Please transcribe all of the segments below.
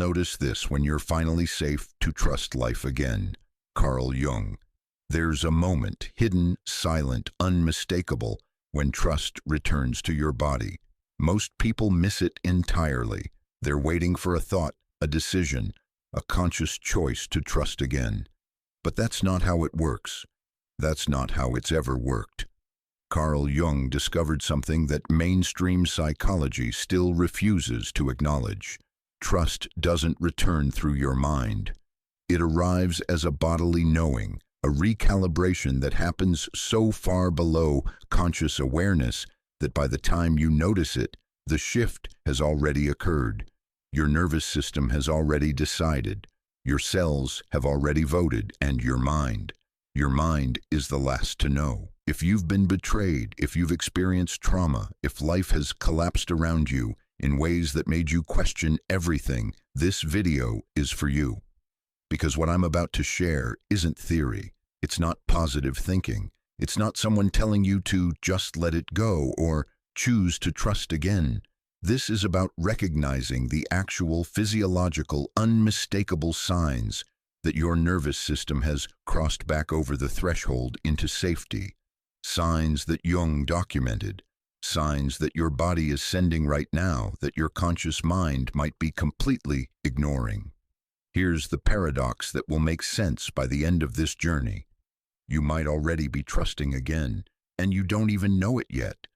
notice this when you're finally safe to trust life again. Carl Jung. There's a moment, hidden, silent, unmistakable, when trust returns to your body. Most people miss it entirely. They're waiting for a thought, a decision, a conscious choice to trust again. But that's not how it works. That's not how it's ever worked. Carl Jung discovered something that mainstream psychology still refuses to acknowledge. Trust doesn't return through your mind. It arrives as a bodily knowing, a recalibration that happens so far below conscious awareness that by the time you notice it, the shift has already occurred. Your nervous system has already decided. Your cells have already voted, and your mind is the last to know. If you've been betrayed, if you've experienced trauma, if life has collapsed around you in ways that made you question everything, this video is for you. Because what I'm about to share isn't theory. It's not positive thinking. It's not someone telling you to just let it go or choose to trust again. This is about recognizing the actual physiological, unmistakable signs that your nervous system has crossed back over the threshold into safety. Signs that Jung documented. Signs that your body is sending right now that your conscious mind might be completely ignoring. Here's the paradox that will make sense by the end of this journey. You might already be trusting again, and you don't even know it yet.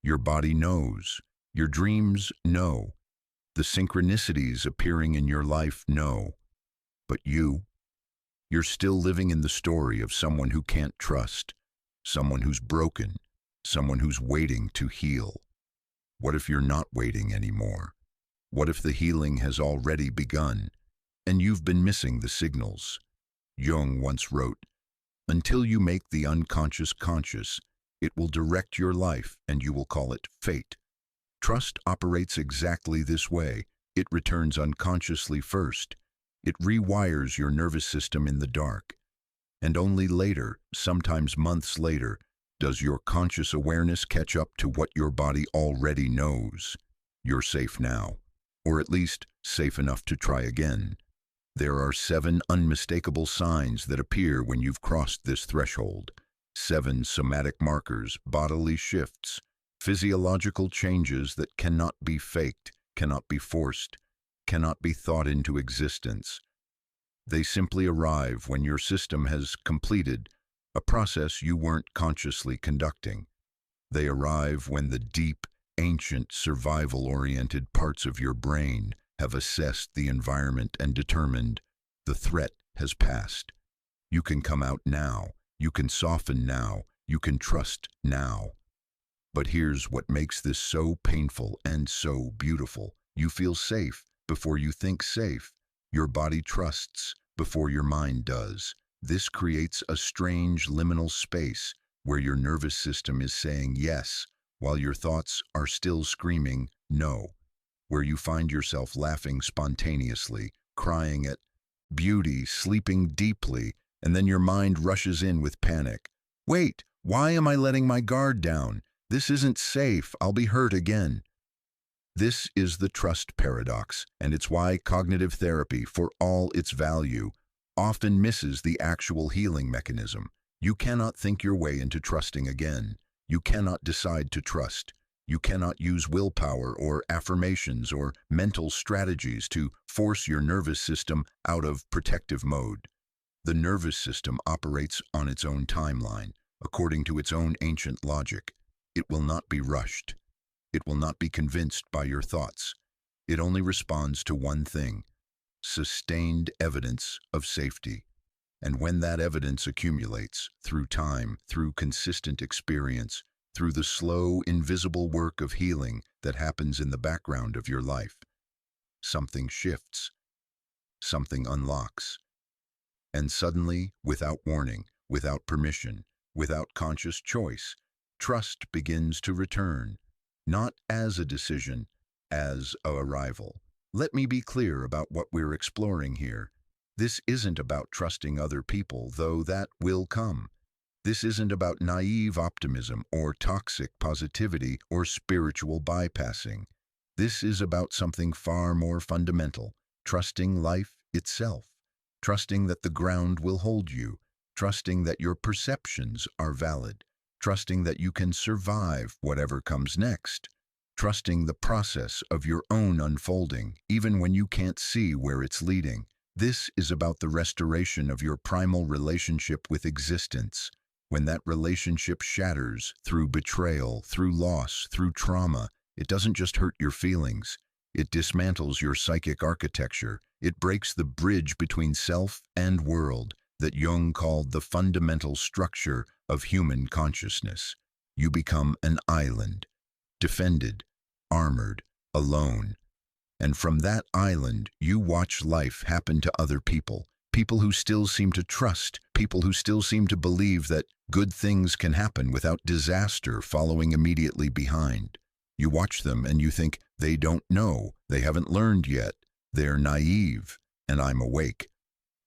Your body knows. Your dreams know. The synchronicities appearing in your life know. But you're still living in the story of someone who can't trust, someone who's broken, someone who's waiting to heal. What if you're not waiting anymore? What if the healing has already begun, and you've been missing the signals? Jung once wrote, "Until you make the unconscious conscious, it will direct your life and you will call it fate." Trust operates exactly this way. It returns unconsciously first. It rewires your nervous system in the dark. And only later, sometimes months later, does your conscious awareness catch up to what your body already knows. You're safe now, or at least safe enough to try again. There are 7 unmistakable signs that appear when you've crossed this threshold. 7 somatic markers, bodily shifts, physiological changes that cannot be faked, cannot be forced, cannot be thought into existence. They simply arrive when your system has completed a process you weren't consciously conducting. They arrive when the deep, ancient, survival-oriented parts of your brain have assessed the environment and determined the threat has passed. You can come out now. You can soften now. You can trust now. But here's what makes this so painful and so beautiful. You feel safe before you think safe. Your body trusts before your mind does. This creates a strange liminal space where your nervous system is saying yes, while your thoughts are still screaming no. Where you find yourself laughing spontaneously, crying at beauty, sleeping deeply, and then your mind rushes in with panic. Wait, why am I letting my guard down? This isn't safe. I'll be hurt again. This is the trust paradox, and it's why cognitive therapy, for all its value, often misses the actual healing mechanism. You cannot think your way into trusting again. You cannot decide to trust. You cannot use willpower or affirmations or mental strategies to force your nervous system out of protective mode. The nervous system operates on its own timeline, according to its own ancient logic. It will not be rushed. It will not be convinced by your thoughts. It only responds to one thing: sustained evidence of safety. And when that evidence accumulates, through time, through consistent experience, through the slow, invisible work of healing that happens in the background of your life, something shifts, something unlocks. And suddenly, without warning, without permission, without conscious choice, trust begins to return, not as a decision, as a arrival. Let me be clear about what we're exploring here. This isn't about trusting other people, though that will come. This isn't about naive optimism or toxic positivity or spiritual bypassing. This is about something far more fundamental. trusting life itself, trusting that the ground will hold you, trusting that your perceptions are valid, trusting that you can survive whatever comes next, trusting the process of your own unfolding, even when you can't see where it's leading. This is about the restoration of your primal relationship with existence. When that relationship shatters through betrayal, through loss, through trauma, it doesn't just hurt your feelings. It dismantles your psychic architecture. It breaks the bridge between self and world that Jung called the fundamental structure of human consciousness. You become an island, defended, armored, alone. And from that island, you watch life happen to other people, people who still seem to trust, people who still seem to believe that good things can happen without disaster following immediately behind. You watch them and you think, they don't know, they haven't learned yet, they're naive, and I'm awake.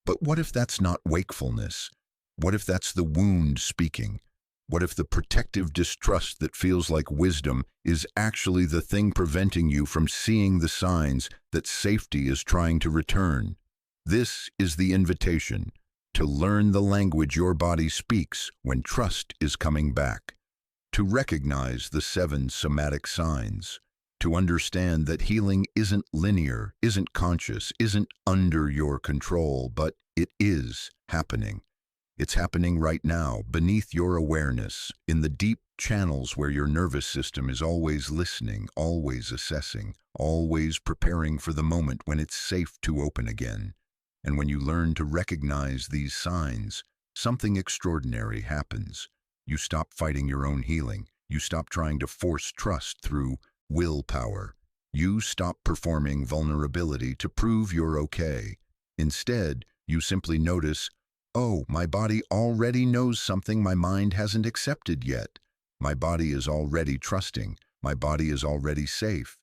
But what if that's not wakefulness? What if that's the wound speaking? What if the protective distrust that feels like wisdom is actually the thing preventing you from seeing the signs that safety is trying to return? This is the invitation to learn the language your body speaks when trust is coming back, to recognize the 7 somatic signs, to understand that healing isn't linear, isn't conscious, isn't under your control, but it is happening. It's happening right now, beneath your awareness, in the deep channels where your nervous system is always listening, always assessing, always preparing for the moment when it's safe to open again. And when you learn to recognize these signs, something extraordinary happens. You stop fighting your own healing. You stop trying to force trust through willpower. You stop performing vulnerability to prove you're okay. Instead, you simply notice, oh, my body already knows something my mind hasn't accepted yet. My body is already trusting. My body is already safe.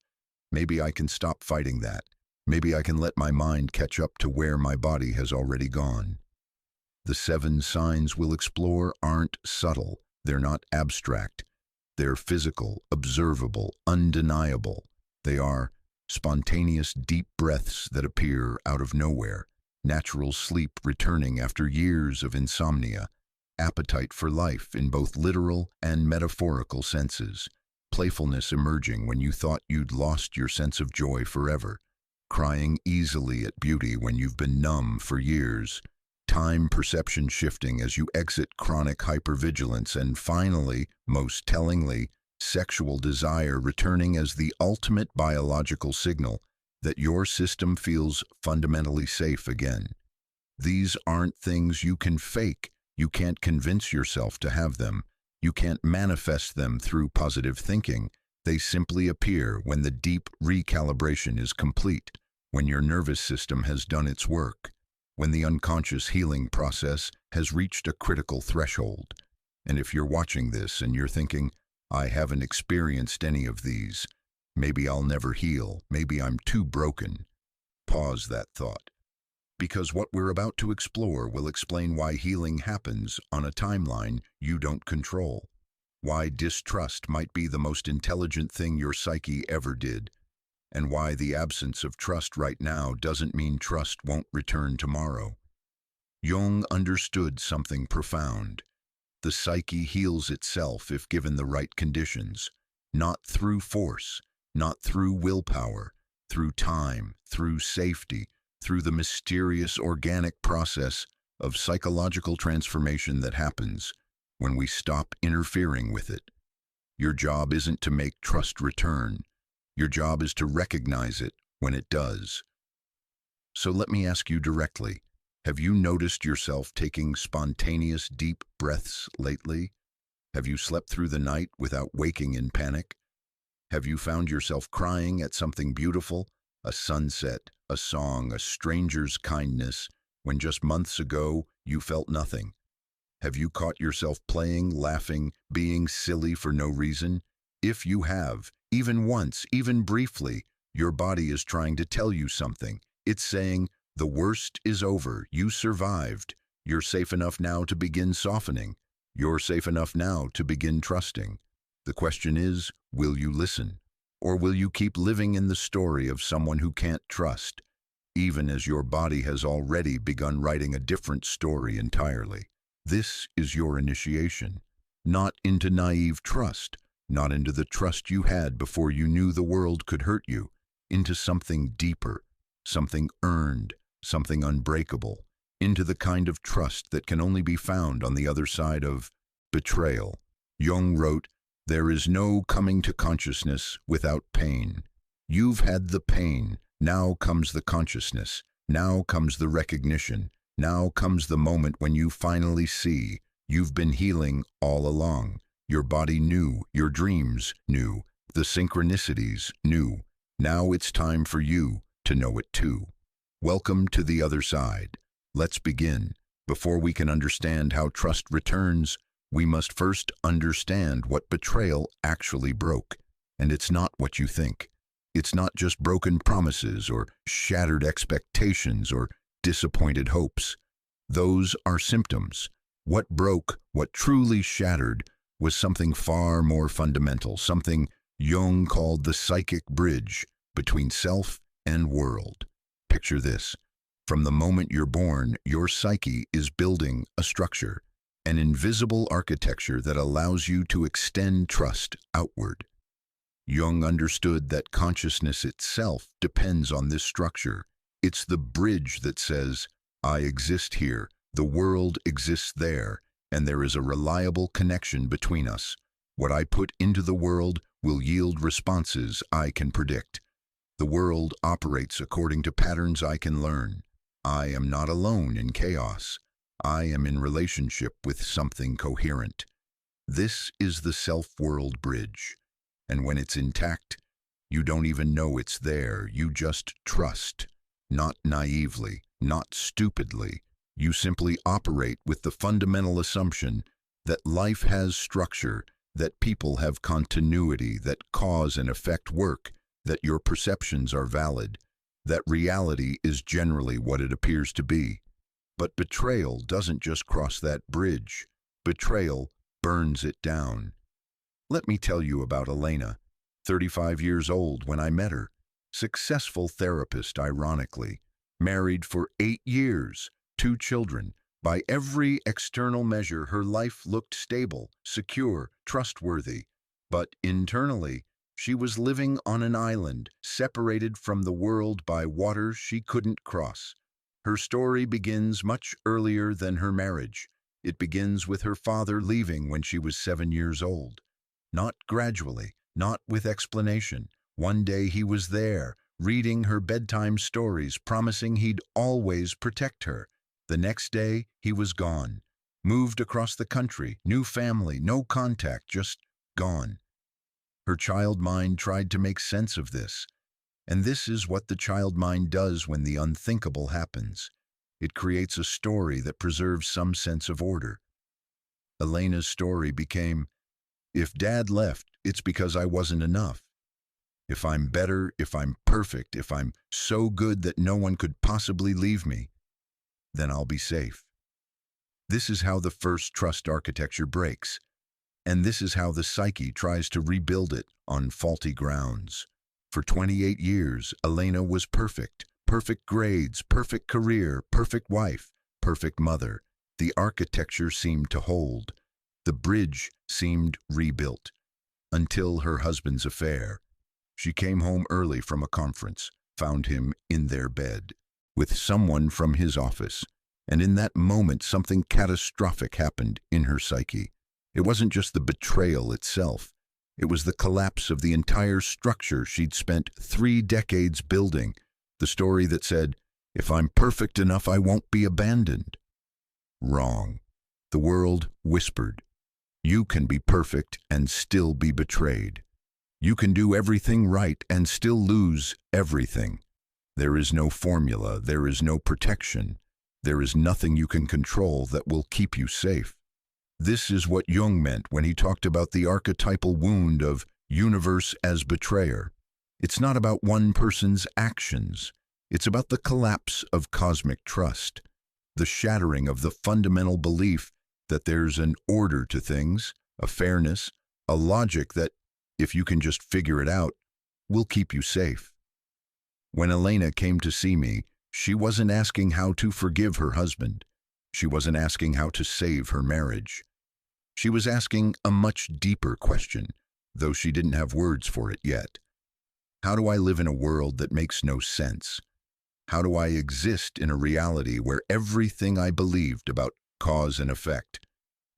Maybe I can stop fighting that. Maybe I can let my mind catch up to where my body has already gone. The 7 signs we'll explore aren't subtle. They're not abstract. They're physical, observable, undeniable. They are spontaneous deep breaths that appear out of nowhere, natural sleep returning after years of insomnia, appetite for life in both literal and metaphorical senses, playfulness emerging when you thought you'd lost your sense of joy forever, crying easily at beauty when you've been numb for years, time perception shifting as you exit chronic hypervigilance, and finally, most tellingly, sexual desire returning as the ultimate biological signal that your system feels fundamentally safe again. These aren't things you can fake. You can't convince yourself to have them. You can't manifest them through positive thinking. They simply appear when the deep recalibration is complete, when your nervous system has done its work, when the unconscious healing process has reached a critical threshold. And if you're watching this and you're thinking, I haven't experienced any of these, maybe I'll never heal, maybe I'm too broken, pause that thought. Because what we're about to explore will explain why healing happens on a timeline you don't control, why distrust might be the most intelligent thing your psyche ever did, and why the absence of trust right now doesn't mean trust won't return tomorrow. Jung understood something profound. The psyche heals itself if given the right conditions, not through force, not through willpower, through time, through safety, through the mysterious organic process of psychological transformation that happens when we stop interfering with it. Your job isn't to make trust return. Your job is to recognize it when it does. So let me ask you directly, have you noticed yourself taking spontaneous deep breaths lately? Have you slept through the night without waking in panic? Have you found yourself crying at something beautiful, a sunset, a song, a stranger's kindness, when just months ago you felt nothing? Have you caught yourself playing, laughing, being silly for no reason? If you have, even once, even briefly, your body is trying to tell you something. It's saying, the worst is over, you survived, you're safe enough now to begin softening, you're safe enough now to begin trusting. The question is, will you listen? Or will you keep living in the story of someone who can't trust? even as your body has already begun writing a different story entirely. This is your initiation, not into naive trust, not into the trust you had before you knew the world could hurt you, into something deeper, something earned, something unbreakable, into the kind of trust that can only be found on the other side of betrayal. Jung wrote, "There is no coming to consciousness without pain. You've had the pain, now comes the consciousness, now comes the recognition, now comes the moment when you finally see you've been healing all along. Your body knew, your dreams knew, the synchronicities knew. Now it's time for you to know it too." Welcome to the other side. Let's begin. Before we can understand how trust returns, we must first understand what betrayal actually broke. And it's not what you think. It's not just broken promises or shattered expectations or disappointed hopes. Those are symptoms. What broke, what truly shattered, was something far more fundamental, something Jung called the psychic bridge between self and world. Picture this. From the moment you're born, your psyche is building a structure, an invisible architecture that allows you to extend trust outward. Jung understood that consciousness itself depends on this structure. It's the bridge that says, I exist here, the world exists there, and there is a reliable connection between us. What I put into the world will yield responses I can predict. The world operates according to patterns I can learn. I am not alone in chaos. I am in relationship with something coherent. This is the self-world bridge. And when it's intact, you don't even know it's there. You just trust. Not naively, not stupidly. You simply operate with the fundamental assumption that life has structure, that people have continuity, that cause and effect work, that your perceptions are valid, that reality is generally what it appears to be. But betrayal doesn't just cross that bridge. Betrayal burns it down. Let me tell you about Elena, 35 years old when I met her. Successful therapist, ironically. Married for 8 years, 2 children. By every external measure, her life looked stable, secure, trustworthy. But internally, she was living on an island, separated from the world by waters she couldn't cross. Her story begins much earlier than her marriage. It begins with her father leaving when she was 7 years old. Not gradually, not with explanation. One day he was there, reading her bedtime stories, promising he'd always protect her. The next day, he was gone. Moved across the country, new family, no contact, just gone. Her child mind tried to make sense of this. And this is what the child mind does when the unthinkable happens. It creates a story that preserves some sense of order. Elena's story became, if Dad left, it's because I wasn't enough. If I'm better, if I'm perfect, if I'm so good that no one could possibly leave me, then I'll be safe. This is how the first trust architecture breaks. And this is how the psyche tries to rebuild it on faulty grounds. For 28 years, Elena was perfect. Perfect grades, perfect career, perfect wife, perfect mother. The architecture seemed to hold. The bridge seemed rebuilt. Until her husband's affair. She came home early from a conference, found him in their bed, with someone from his office. And in that moment, something catastrophic happened in her psyche. It wasn't just the betrayal itself. It was the collapse of the entire structure she'd spent 3 decades building. The story that said, if I'm perfect enough, I won't be abandoned. Wrong. The world whispered, you can be perfect and still be betrayed. You can do everything right and still lose everything. There is no formula, there is no protection. There is nothing you can control that will keep you safe. This is what Jung meant when he talked about the archetypal wound of universe as betrayer. It's not about one person's actions. It's about the collapse of cosmic trust, the shattering of the fundamental belief that there's an order to things, a fairness, a logic that, if you can just figure it out, will keep you safe. When Elena came to see me, She wasn't asking how to forgive her husband. She wasn't asking how to save her marriage. She was asking a much deeper question, though she didn't have words for it yet. How do I live in a world that makes no sense? How do I exist in a reality where everything I believed about cause and effect,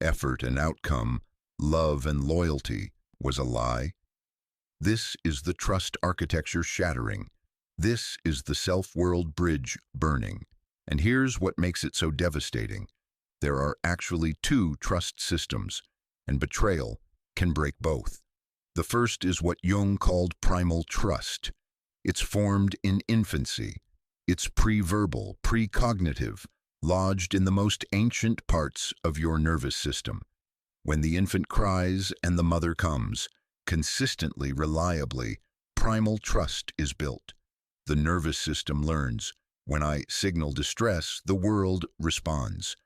effort and outcome, love and loyalty was a lie? This is the trust architecture shattering. This is the self-world bridge burning. And here's what makes it so devastating. There are actually two trust systems, and betrayal can break both. The first is what Jung called primal trust. It's formed in infancy. It's pre-verbal, precognitive, lodged in the most ancient parts of your nervous system. When the infant cries and the mother comes, consistently, reliably, primal trust is built. The nervous system learns, when I signal distress, the world responds.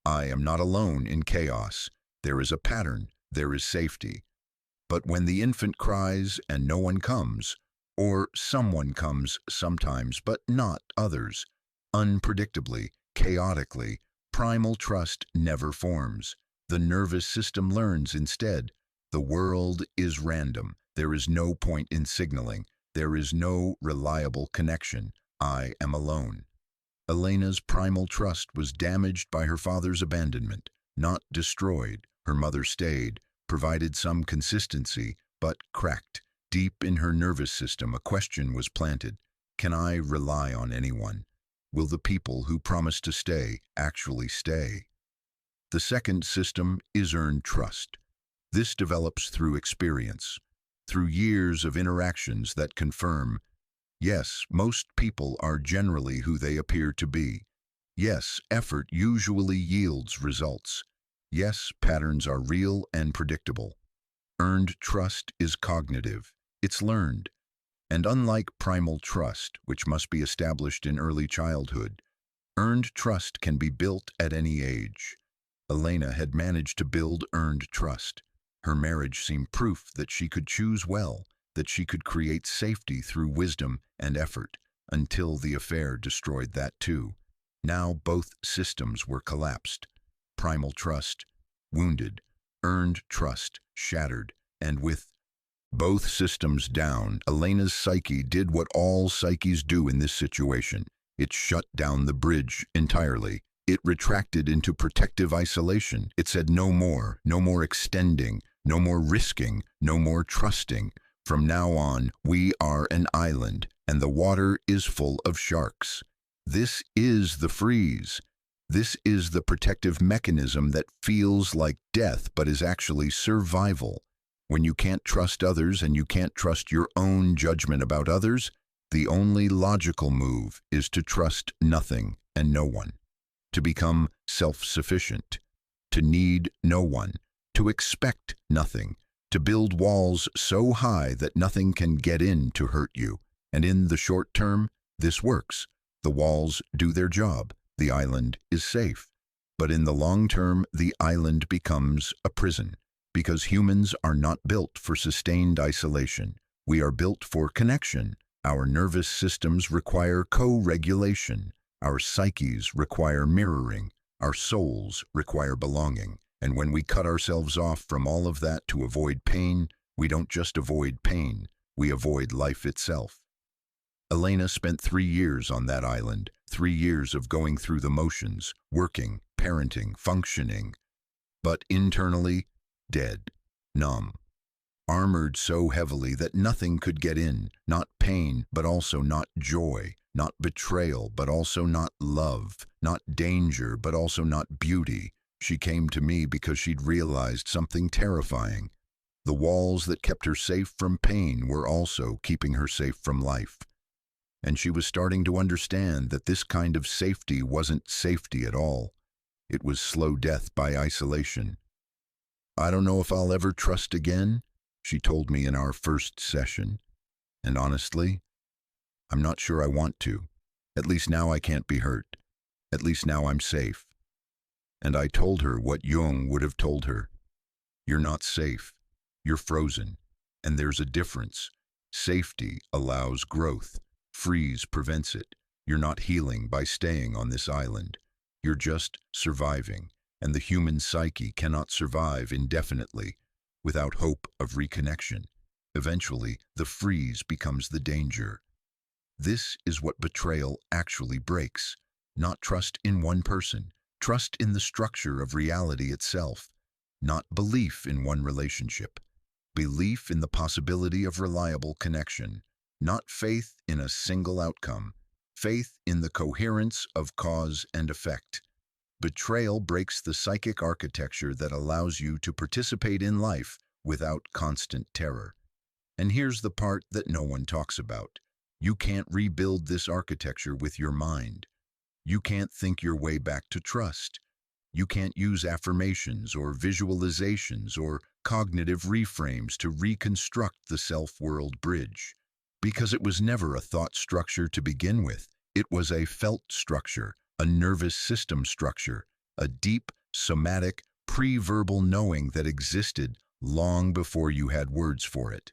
I am not alone in chaos. There is a pattern, there is safety. But when the infant cries and no one comes, or someone comes sometimes but not others, unpredictably, chaotically, primal trust never forms. The nervous system learns instead. The world is random. There is no point in signaling. There is no reliable connection. I am alone. Elena's primal trust was damaged by her father's abandonment, not destroyed. Her mother stayed, provided some consistency, but cracked. Deep in her nervous system, a question was planted. Can I rely on anyone? Will the people who promise to stay actually stay? The second system is earned trust. This develops through experience, through years of interactions that confirm, yes, most people are generally who they appear to be. Yes, effort usually yields results. Yes, patterns are real and predictable. Earned trust is cognitive. It's learned. And unlike primal trust, which must be established in early childhood, earned trust can be built at any age. Elena had managed to build earned trust. Her marriage seemed proof that she could choose well, that she could create safety through wisdom and effort, until the affair destroyed that too. Now both systems were collapsed. Primal trust, wounded, earned trust, shattered, and with both systems down, Elena's psyche did what all psyches do in this situation. It shut down the bridge entirely. It retracted into protective isolation. It said no more extending, no more risking, no more trusting. From now on, we are an island, and the water is full of sharks. This is the freeze. This is the protective mechanism that feels like death but is actually survival. When you can't trust others and you can't trust your own judgment about others, the only logical move is to trust nothing and no one, to become self-sufficient, to need no one, to expect nothing, to build walls so high that nothing can get in to hurt you. And in the short term, this works. The walls do their job. The island is safe. But in the long term, the island becomes a prison, because humans are not built for sustained isolation. We are built for connection. Our nervous systems require co-regulation. Our psyches require mirroring. Our souls require belonging. And when we cut ourselves off from all of that to avoid pain, we don't just avoid pain, we avoid life itself. Elena spent 3 years on that island, 3 years of going through the motions, working, parenting, functioning, but internally, dead, numb, armored so heavily that nothing could get in, not pain, but also not joy, not betrayal, but also not love, not danger, but also not beauty. She came to me because she'd realized something terrifying. The walls that kept her safe from pain were also keeping her safe from life. And she was starting to understand that this kind of safety wasn't safety at all. It was slow death by isolation. I don't know if I'll ever trust again, she told me in our first session. And honestly, I'm not sure I want to. At least now I can't be hurt. At least now I'm safe. And I told her what Jung would have told her. You're not safe. You're frozen. And there's a difference. Safety allows growth. Freeze prevents it. You're not healing by staying on this island. You're just surviving, and the human psyche cannot survive indefinitely without hope of reconnection. Eventually, the freeze becomes the danger. This is what betrayal actually breaks. Not trust in one person, trust in the structure of reality itself. Not belief in one relationship, belief in the possibility of reliable connection. Not faith in a single outcome, faith in the coherence of cause and effect. Betrayal breaks the psychic architecture that allows you to participate in life without constant terror. And here's the part that no one talks about. You can't rebuild this architecture with your mind. You can't think your way back to trust. You can't use affirmations or visualizations or cognitive reframes to reconstruct the self-world bridge. Because it was never a thought structure to begin with. It was a felt structure, a nervous system structure, a deep, somatic, pre-verbal knowing that existed long before you had words for it.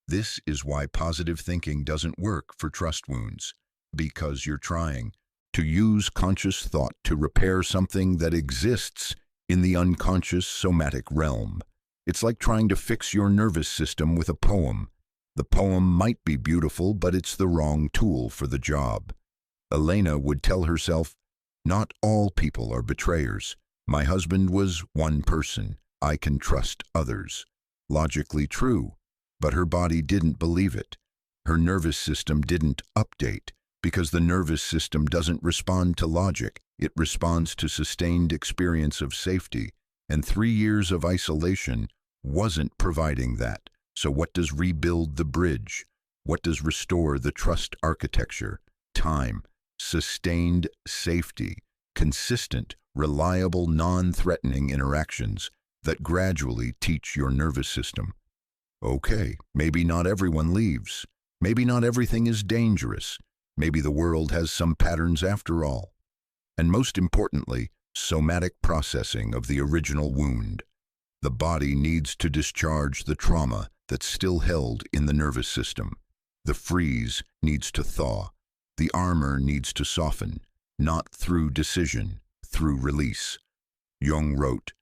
This is why positive thinking doesn't work for trust wounds, because you're trying to use conscious thought to repair something that exists in the unconscious somatic realm. It's like trying to fix your nervous system with a poem. The poem might be beautiful, but it's the wrong tool for the job. Elena would tell herself, "Not all people are betrayers. My husband was one person. I can trust others." Logically true, but her body didn't believe it. Her nervous system didn't update, because the nervous system doesn't respond to logic. It responds to sustained experience of safety, and 3 years of isolation wasn't providing that. So what does rebuild the bridge? What does restore the trust architecture? Time, sustained safety, consistent, reliable, non-threatening interactions that gradually teach your nervous system. Okay, maybe not everyone leaves. Maybe not everything is dangerous. Maybe the world has some patterns after all. And most importantly, somatic processing of the original wound. The body needs to discharge the trauma that's still held in the nervous system. The freeze needs to thaw. The armor needs to soften, not through decision, through release. Jung wrote,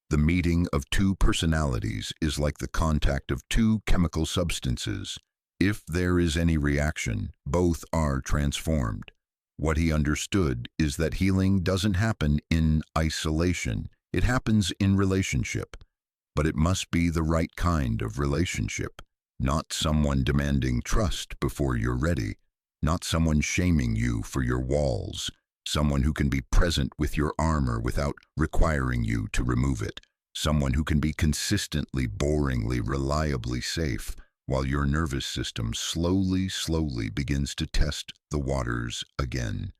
"The meeting of two personalities is like the contact of two chemical substances. If there is any reaction, both are transformed." What he understood is that healing doesn't happen in isolation. It happens in relationship. But it must be the right kind of relationship, not someone demanding trust before you're ready, not someone shaming you for your walls, someone who can be present with your armor without requiring you to remove it, someone who can be consistently, boringly, reliably safe, while your nervous system slowly begins to test the waters again.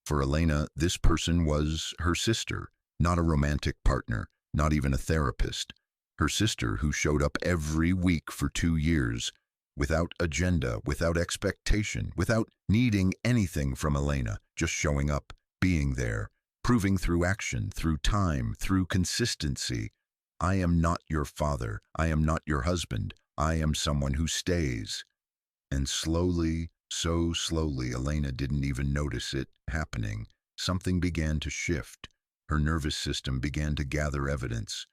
For Elena, this person was her sister, not a romantic partner, not even a therapist. Her sister who showed up every week for 2 years, without agenda, without expectation, without needing anything from Elena, just showing up, being there, proving through action, through time, through consistency. "I am not your father. I am not your husband. I am someone who stays." And slowly, so slowly, Elena didn't even notice it happening. Something began to shift. Her nervous system began to gather evidence.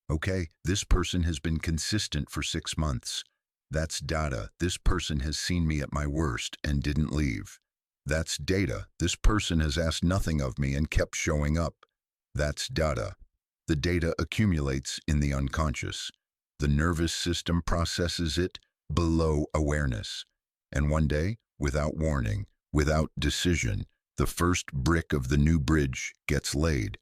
Okay, this person has been consistent for 6 months. That's data. This person has seen me at my worst and didn't leave. That's data. This person has asked nothing of me and kept showing up. That's data. The data accumulates in the unconscious. The nervous system processes it below awareness. And one day, without warning, without decision, the first brick of the new bridge gets laid.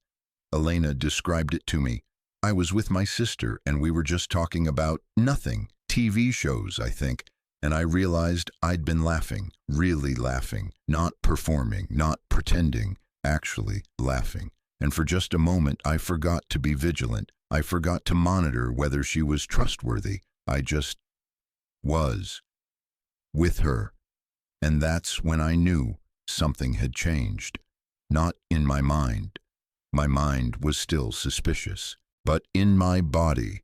Elena described it to me. "I was with my sister and we were just talking about nothing, TV shows, I think, and I realized I'd been laughing, really laughing, not performing, not pretending, actually laughing. And for just a moment I forgot to be vigilant. I forgot to monitor whether she was trustworthy. I just was with her. And that's when I knew something had changed. Not in my mind. My mind was still suspicious. But in my body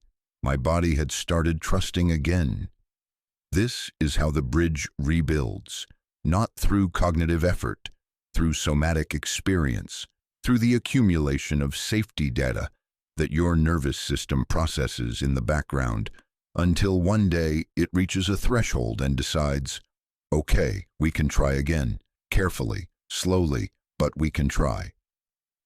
had started trusting again. This is how the bridge rebuilds. not through cognitive effort, through somatic experience, through the accumulation of safety data that your nervous system processes in the background, until one day it reaches a threshold and decides, okay, we can try again, carefully, slowly, but we can try.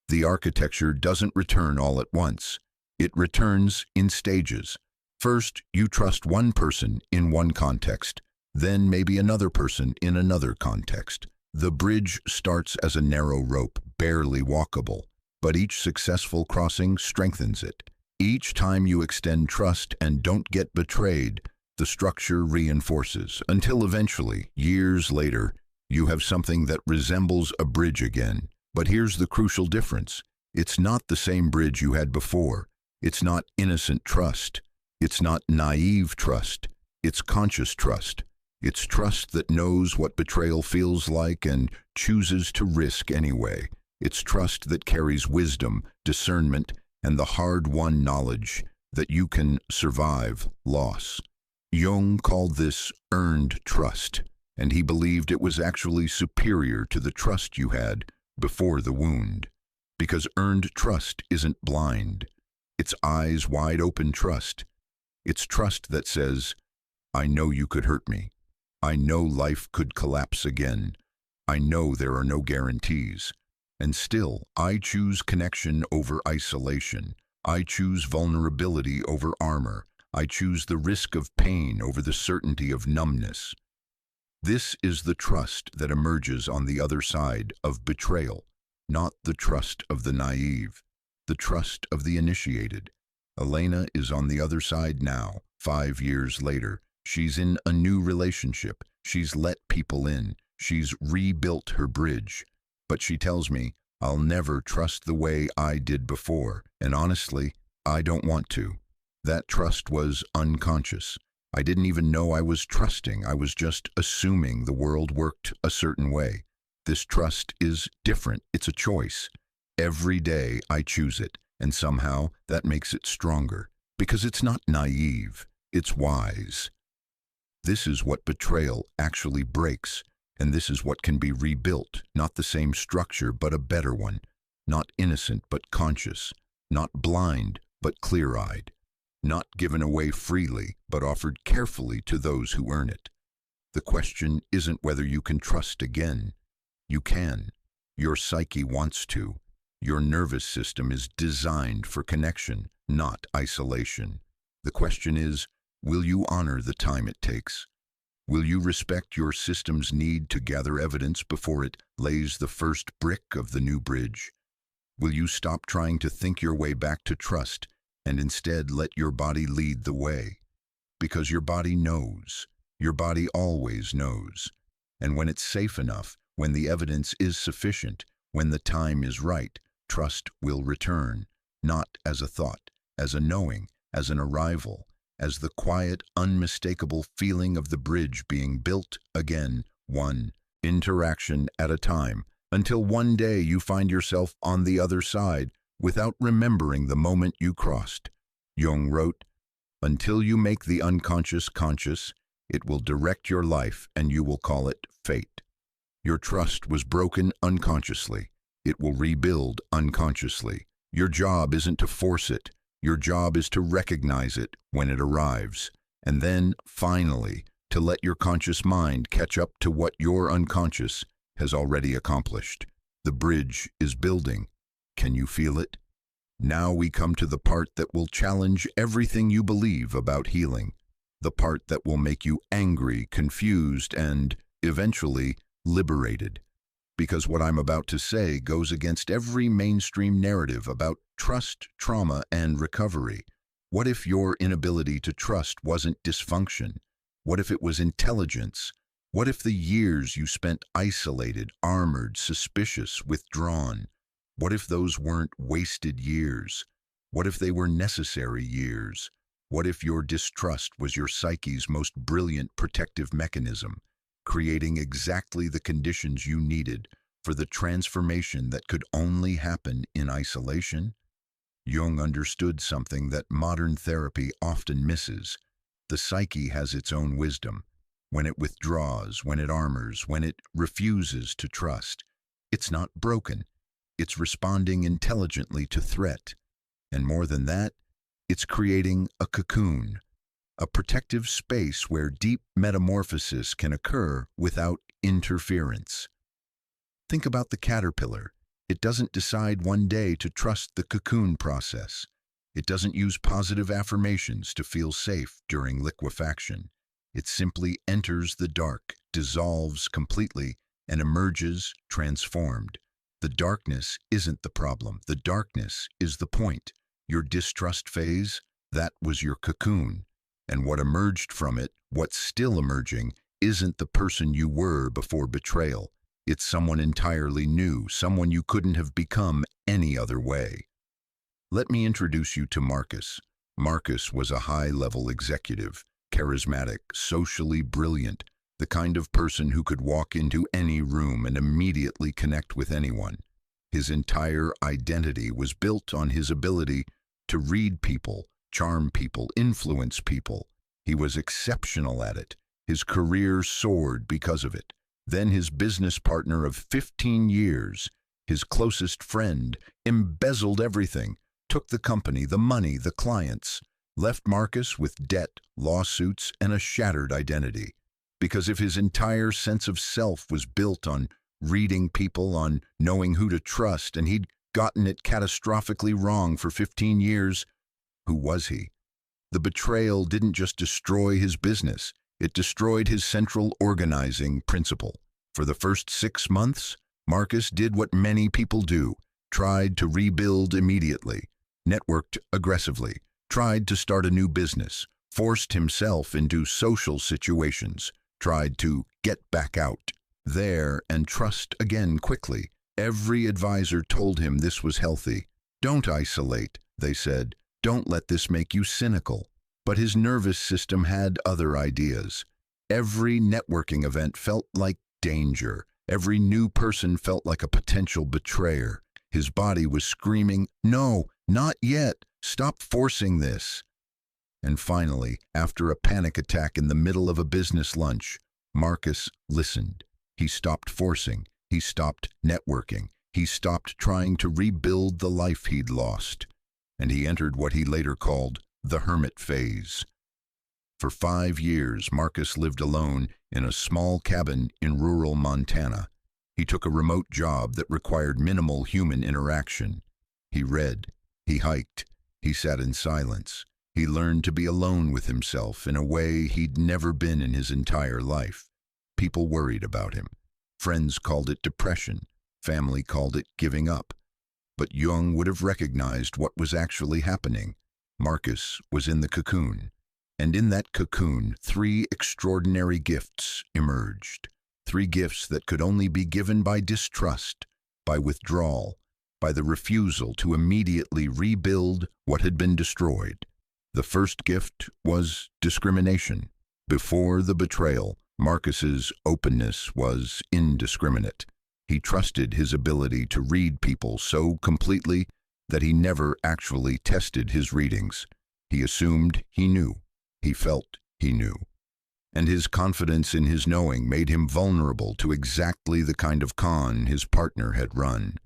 The architecture doesn't return all at once. It returns in stages. First, you trust one person in one context, then maybe another person in another context. The bridge starts as a narrow rope, barely walkable, but each successful crossing strengthens it. Each time you extend trust and don't get betrayed, the structure reinforces, until eventually, years later, you have something that resembles a bridge again. But here's the crucial difference. It's not the same bridge you had before. It's not innocent trust. It's not naive trust. It's conscious trust. It's trust that knows what betrayal feels like and chooses to risk anyway. It's trust that carries wisdom, discernment, and the hard-won knowledge that you can survive loss. Jung called this earned trust, and he believed it was actually superior to the trust you had before the wound. Because earned trust isn't blind. It's eyes wide open trust. It's trust that says, I know you could hurt me. I know life could collapse again. I know there are no guarantees. And still, I choose connection over isolation. I choose vulnerability over armor. I choose the risk of pain over the certainty of numbness. This is the trust that emerges on the other side of betrayal, not the trust of the naive, the trust of the initiated. Elena is on the other side now, 5 years later. She's in a new relationship. She's let people in. She's rebuilt her bridge. But she tells me, I'll never trust the way I did before. And honestly, I don't want to. That trust was unconscious. I didn't even know I was trusting. I was just assuming the world worked a certain way. This trust is different. It's a choice. Every day I choose it, and somehow that makes it stronger. Because it's not naive. It's wise. This is what betrayal actually breaks, and this is what can be rebuilt, not the same structure, but a better one, not innocent, but conscious, not blind, but clear-eyed, not given away freely, but offered carefully to those who earn it. The question isn't whether you can trust again. You can. Your psyche wants to. Your nervous system is designed for connection, not isolation. The question is, will you honor the time it takes? Will you respect your system's need to gather evidence before it lays the first brick of the new bridge? Will you stop trying to think your way back to trust and instead let your body lead the way? Because your body knows. Your body always knows. And when it's safe enough, when the evidence is sufficient, when the time is right, trust will return, not as a thought, as a knowing, as an arrival, as the quiet, unmistakable feeling of the bridge being built again, one interaction at a time, until one day you find yourself on the other side without remembering the moment you crossed. Jung wrote, "Until you make the unconscious conscious, it will direct your life and you will call it fate." Your trust was broken unconsciously. It will rebuild unconsciously. Your job isn't to force it. Your job is to recognize it when it arrives, and then, finally, to let your conscious mind catch up to what your unconscious has already accomplished. The bridge is building. Can you feel it? Now we come to the part that will challenge everything you believe about healing, the part that will make you angry, confused, and, eventually, liberated. Because what I'm about to say goes against every mainstream narrative about trust, trauma, and recovery. What if your inability to trust wasn't dysfunction? What if it was intelligence? What if the years you spent isolated, armored, suspicious, withdrawn? What if those weren't wasted years? What if they were necessary years? What if your distrust was your psyche's most brilliant protective mechanism, creating exactly the conditions you needed for the transformation that could only happen in isolation? Jung understood something that modern therapy often misses. The psyche has its own wisdom. when it withdraws, when it armors, when it refuses to trust. It's not broken. It's responding intelligently to threat. And more than that, it's creating a cocoon, a protective space where deep metamorphosis can occur without interference. Think about the caterpillar. It doesn't decide one day to trust the cocoon process. It doesn't use positive affirmations to feel safe during liquefaction. It simply enters the dark, dissolves completely, and emerges transformed. The darkness isn't the problem. The darkness is the point. Your distrust phase, that was your cocoon. And what emerged from it, what's still emerging, isn't the person you were before betrayal. It's someone entirely new, someone you couldn't have become any other way. Let me introduce you to Marcus. Marcus was a high-level executive, charismatic, socially brilliant, the kind of person who could walk into any room and immediately connect with anyone. His entire identity was built on his ability to read people, charm people, influence people. He was exceptional at it. His career soared because of it. Then his business partner of 15 years, his closest friend, embezzled everything, took the company, the money, the clients, left Marcus with debt, lawsuits, and a shattered identity. Because if his entire sense of self was built on reading people, on knowing who to trust, and he'd gotten it catastrophically wrong for 15 years, who was he? The betrayal didn't just destroy his business, it destroyed his central organizing principle. For the first 6 months, Marcus did what many people do, tried to rebuild immediately, networked aggressively, tried to start a new business, forced himself into social situations, tried to get back out there and trust again quickly. Every advisor told him this was healthy. Don't isolate, they said. Don't let this make you cynical. But his nervous system had other ideas. Every networking event felt like danger. Every new person felt like a potential betrayer. His body was screaming, "No, not yet. Stop forcing this." And finally, after a panic attack in the middle of a business lunch, Marcus listened. He stopped forcing. He stopped networking. He stopped trying to rebuild the life he'd lost. And he entered what he later called the hermit phase. For 5 years, Marcus lived alone in a small cabin in rural Montana. He took a remote job that required minimal human interaction. He read. He hiked. He sat in silence. He learned to be alone with himself in a way he'd never been in his entire life. People worried about him. Friends called it depression. Family called it giving up. But Jung would have recognized what was actually happening. Marcus was in the cocoon. And in that cocoon, 3 extraordinary gifts emerged. 3 gifts that could only be given by distrust, by withdrawal, by the refusal to immediately rebuild what had been destroyed. The first gift was discrimination. Before the betrayal, Marcus's openness was indiscriminate. He trusted his ability to read people so completely that he never actually tested his readings. He assumed he knew. He felt he knew. And his confidence in his knowing made him vulnerable to exactly the kind of con his partner had run.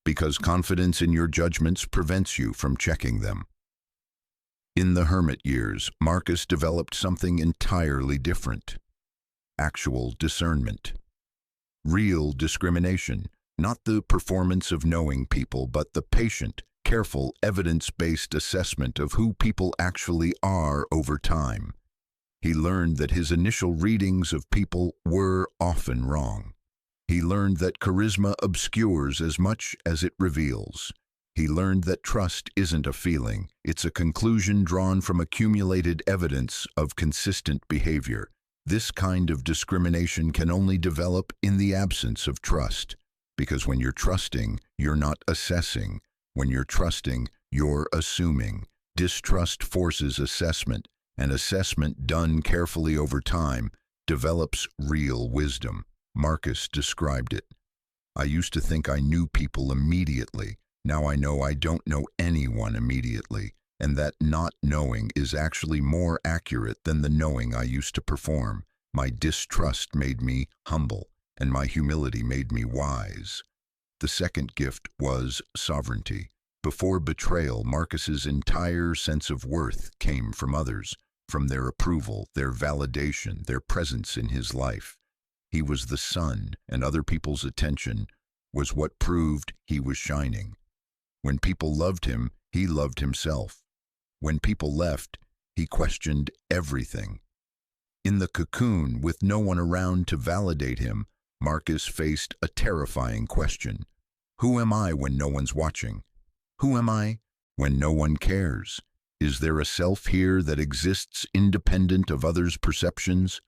Because confidence in your judgments prevents you from checking them. In the hermit years, Marcus developed something entirely different. Actual discernment. Real discrimination, not the performance of knowing people, but the patient, careful, evidence-based assessment of who people actually are over time. He learned that his initial readings of people were often wrong. He learned that charisma obscures as much as it reveals. He learned that trust isn't a feeling, it's a conclusion drawn from accumulated evidence of consistent behavior. This kind of discrimination can only develop in the absence of trust, because when you're trusting, you're not assessing. When you're trusting, you're assuming. Distrust forces assessment, and assessment done carefully over time develops real wisdom. Marcus described it. I used to think I knew people immediately. Now I know I don't know anyone immediately, and that not knowing is actually more accurate than the knowing I used to perform. My distrust made me humble, and my humility made me wise. The second gift was sovereignty. Before betrayal, Marcus's entire sense of worth came from others, from their approval, their validation, their presence in his life. He was the sun, and other people's attention was what proved he was shining. When people loved him, he loved himself. When people left, he questioned everything. In the cocoon, with no one around to validate him, Marcus faced a terrifying question. Who am I when no one's watching? Who am I when no one cares? Is there a self here that exists independent of others' perceptions?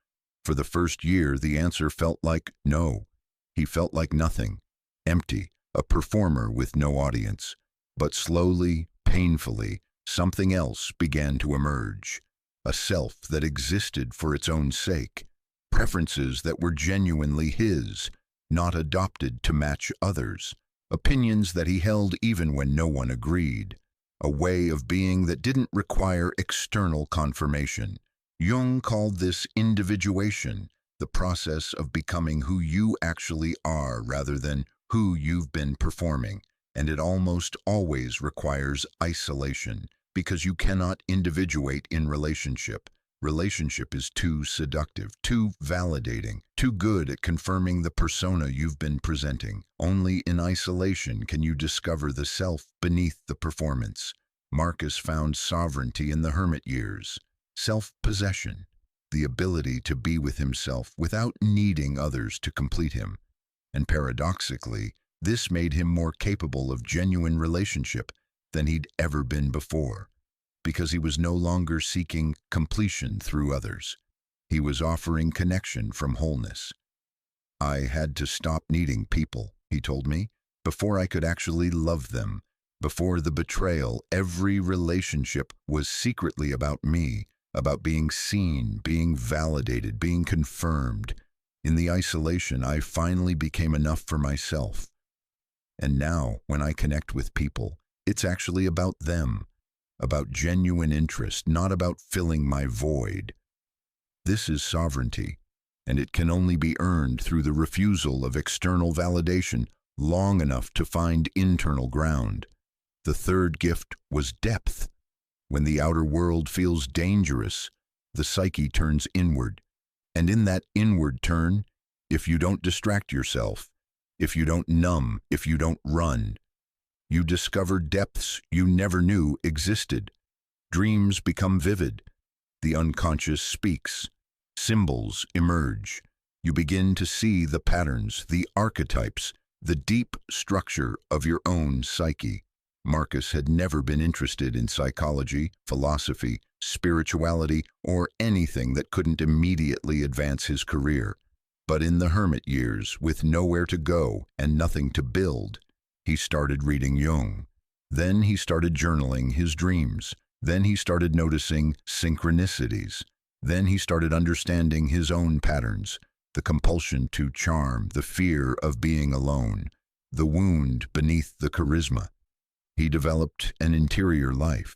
For the first year, the answer felt like no. He felt like nothing, empty, a performer with no audience. But slowly, painfully, something else began to emerge. A self that existed for its own sake. Preferences that were genuinely his, not adopted to match others. Opinions that he held even when no one agreed. A way of being that didn't require external confirmation. Jung called this individuation, the process of becoming who you actually are rather than who you've been performing. And it almost always requires isolation, because you cannot individuate in relationship. Relationship is too seductive, too validating, too good at confirming the persona you've been presenting. Only in isolation can you discover the self beneath the performance. Marcus found sovereignty in the hermit years, self-possession, the ability to be with himself without needing others to complete him. And paradoxically, this made him more capable of genuine relationship than he'd ever been before, because he was no longer seeking completion through others. He was offering connection from wholeness. I had to stop needing people, he told me, before I could actually love them. Before the betrayal, every relationship was secretly about me, about being seen, being validated, being confirmed. In the isolation, I finally became enough for myself. And now, when I connect with people, it's actually about them, about genuine interest, not about filling my void. This is sovereignty, and it can only be earned through the refusal of external validation long enough to find internal ground. The third gift was depth. When the outer world feels dangerous, the psyche turns inward. And in that inward turn, if you don't distract yourself, if you don't numb, if you don't run, you discover depths you never knew existed. Dreams become vivid. The unconscious speaks. Symbols emerge. You begin to see the patterns, the archetypes, the deep structure of your own psyche. Marcus had never been interested in psychology, philosophy, spirituality, or anything that couldn't immediately advance his career. But in the hermit years, with nowhere to go and nothing to build, he started reading Jung. Then he started journaling his dreams. Then he started noticing synchronicities. Then he started understanding his own patterns, the compulsion to charm, the fear of being alone, the wound beneath the charisma. He developed an interior life,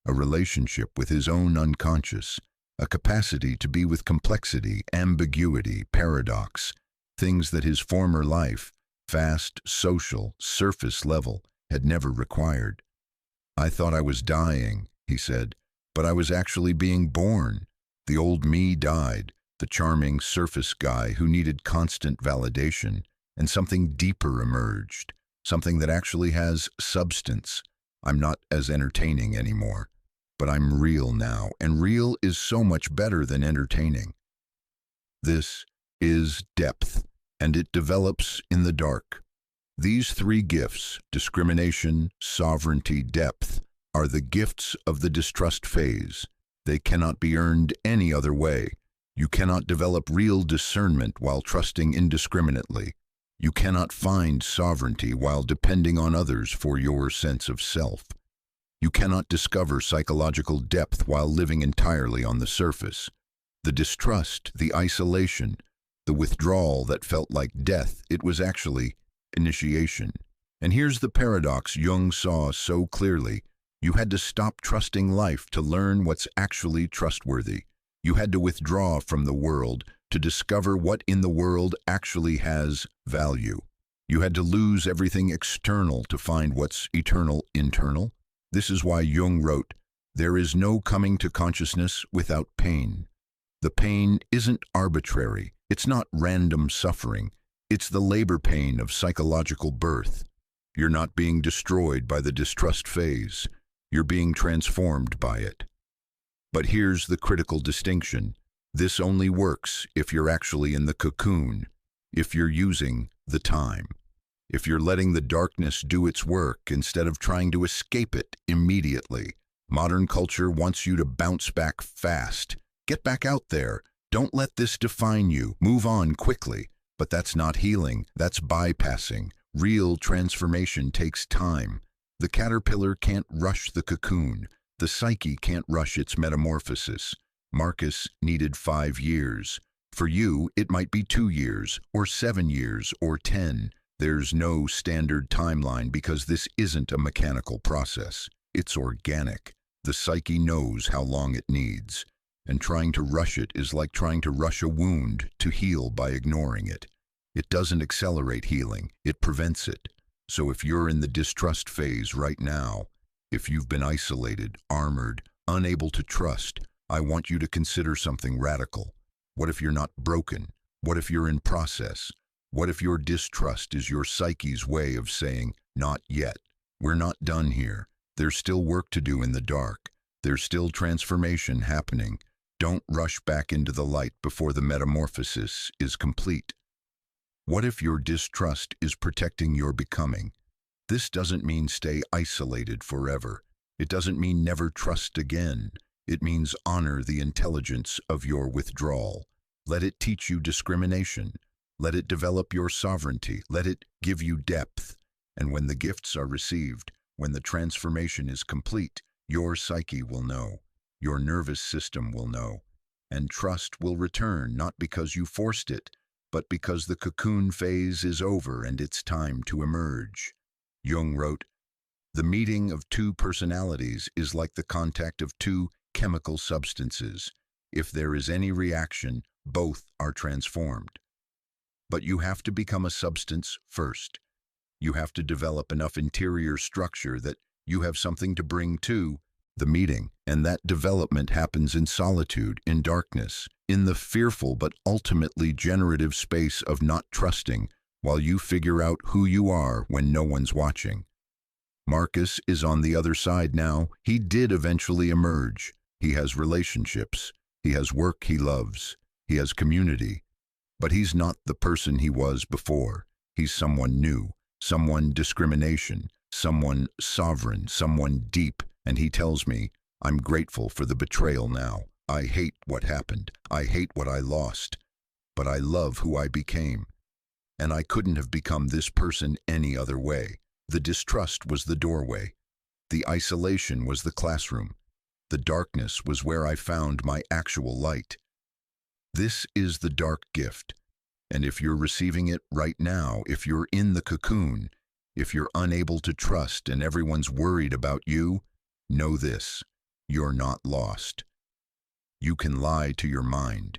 a relationship with his own unconscious, a capacity to be with complexity, ambiguity, paradox, things that his former life, fast, social, surface level, had never required. I thought I was dying, he said, but I was actually being born. The old me died, the charming surface guy who needed constant validation, and something deeper emerged, something that actually has substance. I'm not as entertaining anymore, but I'm real now, and real is so much better than entertaining. This is depth, and it develops in the dark. These three gifts, discrimination, sovereignty, depth, are the gifts of the distrust phase. They cannot be earned any other way. You cannot develop real discernment while trusting indiscriminately. You cannot find sovereignty while depending on others for your sense of self. You cannot discover psychological depth while living entirely on the surface. The distrust, the isolation, the withdrawal that felt like death, it was actually initiation. And here's the paradox Jung saw so clearly. You had to stop trusting life to learn what's actually trustworthy. You had to withdraw from the world to discover what in the world actually has value. You had to lose everything external to find what's eternal internal. This is why Jung wrote, "There is no coming to consciousness without pain." The pain isn't arbitrary. It's not random suffering. It's the labor pain of psychological birth. You're not being destroyed by the distrust phase. You're being transformed by it. But here's the critical distinction. This only works if you're actually in the cocoon, if you're using the time, if you're letting the darkness do its work instead of trying to escape it immediately. Modern culture wants you to bounce back fast. Get back out there. Don't let this define you. Move on quickly. But that's not healing. That's bypassing. Real transformation takes time. The caterpillar can't rush the cocoon. The psyche can't rush its metamorphosis. Marcus needed 5 years. For you, it might be 2 years, or 7 years, or 10. There's no standard timeline because this isn't a mechanical process. It's organic. The psyche knows how long it needs. And trying to rush it is like trying to rush a wound to heal by ignoring it. It doesn't accelerate healing, it prevents it. So if you're in the distrust phase right now, if you've been isolated, armored, unable to trust, I want you to consider something radical. What if you're not broken? What if you're in process? What if your distrust is your psyche's way of saying, not yet? We're not done here. There's still work to do in the dark. There's still transformation happening. Don't rush back into the light before the metamorphosis is complete. What if your distrust is protecting your becoming? This doesn't mean stay isolated forever. It doesn't mean never trust again. It means honor the intelligence of your withdrawal. Let it teach you discrimination. Let it develop your sovereignty. Let it give you depth. And when the gifts are received, when the transformation is complete, your psyche will know. Your nervous system will know. And trust will return not because you forced it, but because the cocoon phase is over and it's time to emerge. Jung wrote, "The meeting of two personalities is like the contact of two chemical substances. If there is any reaction, both are transformed. But you have to become a substance first. You have to develop enough interior structure that you have something to bring to the meeting, and that development happens in solitude, in darkness, in the fearful but ultimately generative space of not trusting while you figure out who you are when no one's watching." Marcus is on the other side now. He did eventually emerge. He has relationships. He has work he loves. He has community. But he's not the person he was before. He's someone new, someone discrimination, someone sovereign, someone deep. And he tells me, "I'm grateful for the betrayal now. I hate what happened. I hate what I lost. But I love who I became. And I couldn't have become this person any other way. The distrust was the doorway. The isolation was the classroom. The darkness was where I found my actual light." This is the dark gift. And if you're receiving it right now, if you're in the cocoon, if you're unable to trust and everyone's worried about you, know this: you're not lost. You can lie to your mind.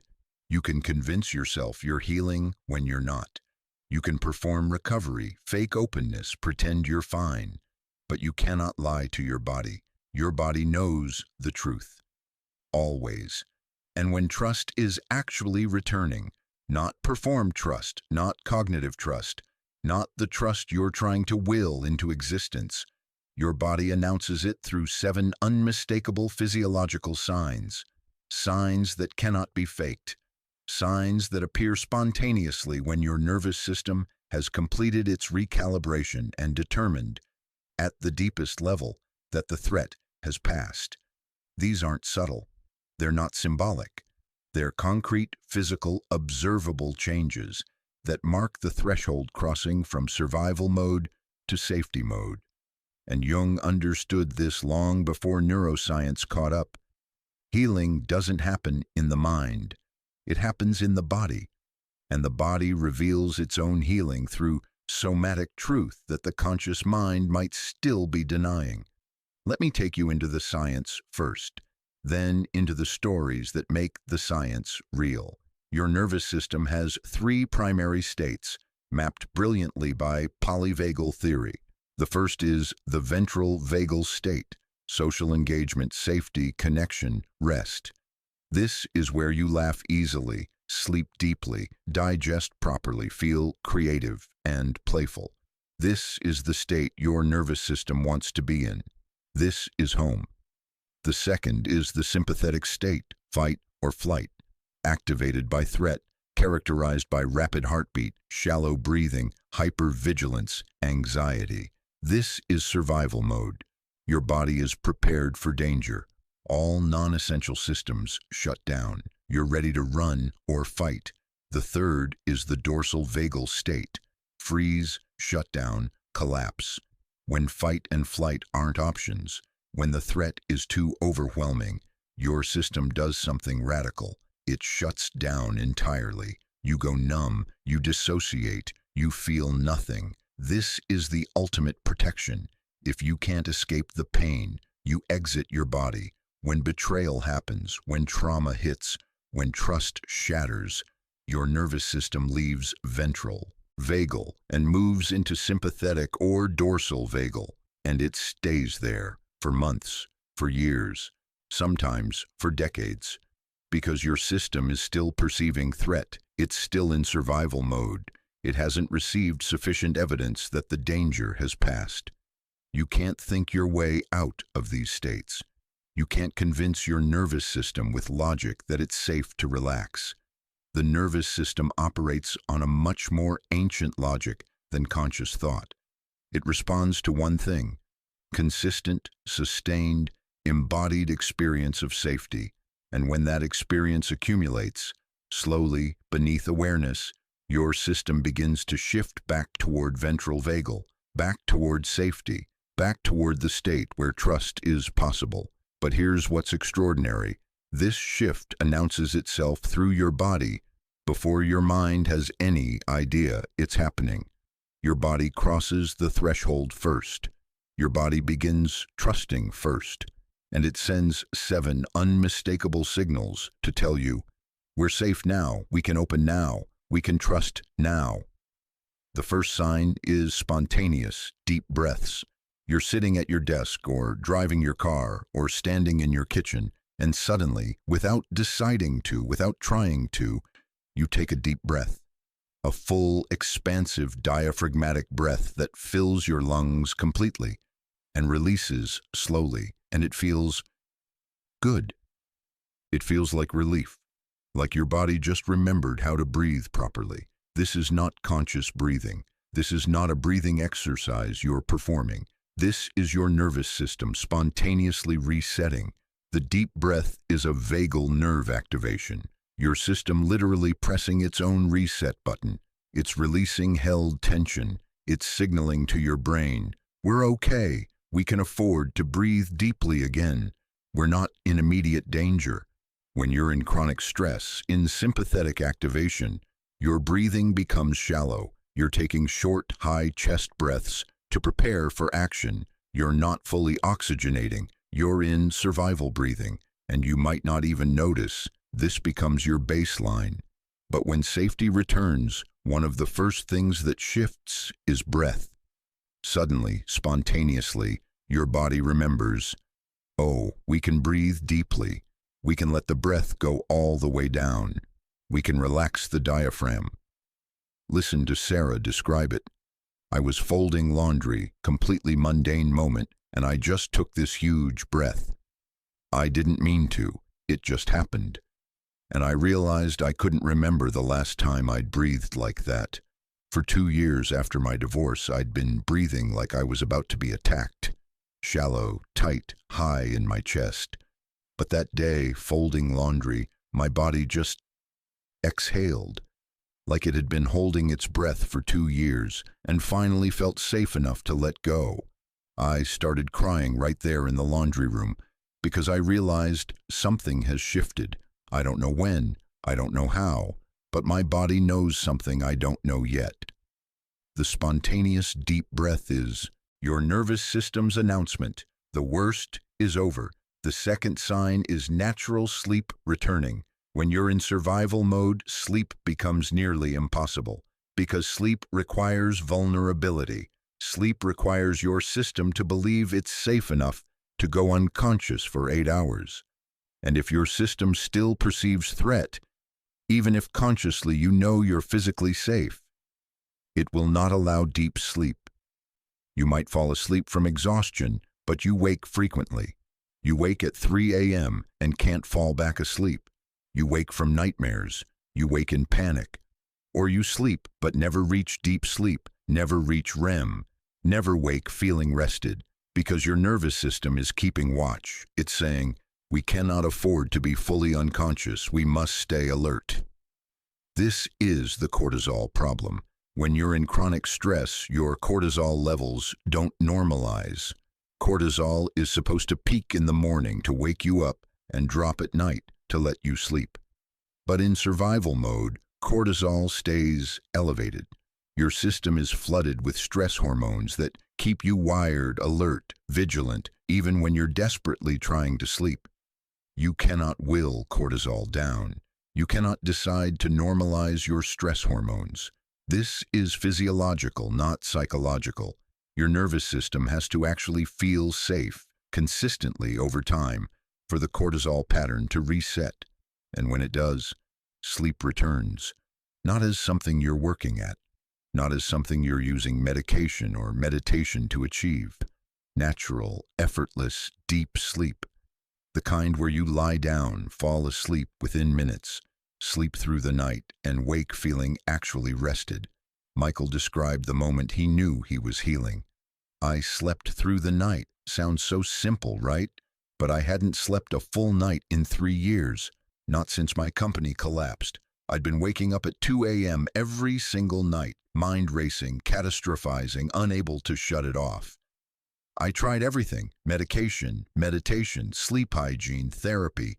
You can convince yourself you're healing when you're not. You can perform recovery, fake openness, pretend you're fine. But you cannot lie to your body. Your body knows the truth. Always. And when trust is actually returning, not performed trust, not cognitive trust, not the trust you're trying to will into existence, your body announces it through 7 unmistakable physiological signs. Signs that cannot be faked. Signs that appear spontaneously when your nervous system has completed its recalibration and determined, at the deepest level, that the threat has passed. These aren't subtle. They're not symbolic. They're concrete, physical, observable changes that mark the threshold crossing from survival mode to safety mode. And Jung understood this long before neuroscience caught up. Healing doesn't happen in the mind. It happens in the body. And the body reveals its own healing through somatic truth that the conscious mind might still be denying. Let me take you into the science first, then into the stories that make the science real. Your nervous system has three primary states, mapped brilliantly by polyvagal theory. The first is the ventral vagal state, social engagement, safety, connection, rest. This is where you laugh easily, sleep deeply, digest properly, feel creative and playful. This is the state your nervous system wants to be in. This is home. The second is the sympathetic state, fight or flight, activated by threat, characterized by rapid heartbeat, shallow breathing, hypervigilance, anxiety. This is survival mode. Your body is prepared for danger. All non-essential systems shut down. You're ready to run or fight. The third is the dorsal vagal state, freeze, shut down, collapse. When fight and flight aren't options, when the threat is too overwhelming, your system does something radical. It shuts down entirely. You go numb, you dissociate, you feel nothing. This is the ultimate protection. If you can't escape the pain, you exit your body. When betrayal happens, when trauma hits, when trust shatters, your nervous system leaves ventral, vagal, and moves into sympathetic or dorsal vagal, and it stays there for months, for years, sometimes for decades. Because your system is still perceiving threat, it's still in survival mode. It hasn't received sufficient evidence that the danger has passed. You can't think your way out of these states. You can't convince your nervous system with logic that it's safe to relax. The nervous system operates on a much more ancient logic than conscious thought. It responds to one thing: consistent, sustained, embodied experience of safety. And when that experience accumulates, slowly, beneath awareness, your system begins to shift back toward ventral vagal, back toward safety, back toward the state where trust is possible. But here's what's extraordinary. This shift announces itself through your body before your mind has any idea it's happening. Your body crosses the threshold first. Your body begins trusting first. And it sends 7 unmistakable signals to tell you, we're safe now, we can open now, we can trust now. The first sign is spontaneous, deep breaths. You're sitting at your desk or driving your car or standing in your kitchen, and suddenly, without deciding to, without trying to, you take a deep breath. A full, expansive, diaphragmatic breath that fills your lungs completely and releases slowly, and it feels good. It feels like relief, like your body just remembered how to breathe properly. This is not conscious breathing. This is not a breathing exercise you're performing. This is your nervous system spontaneously resetting. The deep breath is a vagal nerve activation. Your system literally pressing its own reset button. It's releasing held tension. It's signaling to your brain, we're okay. We can afford to breathe deeply again. We're not in immediate danger. When you're in chronic stress, in sympathetic activation, your breathing becomes shallow. You're taking short, high chest breaths to prepare for action. You're not fully oxygenating. You're in survival breathing, and you might not even notice. This becomes your baseline. But when safety returns, one of the first things that shifts is breath. Suddenly, spontaneously, your body remembers, oh, we can breathe deeply. We can let the breath go all the way down. We can relax the diaphragm. Listen to Sarah describe it. I was folding laundry, completely mundane moment, and I just took this huge breath. I didn't mean to. It just happened. And I realized I couldn't remember the last time I'd breathed like that. For 2 years after my divorce, I'd been breathing like I was about to be attacked. Shallow, tight, high in my chest. But that day, folding laundry, my body just exhaled, like it had been holding its breath for 2 years, and finally felt safe enough to let go. I started crying right there in the laundry room, because I realized something has shifted. I don't know when, I don't know how, but my body knows something I don't know yet. The spontaneous deep breath is your nervous system's announcement. The worst is over. The second sign is natural sleep returning. When you're in survival mode, sleep becomes nearly impossible, because sleep requires vulnerability. Sleep requires your system to believe it's safe enough to go unconscious for 8 hours. And if your system still perceives threat, even if consciously you know you're physically safe, it will not allow deep sleep. You might fall asleep from exhaustion, but you wake frequently. You wake at 3 a.m. and can't fall back asleep. You wake from nightmares. You wake in panic. Or you sleep but never reach deep sleep, never reach REM, never wake feeling rested, because your nervous system is keeping watch. It's saying, we cannot afford to be fully unconscious. We must stay alert. This is the cortisol problem. When you're in chronic stress, your cortisol levels don't normalize. Cortisol is supposed to peak in the morning to wake you up and drop at night to let you sleep. But in survival mode, cortisol stays elevated. Your system is flooded with stress hormones that keep you wired, alert, vigilant, even when you're desperately trying to sleep. You cannot will cortisol down. You cannot decide to normalize your stress hormones. This is physiological, not psychological. Your nervous system has to actually feel safe, consistently over time, for the cortisol pattern to reset. And when it does, sleep returns, not as something you're working at, not as something you're using medication or meditation to achieve. Natural, effortless, deep sleep. The kind where you lie down, fall asleep within minutes, sleep through the night, and wake feeling actually rested. Michael described the moment he knew he was healing. I slept through the night. Sounds so simple, right? But I hadn't slept a full night in 3 years, not since my company collapsed. I'd been waking up at 2 a.m. every single night, mind racing, catastrophizing, unable to shut it off. I tried everything: medication, meditation, sleep hygiene, therapy.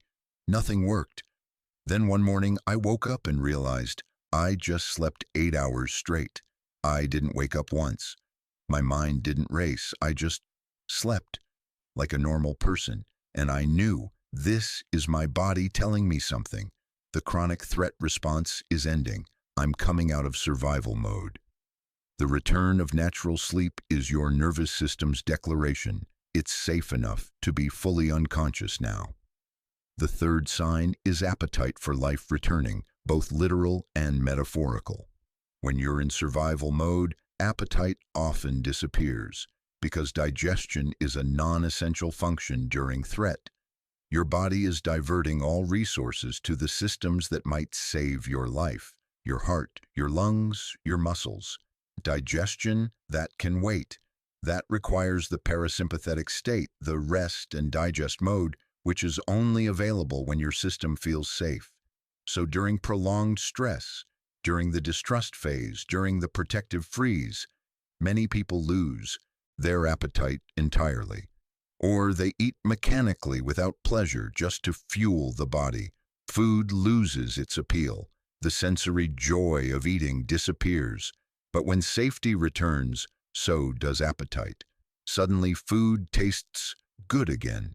Nothing worked. Then one morning I woke up and realized I just slept 8 hours straight. I didn't wake up once. My mind didn't race. I just slept like a normal person. And I knew, this is my body telling me something. The chronic threat response is ending. I'm coming out of survival mode. The return of natural sleep is your nervous system's declaration. It's safe enough to be fully unconscious now. The third sign is appetite for life returning, both literal and metaphorical. When you're in survival mode, appetite often disappears because digestion is a non-essential function during threat. Your body is diverting all resources to the systems that might save your life: your heart, your lungs, your muscles. Digestion, that can wait. That requires the parasympathetic state, the rest and digest mode, which is only available when your system feels safe. So during prolonged stress, during the distrust phase, during the protective freeze, many people lose their appetite entirely. Or they eat mechanically without pleasure just to fuel the body. Food loses its appeal. The sensory joy of eating disappears. But when safety returns, so does appetite. Suddenly food tastes good again.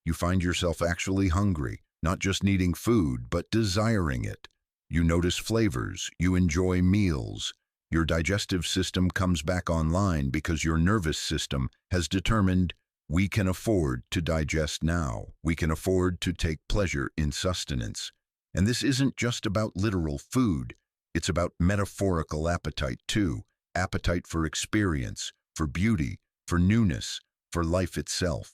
You find yourself actually hungry, not just needing food, but desiring it. You notice flavors, you enjoy meals. Your digestive system comes back online because your nervous system has determined we can afford to digest now. We can afford to take pleasure in sustenance. And this isn't just about literal food. It's about metaphorical appetite too. Appetite for experience, for beauty, for newness, for life itself.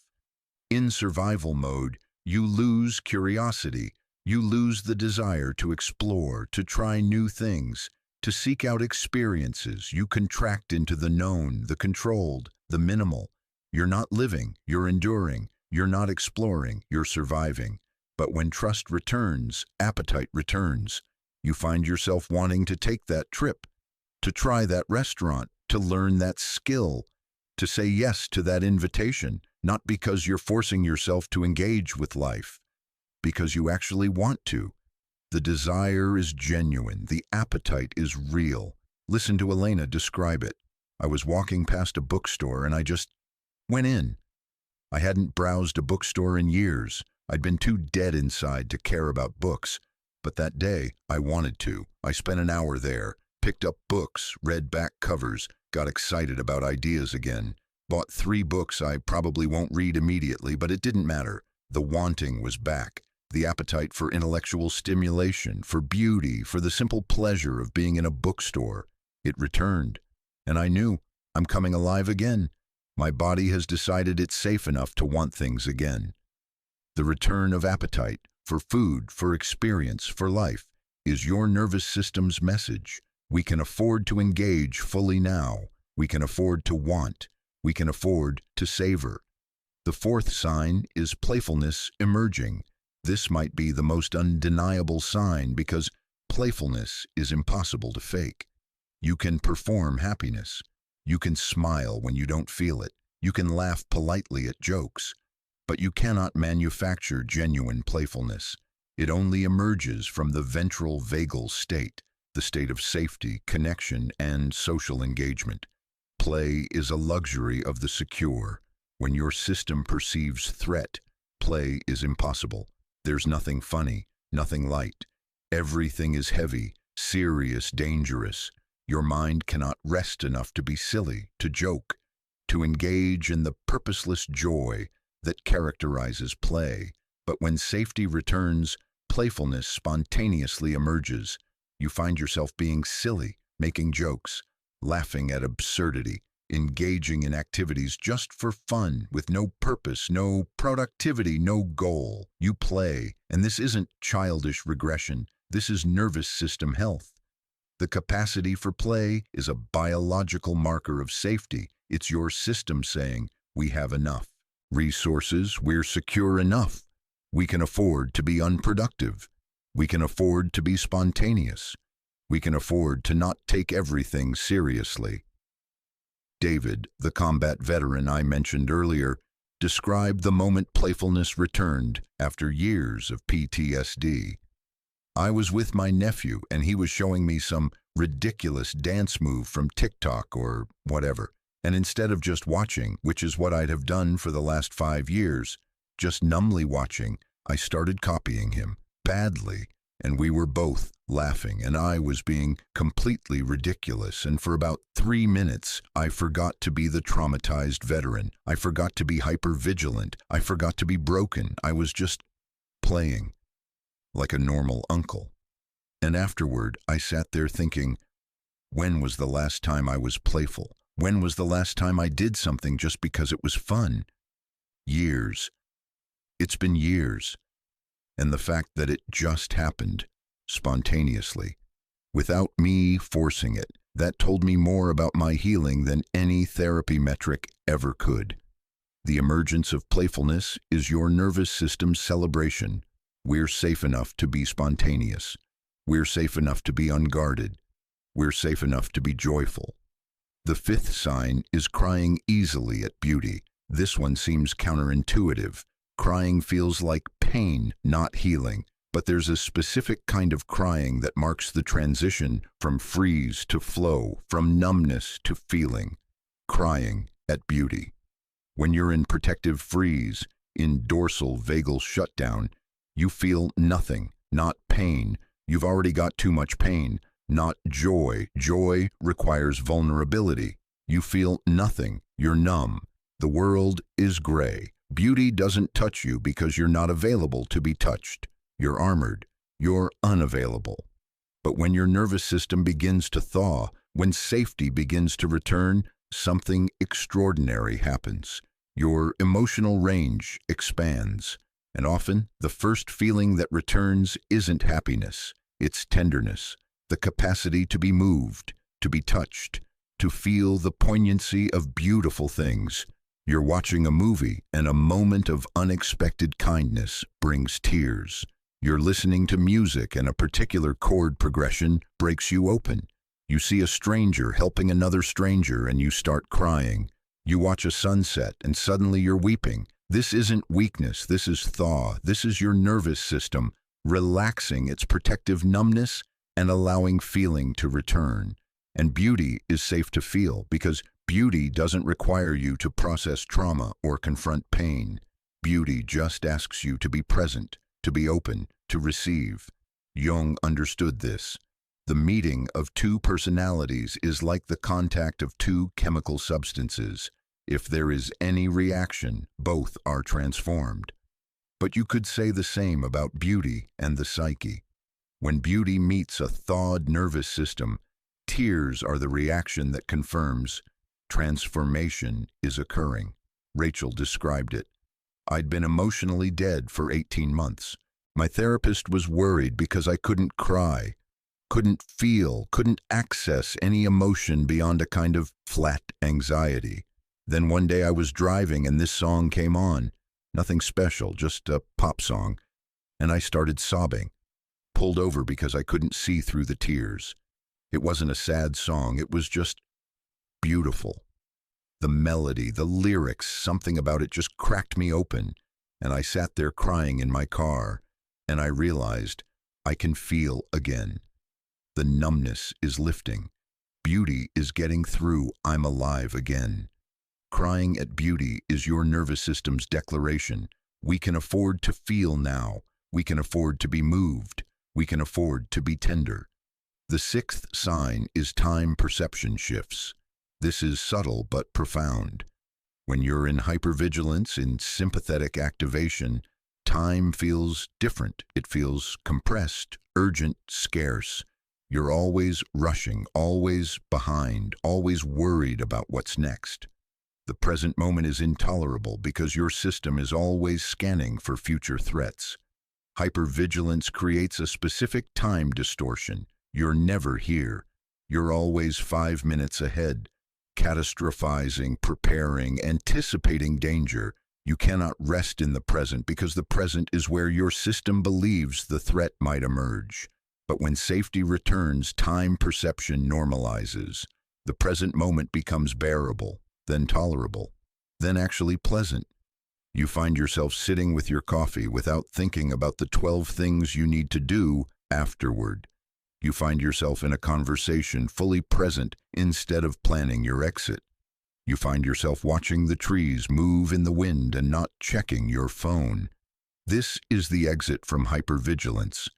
In survival mode, you lose curiosity. You lose the desire to explore, to try new things, to seek out experiences. You contract into the known, the controlled, the minimal. You're not living, you're enduring. You're not exploring, you're surviving. But when trust returns, appetite returns. You find yourself wanting to take that trip, to try that restaurant, to learn that skill, to say yes to that invitation, not because you're forcing yourself to engage with life, because you actually want to. The desire is genuine. The appetite is real. Listen to Elena describe it. I was walking past a bookstore and I just went in. I hadn't browsed a bookstore in years. I'd been too dead inside to care about books. But that day, I wanted to. I spent an hour there, picked up books, read back covers, got excited about ideas again. Bought 3 books I probably won't read immediately, but it didn't matter. The wanting was back. The appetite for intellectual stimulation, for beauty, for the simple pleasure of being in a bookstore. It returned. And I knew, I'm coming alive again. My body has decided it's safe enough to want things again. The return of appetite, for food, for experience, for life, is your nervous system's message. We can afford to engage fully now. We can afford to want. We can afford to savor. The 4th sign is playfulness emerging. This might be the most undeniable sign because playfulness is impossible to fake. You can perform happiness. You can smile when you don't feel it. You can laugh politely at jokes. But you cannot manufacture genuine playfulness. It only emerges from the ventral vagal state, the state of safety, connection, and social engagement. Play is a luxury of the secure. When your system perceives threat, play is impossible. There's nothing funny, nothing light. Everything is heavy, serious, dangerous. Your mind cannot rest enough to be silly, to joke, to engage in the purposeless joy that characterizes play. But when safety returns, playfulness spontaneously emerges. You find yourself being silly, making jokes, laughing at absurdity, engaging in activities just for fun, with no purpose, no productivity, no goal. You play, and this isn't childish regression. This is nervous system health. The capacity for play is a biological marker of safety. It's your system saying, we have enough resources, we're secure enough. We can afford to be unproductive. We can afford to be spontaneous. We can afford to not take everything seriously. David, the combat veteran I mentioned earlier, described the moment playfulness returned after years of PTSD. I was with my nephew and he was showing me some ridiculous dance move from TikTok or whatever. And instead of just watching, which is what I'd have done for the last 5 years, just numbly watching, I started copying him, badly, and we were both laughing, and I was being completely ridiculous, and for about 3 minutes, I forgot to be the traumatized veteran. I forgot to be hyper-vigilant. I forgot to be broken. I was just playing, like a normal uncle. And afterward, I sat there thinking, when was the last time I was playful? When was the last time I did something just because it was fun? Years. It's been years. And the fact that it just happened, spontaneously, without me forcing it, that told me more about my healing than any therapy metric ever could. The emergence of playfulness is your nervous system's celebration. We're safe enough to be spontaneous. We're safe enough to be unguarded. We're safe enough to be joyful. The 5th sign is crying easily at beauty. This one seems counterintuitive. Crying feels like pain, not healing. But there's a specific kind of crying that marks the transition from freeze to flow, from numbness to feeling. Crying at beauty. When you're in protective freeze, in dorsal vagal shutdown, you feel nothing, not pain. You've already got too much pain. Not joy. Joy requires vulnerability. You feel nothing. You're numb. The world is gray. Beauty doesn't touch you because you're not available to be touched. You're armored. You're unavailable. But when your nervous system begins to thaw, when safety begins to return, something extraordinary happens. Your emotional range expands. And often, the first feeling that returns isn't happiness. It's tenderness. The capacity to be moved, to be touched, to feel the poignancy of beautiful things. You're watching a movie, and a moment of unexpected kindness brings tears. You're listening to music, and a particular chord progression breaks you open. You see a stranger helping another stranger, and you start crying. You watch a sunset, and suddenly you're weeping. This isn't weakness, this is thaw. This is your nervous system relaxing its protective numbness and allowing feeling to return. And beauty is safe to feel because beauty doesn't require you to process trauma or confront pain. Beauty just asks you to be present, to be open, to receive. Jung understood this. The meeting of two personalities is like the contact of two chemical substances. If there is any reaction, both are transformed. But you could say the same about beauty and the psyche. When beauty meets a thawed nervous system, tears are the reaction that confirms transformation is occurring. Rachel described it. I'd been emotionally dead for 18 months. My therapist was worried because I couldn't cry, couldn't feel, couldn't access any emotion beyond a kind of flat anxiety. Then one day I was driving and this song came on. Nothing special, just a pop song. And I started sobbing. Pulled over because I couldn't see through the tears. It wasn't a sad song, it was just beautiful. The melody, the lyrics, something about it just cracked me open. And I sat there crying in my car. And I realized I can feel again. The numbness is lifting. Beauty is getting through. I'm alive again. Crying at beauty is your nervous system's declaration. We can afford to feel now. We can afford to be moved. We can afford to be tender. The sixth sign is time perception shifts. This is subtle but profound. When you're in hypervigilance, in sympathetic activation, time feels different. It feels compressed, urgent, scarce. You're always rushing, always behind, always worried about what's next. The present moment is intolerable because your system is always scanning for future threats. Hypervigilance creates a specific time distortion. You're never here. You're always 5 minutes ahead, catastrophizing, preparing, anticipating danger. You cannot rest in the present because the present is where your system believes the threat might emerge. But when safety returns, time perception normalizes. The present moment becomes bearable, then tolerable, then actually pleasant. You find yourself sitting with your coffee without thinking about the 12 things you need to do afterward. You find yourself in a conversation fully present instead of planning your exit. You find yourself watching the trees move in the wind and not checking your phone. This is the exit from hypervigilance.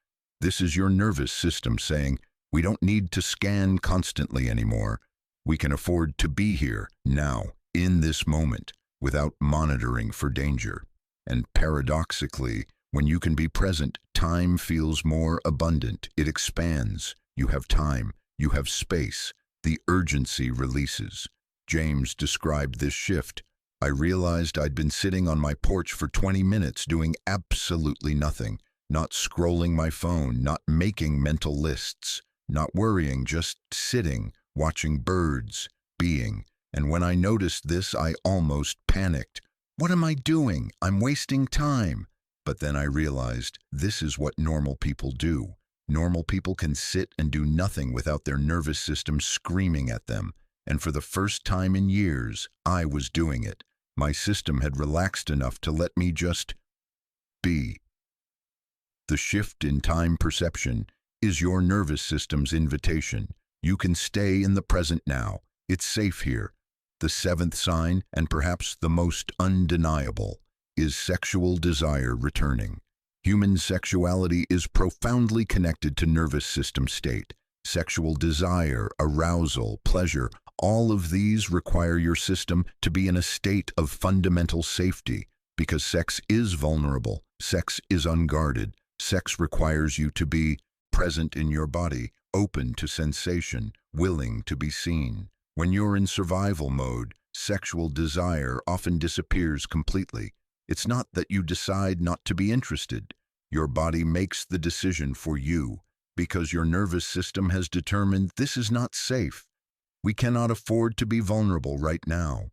This is your nervous system saying, we don't need to scan constantly anymore. We can afford to be here, now, in this moment, without monitoring for danger. And paradoxically, when you can be present, time feels more abundant. It expands. You have time. You have space. The urgency releases. James described this shift. I realized I'd been sitting on my porch for 20 minutes doing absolutely nothing, not scrolling my phone, not making mental lists, not worrying, just sitting, watching birds, being. And when I noticed this, I almost panicked. What am I doing? I'm wasting time. But then I realized this is what normal people do. Normal people can sit and do nothing without their nervous system screaming at them. And for the first time in years, I was doing it. My system had relaxed enough to let me just be. The shift in time perception is your nervous system's invitation. You can stay in the present now. It's safe here. The seventh sign, and perhaps the most undeniable, is sexual desire returning. Human sexuality is profoundly connected to nervous system state. Sexual desire, arousal, pleasure, all of these require your system to be in a state of fundamental safety because sex is vulnerable, sex is unguarded, sex requires you to be present in your body, open to sensation, willing to be seen. When you're in survival mode, sexual desire often disappears completely. It's not that you decide not to be interested. Your body makes the decision for you because your nervous system has determined this is not safe. We cannot afford to be vulnerable right now.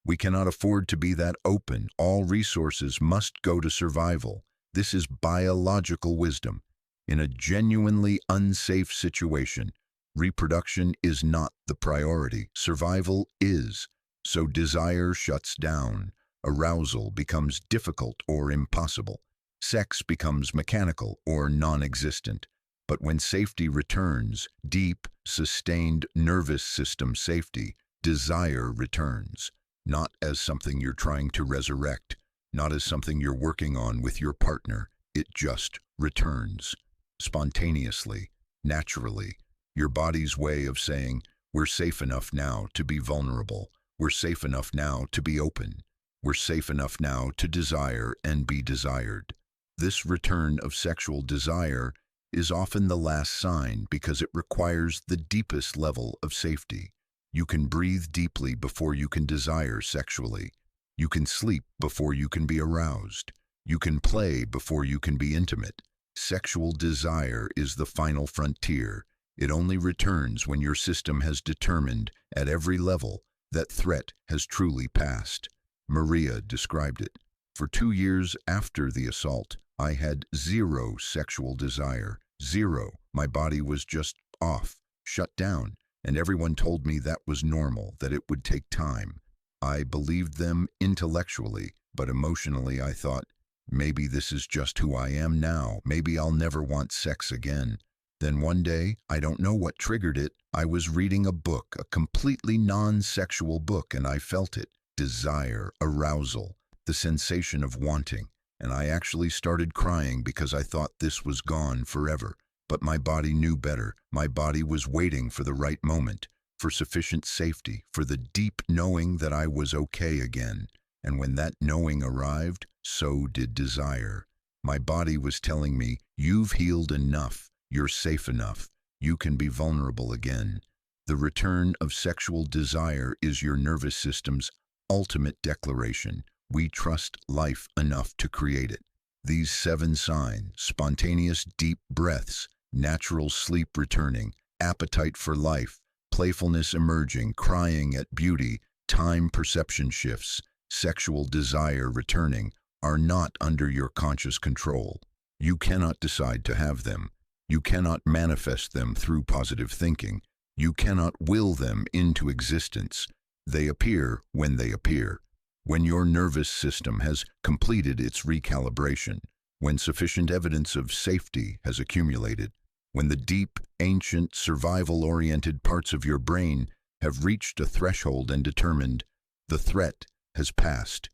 We cannot afford to be that open. All resources must go to survival. This is biological wisdom. In a genuinely unsafe situation, reproduction is not the priority. Survival is. So desire shuts down. Arousal becomes difficult or impossible. Sex becomes mechanical or non-existent. But when safety returns, deep, sustained nervous system safety, desire returns, not as something you're trying to resurrect, not as something you're working on with your partner. It just returns. spontaneously, naturally. Your body's way of saying, we're safe enough now to be vulnerable. We're safe enough now to be open. We're safe enough now to desire and be desired. This return of sexual desire is often the last sign because it requires the deepest level of safety. You can breathe deeply before you can desire sexually. You can sleep before you can be aroused. You can play before you can be intimate. Sexual desire is the final frontier. It only returns when your system has determined, at every level, that threat has truly passed. Maria described it. For 2 years after the assault, I had zero sexual desire. Zero. My body was just off, shut down, and everyone told me that was normal, that it would take time. I believed them intellectually, but emotionally I thought, maybe this is just who I am now. Maybe I'll never want sex again. Then one day, I don't know what triggered it, I was reading a book, a completely non-sexual book, and I felt it. Desire, arousal, the sensation of wanting. And I actually started crying because I thought this was gone forever. But my body knew better. My body was waiting for the right moment, for sufficient safety, for the deep knowing that I was okay again. And when that knowing arrived, so did desire. My body was telling me, you've healed enough, you're safe enough, you can be vulnerable again. The return of sexual desire is your nervous system's ultimate declaration. We trust life enough to create it. These 7 signs, spontaneous deep breaths, natural sleep returning, appetite for life, playfulness emerging, crying at beauty, time perception shifts, sexual desire returning, are not under your conscious control. You cannot decide to have them. You cannot manifest them through positive thinking. You cannot will them into existence. They appear when they appear. When your nervous system has completed its recalibration, when sufficient evidence of safety has accumulated, when the deep, ancient, survival-oriented parts of your brain have reached a threshold and determined, the threat has passed.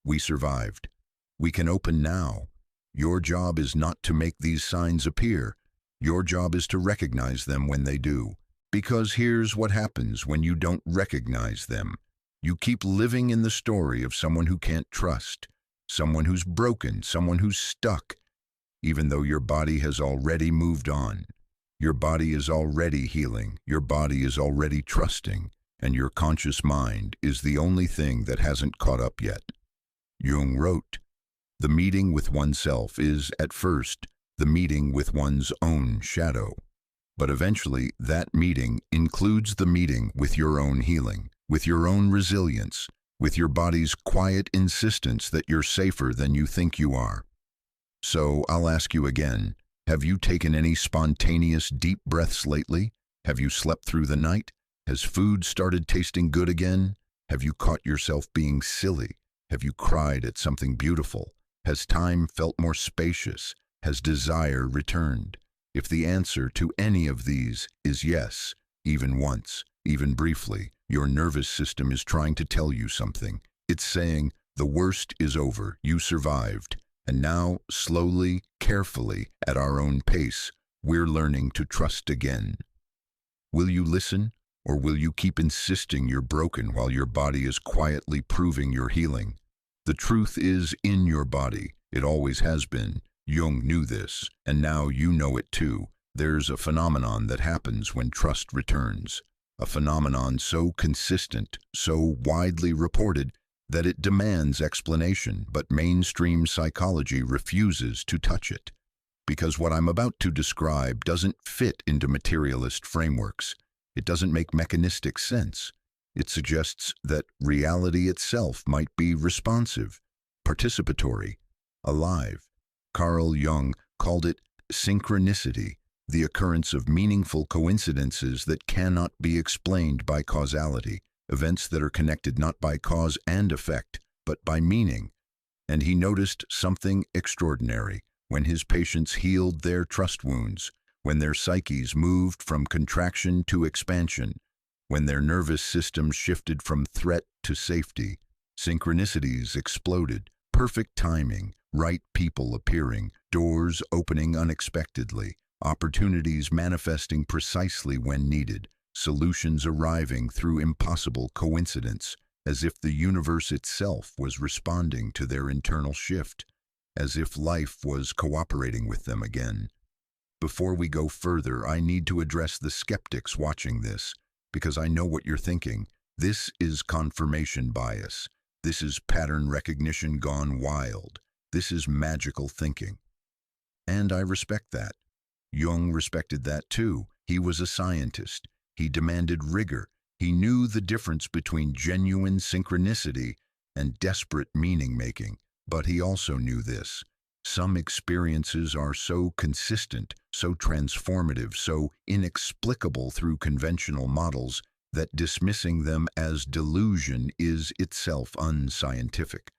We survived. We can open now. Your job is not to make these signs appear. Your job is to recognize them when they do. Because here's what happens when you don't recognize them. You keep living in the story of someone who can't trust, someone who's broken, someone who's stuck, even though your body has already moved on. Your body is already healing, your body is already trusting, and your conscious mind is the only thing that hasn't caught up yet. Jung wrote, "The meeting with oneself is, at first, the meeting with one's own shadow. But eventually, that meeting includes the meeting with your own healing, with your own resilience, with your body's quiet insistence that you're safer than you think you are." So I'll ask you again, have you taken any spontaneous deep breaths lately? Have you slept through the night? Has food started tasting good again? Have you caught yourself being silly? Have you cried at something beautiful? Has time felt more spacious? Has desire returned? If the answer to any of these is yes, even once, even briefly, your nervous system is trying to tell you something. It's saying, the worst is over, you survived, and now, slowly, carefully, at our own pace, we're learning to trust again. Will you listen, or will you keep insisting you're broken while your body is quietly proving you're healing? The truth is in your body. It always has been. Jung knew this, and now you know it too. There's a phenomenon that happens when trust returns. A phenomenon so consistent, so widely reported, that it demands explanation, but mainstream psychology refuses to touch it. Because what I'm about to describe doesn't fit into materialist frameworks. It doesn't make mechanistic sense. It suggests that reality itself might be responsive, participatory, alive. Carl Jung called it synchronicity, the occurrence of meaningful coincidences that cannot be explained by causality, events that are connected not by cause and effect, but by meaning. And he noticed something extraordinary when his patients healed their trust wounds, when their psyches moved from contraction to expansion, when their nervous systems shifted from threat to safety. Synchronicities exploded, perfect timing, right people appearing, doors opening unexpectedly. opportunities manifesting precisely when needed, solutions arriving through impossible coincidence, as if the universe itself was responding to their internal shift, as if life was cooperating with them again. Before we go further, I need to address the skeptics watching this, because I know what you're thinking. This is confirmation bias. This is pattern recognition gone wild. This is magical thinking. And I respect that. Jung respected that too. He was a scientist. He demanded rigor. He knew the difference between genuine synchronicity and desperate meaning-making. But he also knew this. Some experiences are so consistent, so transformative, so inexplicable through conventional models that dismissing them as delusion is itself unscientific.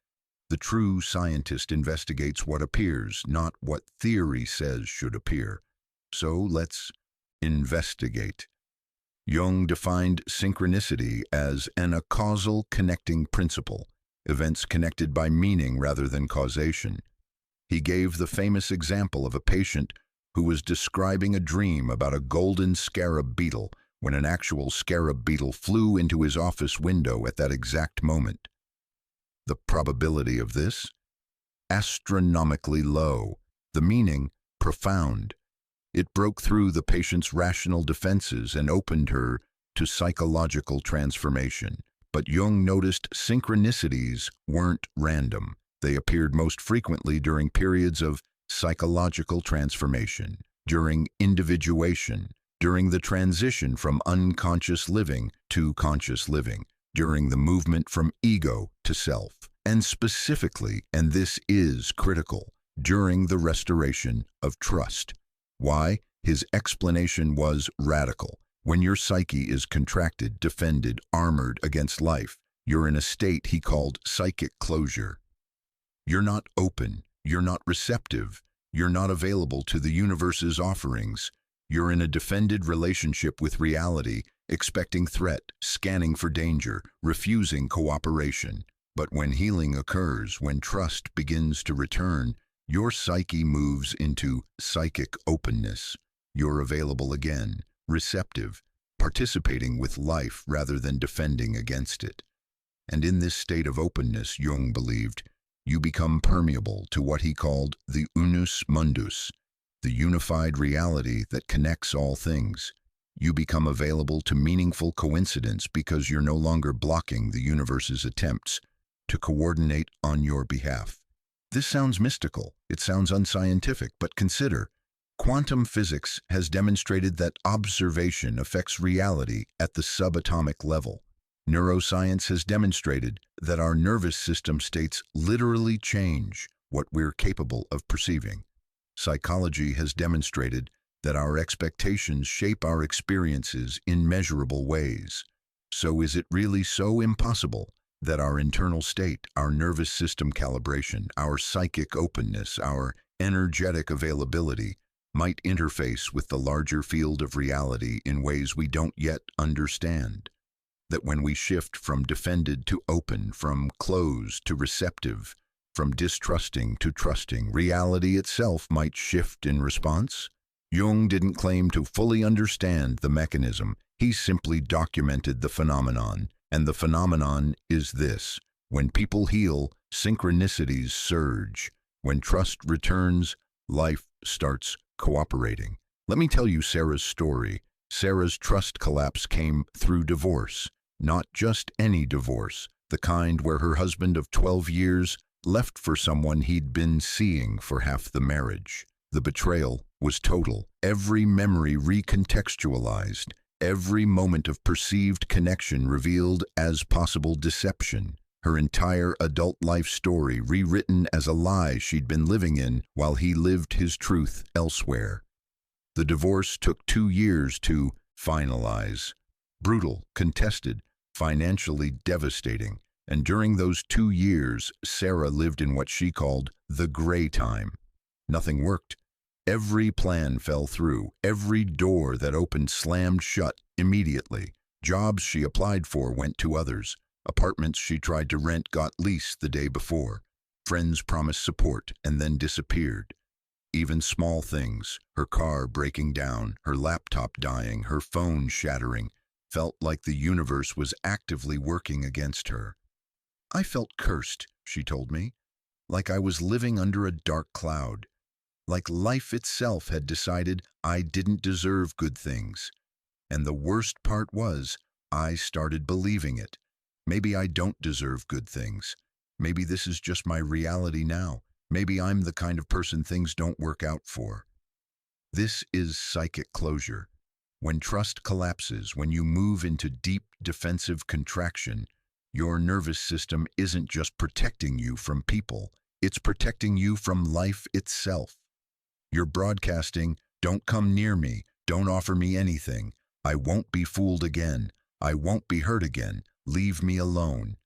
The true scientist investigates what appears, not what theory says should appear. So let's investigate. Jung defined synchronicity as a causal connecting principle, events connected by meaning rather than causation. He gave the famous example of a patient who was describing a dream about a golden scarab beetle when an actual scarab beetle flew into his office window at that exact moment. The probability of this? Astronomically low. The meaning? Profound. It broke through the patient's rational defenses and opened her to psychological transformation. But Jung noticed synchronicities weren't random. They appeared most frequently during periods of psychological transformation, during individuation, during the transition from unconscious living to conscious living, during the movement from ego to self, and specifically, and this is critical, during the restoration of trust. Why? His explanation was radical. When your psyche is contracted, defended, armored against life, you're in a state he called psychic closure. You're not open, you're not receptive, you're not available to the universe's offerings. You're in a defended relationship with reality, expecting threat, scanning for danger, refusing cooperation. But when healing occurs, when trust begins to return, your psyche moves into psychic openness. You're available again, receptive, participating with life rather than defending against it. And in this state of openness, Jung believed, you become permeable to what he called the unus mundus, the unified reality that connects all things. You become available to meaningful coincidence because you're no longer blocking the universe's attempts to coordinate on your behalf. This sounds mystical, it sounds unscientific, but consider, quantum physics has demonstrated that observation affects reality at the subatomic level. Neuroscience has demonstrated that our nervous system states literally change what we're capable of perceiving. Psychology has demonstrated that our expectations shape our experiences in measurable ways. So is it really so impossible that our internal state, our nervous system calibration, our psychic openness, our energetic availability might interface with the larger field of reality in ways we don't yet understand? That when we shift from defended to open, from closed to receptive, from distrusting to trusting, reality itself might shift in response? Jung didn't claim to fully understand the mechanism. He simply documented the phenomenon. And the phenomenon is this. When people heal, synchronicities surge. When trust returns, life starts cooperating. Let me tell you Sarah's story. Sarah's trust collapse came through divorce. Not just any divorce, the kind where her husband of 12 years left for someone he'd been seeing for half the marriage. The betrayal was total. Every memory recontextualized. Every moment of perceived connection revealed as possible deception. Her entire adult life story rewritten as a lie she'd been living in while he lived his truth elsewhere. The divorce took 2 years to finalize. Brutal, contested, financially devastating. And during those 2 years, Sarah lived in what she called the gray time. Nothing worked. Every plan fell through. Every door that opened slammed shut immediately. Jobs she applied for went to others. Apartments she tried to rent got leased the day before. Friends promised support and then disappeared. Even small things, her car breaking down, her laptop dying, her phone shattering, felt like the universe was actively working against her. I felt cursed, she told me, like I was living under a dark cloud, like life itself had decided I didn't deserve good things. And the worst part was, I started believing it. Maybe I don't deserve good things. Maybe this is just my reality now. Maybe I'm the kind of person things don't work out for. This is psychic closure. When trust collapses, when you move into deep defensive contraction, your nervous system isn't just protecting you from people, it's protecting you from life itself. You're broadcasting, don't come near me, don't offer me anything, I won't be fooled again, I won't be hurt again, leave me alone.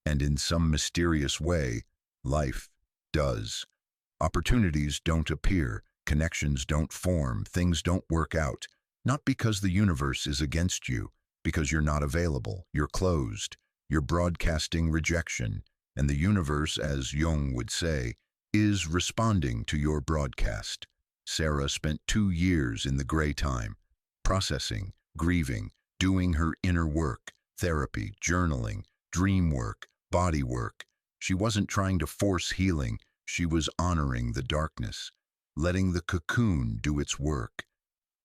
And in some mysterious way, life does. Opportunities don't appear, connections don't form, things don't work out. Not because the universe is against you, because you're not available, you're closed, you're broadcasting rejection, and the universe, as Jung would say, is responding to your broadcast. Sarah spent 2 years in the gray time, processing, grieving, doing her inner work, therapy, journaling, dream work, body work. She wasn't trying to force healing, she was honoring the darkness, letting the cocoon do its work.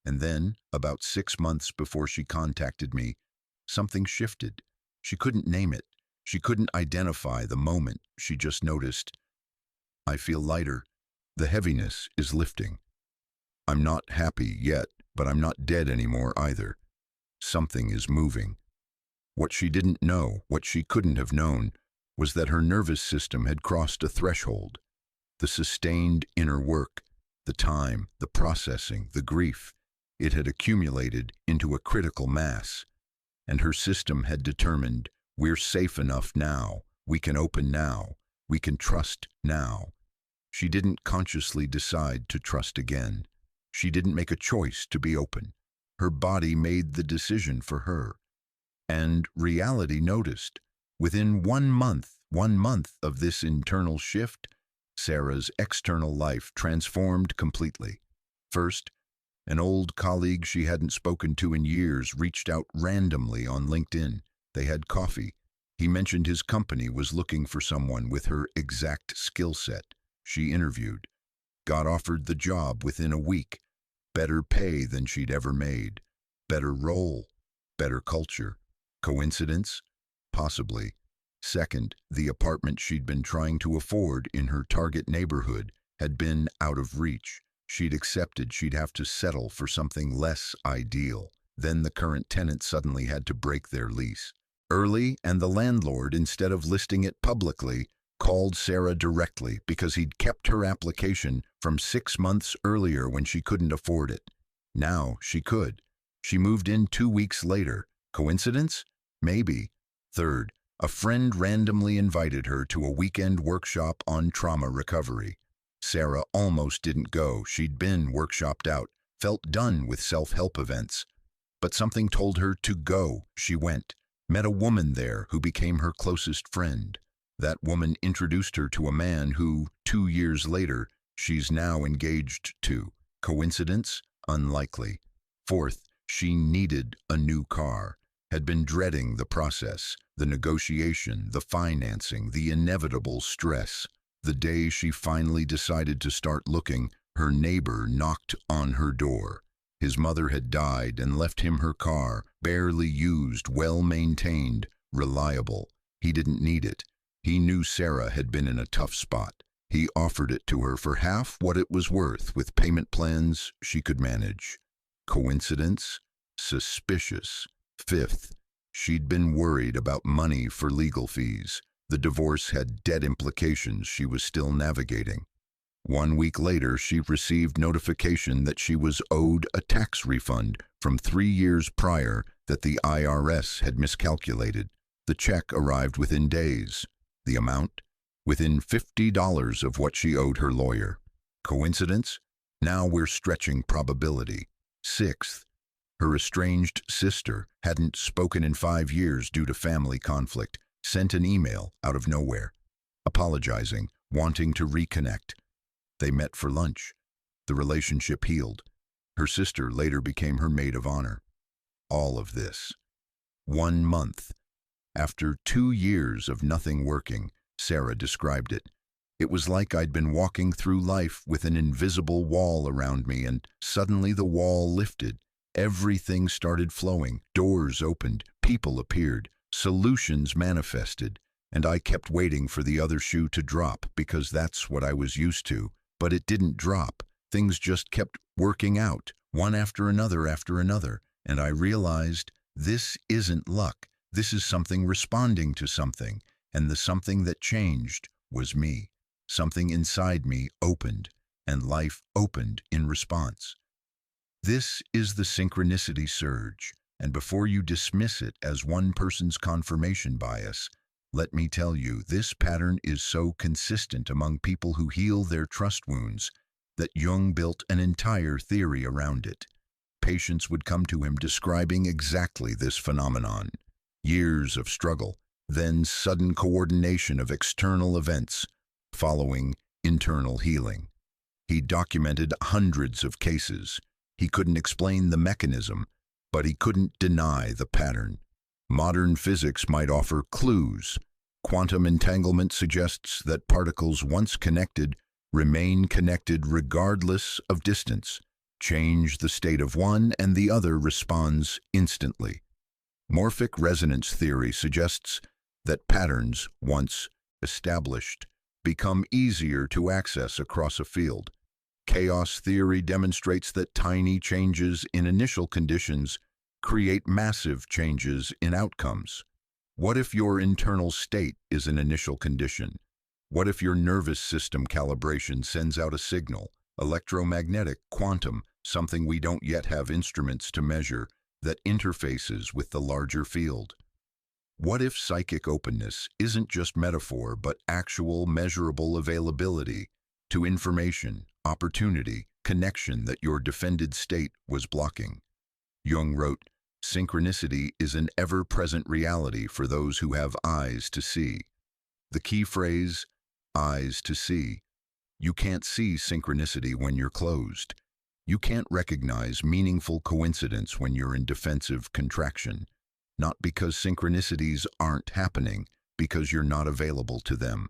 And then, about 6 months before she contacted me, something shifted. She couldn't name it. She couldn't identify the moment. She just noticed, I feel lighter. The heaviness is lifting. I'm not happy yet, but I'm not dead anymore either. Something is moving. What she didn't know, what she couldn't have known, was that her nervous system had crossed a threshold. The sustained inner work, the time, the processing, the grief, it had accumulated into a critical mass, and her system had determined, we're safe enough now, we can open now, we can trust now. She didn't consciously decide to trust again. She didn't make a choice to be open. Her body made the decision for her. And reality noticed. Within 1 month of this internal shift, Sarah's external life transformed completely. First, an old colleague she hadn't spoken to in years reached out randomly on LinkedIn. They had coffee. He mentioned his company was looking for someone with her exact skill set. She interviewed, got offered the job within a week. Better pay than she'd ever made. Better role. Better culture. Coincidence? Possibly. Second, the apartment she'd been trying to afford in her target neighborhood had been out of reach. She'd accepted she'd have to settle for something less ideal. Then the current tenant suddenly had to break their lease early, and the landlord, instead of listing it publicly, called Sarah directly because he'd kept her application from 6 months earlier when she couldn't afford it. Now she could. She moved in 2 weeks later. Coincidence? Maybe. Third, a friend randomly invited her to a weekend workshop on trauma recovery. Sarah almost didn't go. She'd been workshopped out, felt done with self-help events. But something told her to go. She went, met a woman there who became her closest friend. That woman introduced her to a man who, 2 years later, she's now engaged to. Coincidence? Unlikely. Fourth, she needed a new car, had been dreading the process, the negotiation, the financing, the inevitable stress. The day she finally decided to start looking, her neighbor knocked on her door. His mother had died and left him her car, barely used, well-maintained, reliable. He didn't need it. He knew Sarah had been in a tough spot. He offered it to her for half what it was worth, with payment plans she could manage. Coincidence? Suspicious. Fifth, she'd been worried about money for legal fees. The divorce had debt implications she was still navigating. 1 week later, she received notification that she was owed a tax refund from 3 years prior that the IRS had miscalculated. The check arrived within days. The amount? Within $50 of what she owed her lawyer. Coincidence? Now we're stretching probability. Sixth, her estranged sister hadn't spoken in 5 years due to family conflict, sent an email out of nowhere, apologizing, wanting to reconnect. They met for lunch. The relationship healed. Her sister later became her maid of honor. All of this. 1 month. After 2 years of nothing working, Sarah described it. It was like I'd been walking through life with an invisible wall around me, and suddenly the wall lifted. Everything started flowing. Doors opened, people appeared, solutions manifested, and I kept waiting for the other shoe to drop because that's what I was used to. But it didn't drop. Things just kept working out, one after another, and I realized this isn't luck. This is something responding to something, and the something that changed was me. Something inside me opened, and life opened in response. This is the synchronicity surge, and before you dismiss it as one person's confirmation bias, let me tell you, this pattern is so consistent among people who heal their trust wounds that Jung built an entire theory around it. Patients would come to him describing exactly this phenomenon. Years of struggle, then sudden coordination of external events, following internal healing. He documented hundreds of cases. He couldn't explain the mechanism, but he couldn't deny the pattern. Modern physics might offer clues. Quantum entanglement suggests that particles once connected remain connected regardless of distance. Change the state of one and the other responds instantly. Morphic resonance theory suggests that patterns, once established, become easier to access across a field. Chaos theory demonstrates that tiny changes in initial conditions create massive changes in outcomes. What if your internal state is an initial condition? What if your nervous system calibration sends out a signal, electromagnetic, quantum, something we don't yet have instruments to measure, that interfaces with the larger field? What if psychic openness isn't just metaphor, but actual measurable availability to information, opportunity, connection that your defended state was blocking? Jung wrote, "Synchronicity is an ever-present reality for those who have eyes to see." The key phrase, eyes to see. You can't see synchronicity when you're closed. You can't recognize meaningful coincidence when you're in defensive contraction. Not because synchronicities aren't happening, because you're not available to them.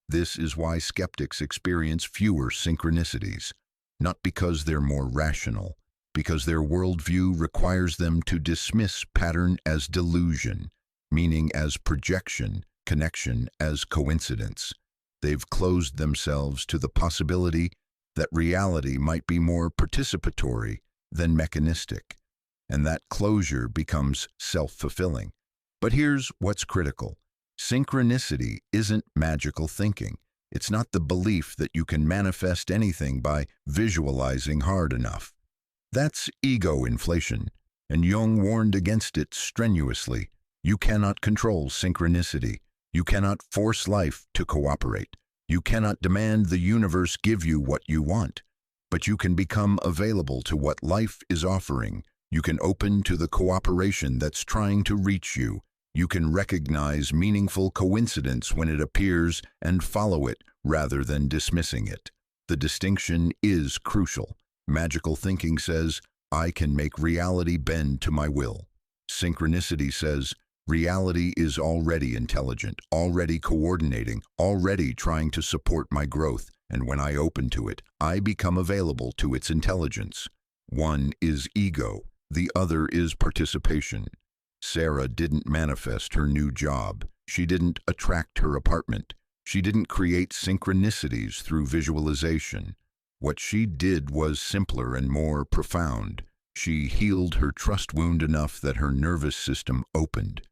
This is why skeptics experience fewer synchronicities. Not because they're more rational, because their worldview requires them to dismiss pattern as delusion, meaning as projection, connection as coincidence. They've closed themselves to the possibility that reality might be more participatory than mechanistic, and that closure becomes self-fulfilling. But here's what's critical. Synchronicity isn't magical thinking. It's not the belief that you can manifest anything by visualizing hard enough. That's ego inflation, and Jung warned against it strenuously. You cannot control synchronicity. You cannot force life to cooperate. You cannot demand the universe give you what you want. But you can become available to what life is offering. You can open to the cooperation that's trying to reach you. You can recognize meaningful coincidence when it appears and follow it rather than dismissing it. The distinction is crucial. Magical thinking says, I can make reality bend to my will. Synchronicity says, reality is already intelligent, already coordinating, already trying to support my growth, and when I open to it, I become available to its intelligence. One is ego, the other is participation. Sarah didn't manifest her new job. She didn't attract her apartment. She didn't create synchronicities through visualization. What she did was simpler and more profound. She healed her trust wound enough that her nervous system opened.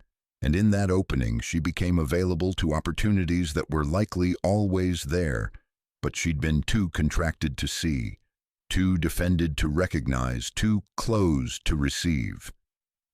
And in that opening, she became available to opportunities that were likely always there, but she'd been too contracted to see, too defended to recognize, too closed to receive.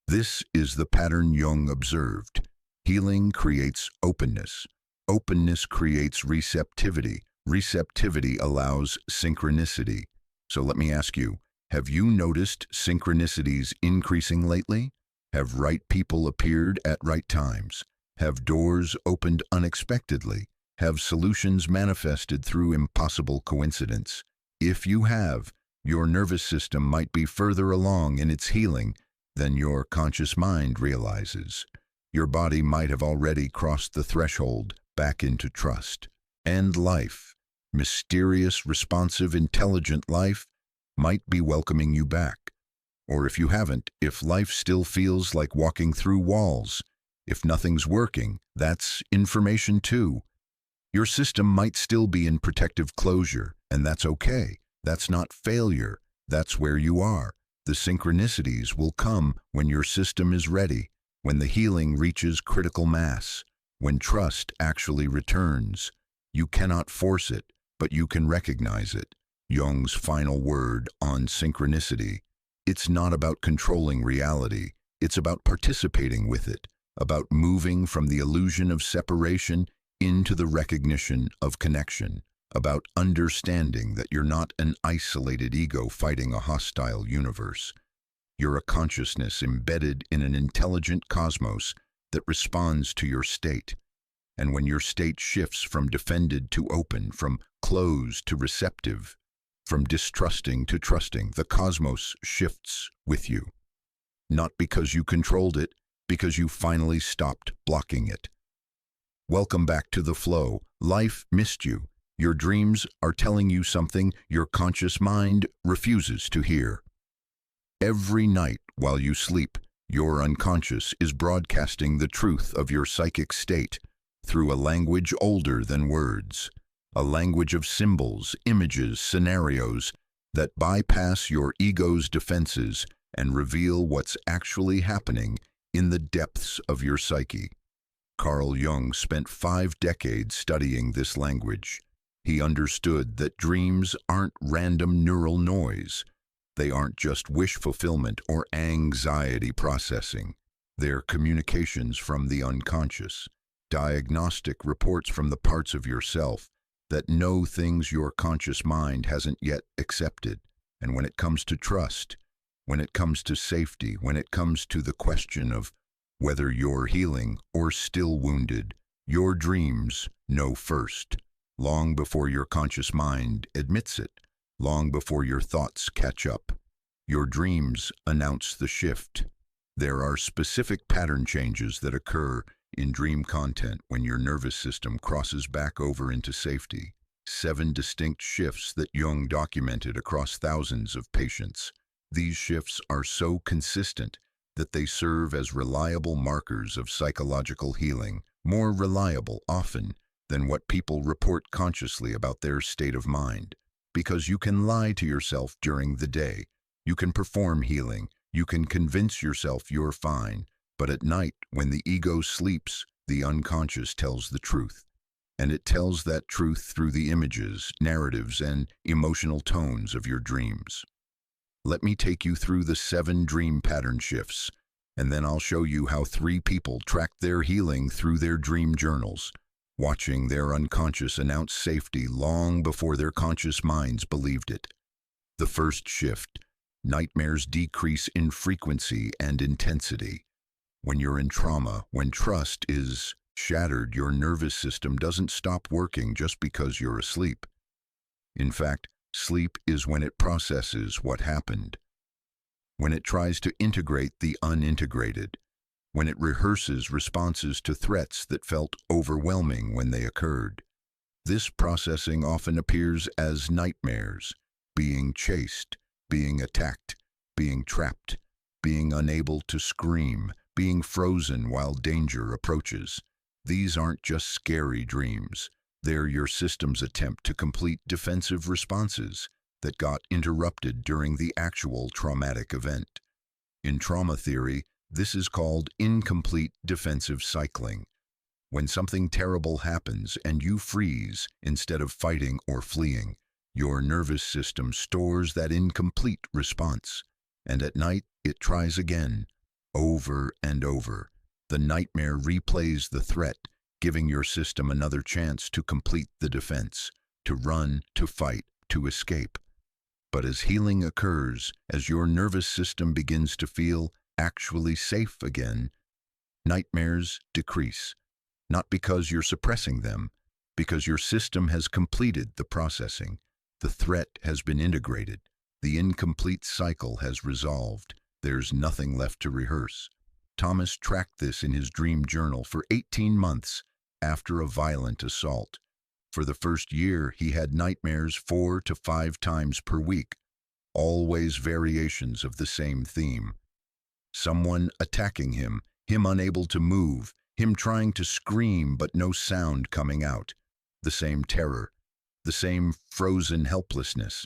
This is the pattern Jung observed. Healing creates openness. Openness creates receptivity. Receptivity allows synchronicity. So let me ask you, have you noticed synchronicities increasing lately? Have right people appeared at right times? Have doors opened unexpectedly? Have solutions manifested through impossible coincidence? If you have, your nervous system might be further along in its healing than your conscious mind realizes. Your body might have already crossed the threshold back into trust. And life, mysterious, responsive, intelligent life, might be welcoming you back. Or if you haven't, if life still feels like walking through walls, if nothing's working, that's information too. Your system might still be in protective closure, and that's okay. That's not failure. That's where you are. The synchronicities will come when your system is ready, when the healing reaches critical mass, when trust actually returns. You cannot force it, but you can recognize it. Jung's final word on synchronicity. It's not about controlling reality. It's about participating with it, about moving from the illusion of separation into the recognition of connection, about understanding that you're not an isolated ego fighting a hostile universe. You're a consciousness embedded in an intelligent cosmos that responds to your state. And when your state shifts from defended to open, from closed to receptive, from distrusting to trusting, the cosmos shifts with you. Not because you controlled it, because you finally stopped blocking it. Welcome back to the flow. Life missed you. Your dreams are telling you something your conscious mind refuses to hear. Every night while you sleep, your unconscious is broadcasting the truth of your psychic state through a language older than words, a language of symbols, images, scenarios that bypass your ego's defenses and reveal what's actually happening in the depths of your psyche. Carl Jung spent 5 decades studying this language. He understood that dreams aren't random neural noise. They aren't just wish fulfillment or anxiety processing. They're communications from the unconscious, diagnostic reports from the parts of yourself that know things your conscious mind hasn't yet accepted. And when it comes to trust, when it comes to safety, when it comes to the question of whether you're healing or still wounded, your dreams know first, long before your conscious mind admits it, long before your thoughts catch up. Your dreams announce the shift. There are specific pattern changes that occur in dream content when your nervous system crosses back over into safety. 7 distinct shifts that Jung documented across thousands of patients. These shifts are so consistent that they serve as reliable markers of psychological healing, more reliable often than what people report consciously about their state of mind. Because you can lie to yourself during the day, you can perform healing, you can convince yourself you're fine, but at night, when the ego sleeps, the unconscious tells the truth. And it tells that truth through the images, narratives, and emotional tones of your dreams. Let me take you through the 7 dream pattern shifts, and then I'll show you how 3 people tracked their healing through their dream journals, watching their unconscious announce safety long before their conscious minds believed it. The first shift: nightmares decrease in frequency and intensity. When you're in trauma, when trust is shattered, your nervous system doesn't stop working just because you're asleep. In fact, sleep is when it processes what happened, when it tries to integrate the unintegrated, when it rehearses responses to threats that felt overwhelming when they occurred. This processing often appears as nightmares: being chased, being attacked, being trapped, being unable to scream, being frozen while danger approaches. These aren't just scary dreams. They're your system's attempt to complete defensive responses that got interrupted during the actual traumatic event. In trauma theory, this is called incomplete defensive cycling. When something terrible happens and you freeze instead of fighting or fleeing, your nervous system stores that incomplete response. And at night, it tries again, over and over. The nightmare replays the threat, giving your system another chance to complete the defense, to run, to fight, to escape. But as healing occurs, as your nervous system begins to feel actually safe again, nightmares decrease. Not because you're suppressing them, because your system has completed the processing. The threat has been integrated. The incomplete cycle has resolved. There's nothing left to rehearse. Thomas tracked this in his dream journal for 18 months after a violent assault. For the first year, he had nightmares 4 to 5 times per week, always variations of the same theme. Someone attacking him unable to move, him trying to scream but no sound coming out. The same terror, the same frozen helplessness,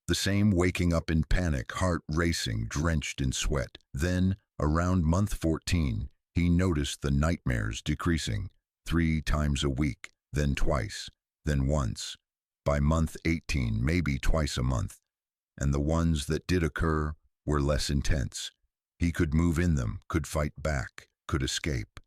the same waking up in panic, heart racing, drenched in sweat. Then, around month 14, he noticed the nightmares decreasing, 3 times a week, then twice, then once. By month 18, maybe twice a month. And the ones that did occur were less intense. He could move in them, could fight back, could escape.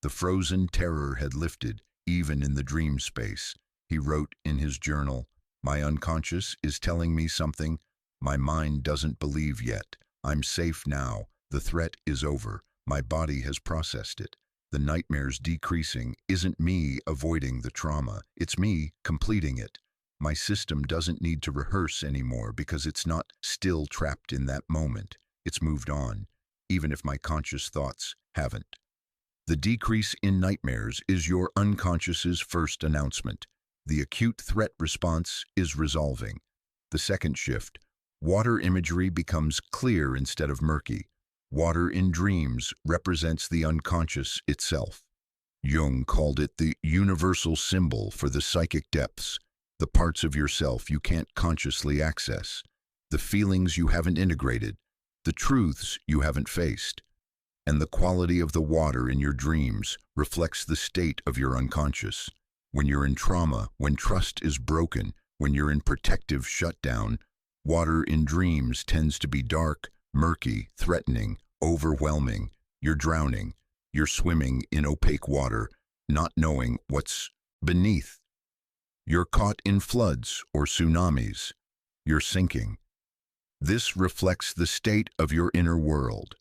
The frozen terror had lifted, even in the dream space. He wrote in his journal, "My unconscious is telling me something my mind doesn't believe yet. I'm safe now. The threat is over. My body has processed it. The nightmares decreasing isn't me avoiding the trauma. It's me completing it. My system doesn't need to rehearse anymore because it's not still trapped in that moment. It's moved on, even if my conscious thoughts haven't." The decrease in nightmares is your unconscious's first announcement. The acute threat response is resolving. The second shift, water imagery becomes clear instead of murky. Water in dreams represents the unconscious itself. Jung called it the universal symbol for the psychic depths, the parts of yourself you can't consciously access, the feelings you haven't integrated, the truths you haven't faced. And the quality of the water in your dreams reflects the state of your unconscious. When you're in trauma, when trust is broken, when you're in protective shutdown, water in dreams tends to be dark, murky, threatening, overwhelming. You're drowning. You're swimming in opaque water, not knowing what's beneath. You're caught in floods or tsunamis. You're sinking. This reflects the state of your inner world.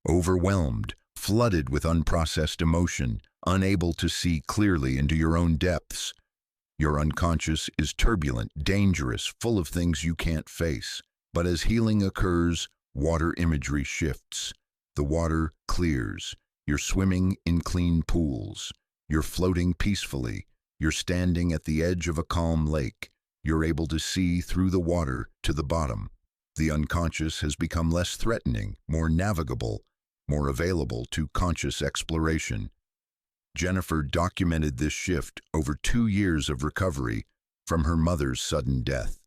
Overwhelmed, flooded with unprocessed emotion, unable to see clearly into your own depths. Your unconscious is turbulent, dangerous, full of things you can't face. But as healing occurs, water imagery shifts. The water clears. You're swimming in clean pools. You're floating peacefully. You're standing at the edge of a calm lake. You're able to see through the water to the bottom. The unconscious has become less threatening, more navigable, more available to conscious exploration. Jennifer documented this shift over 2 years of recovery from her mother's sudden death.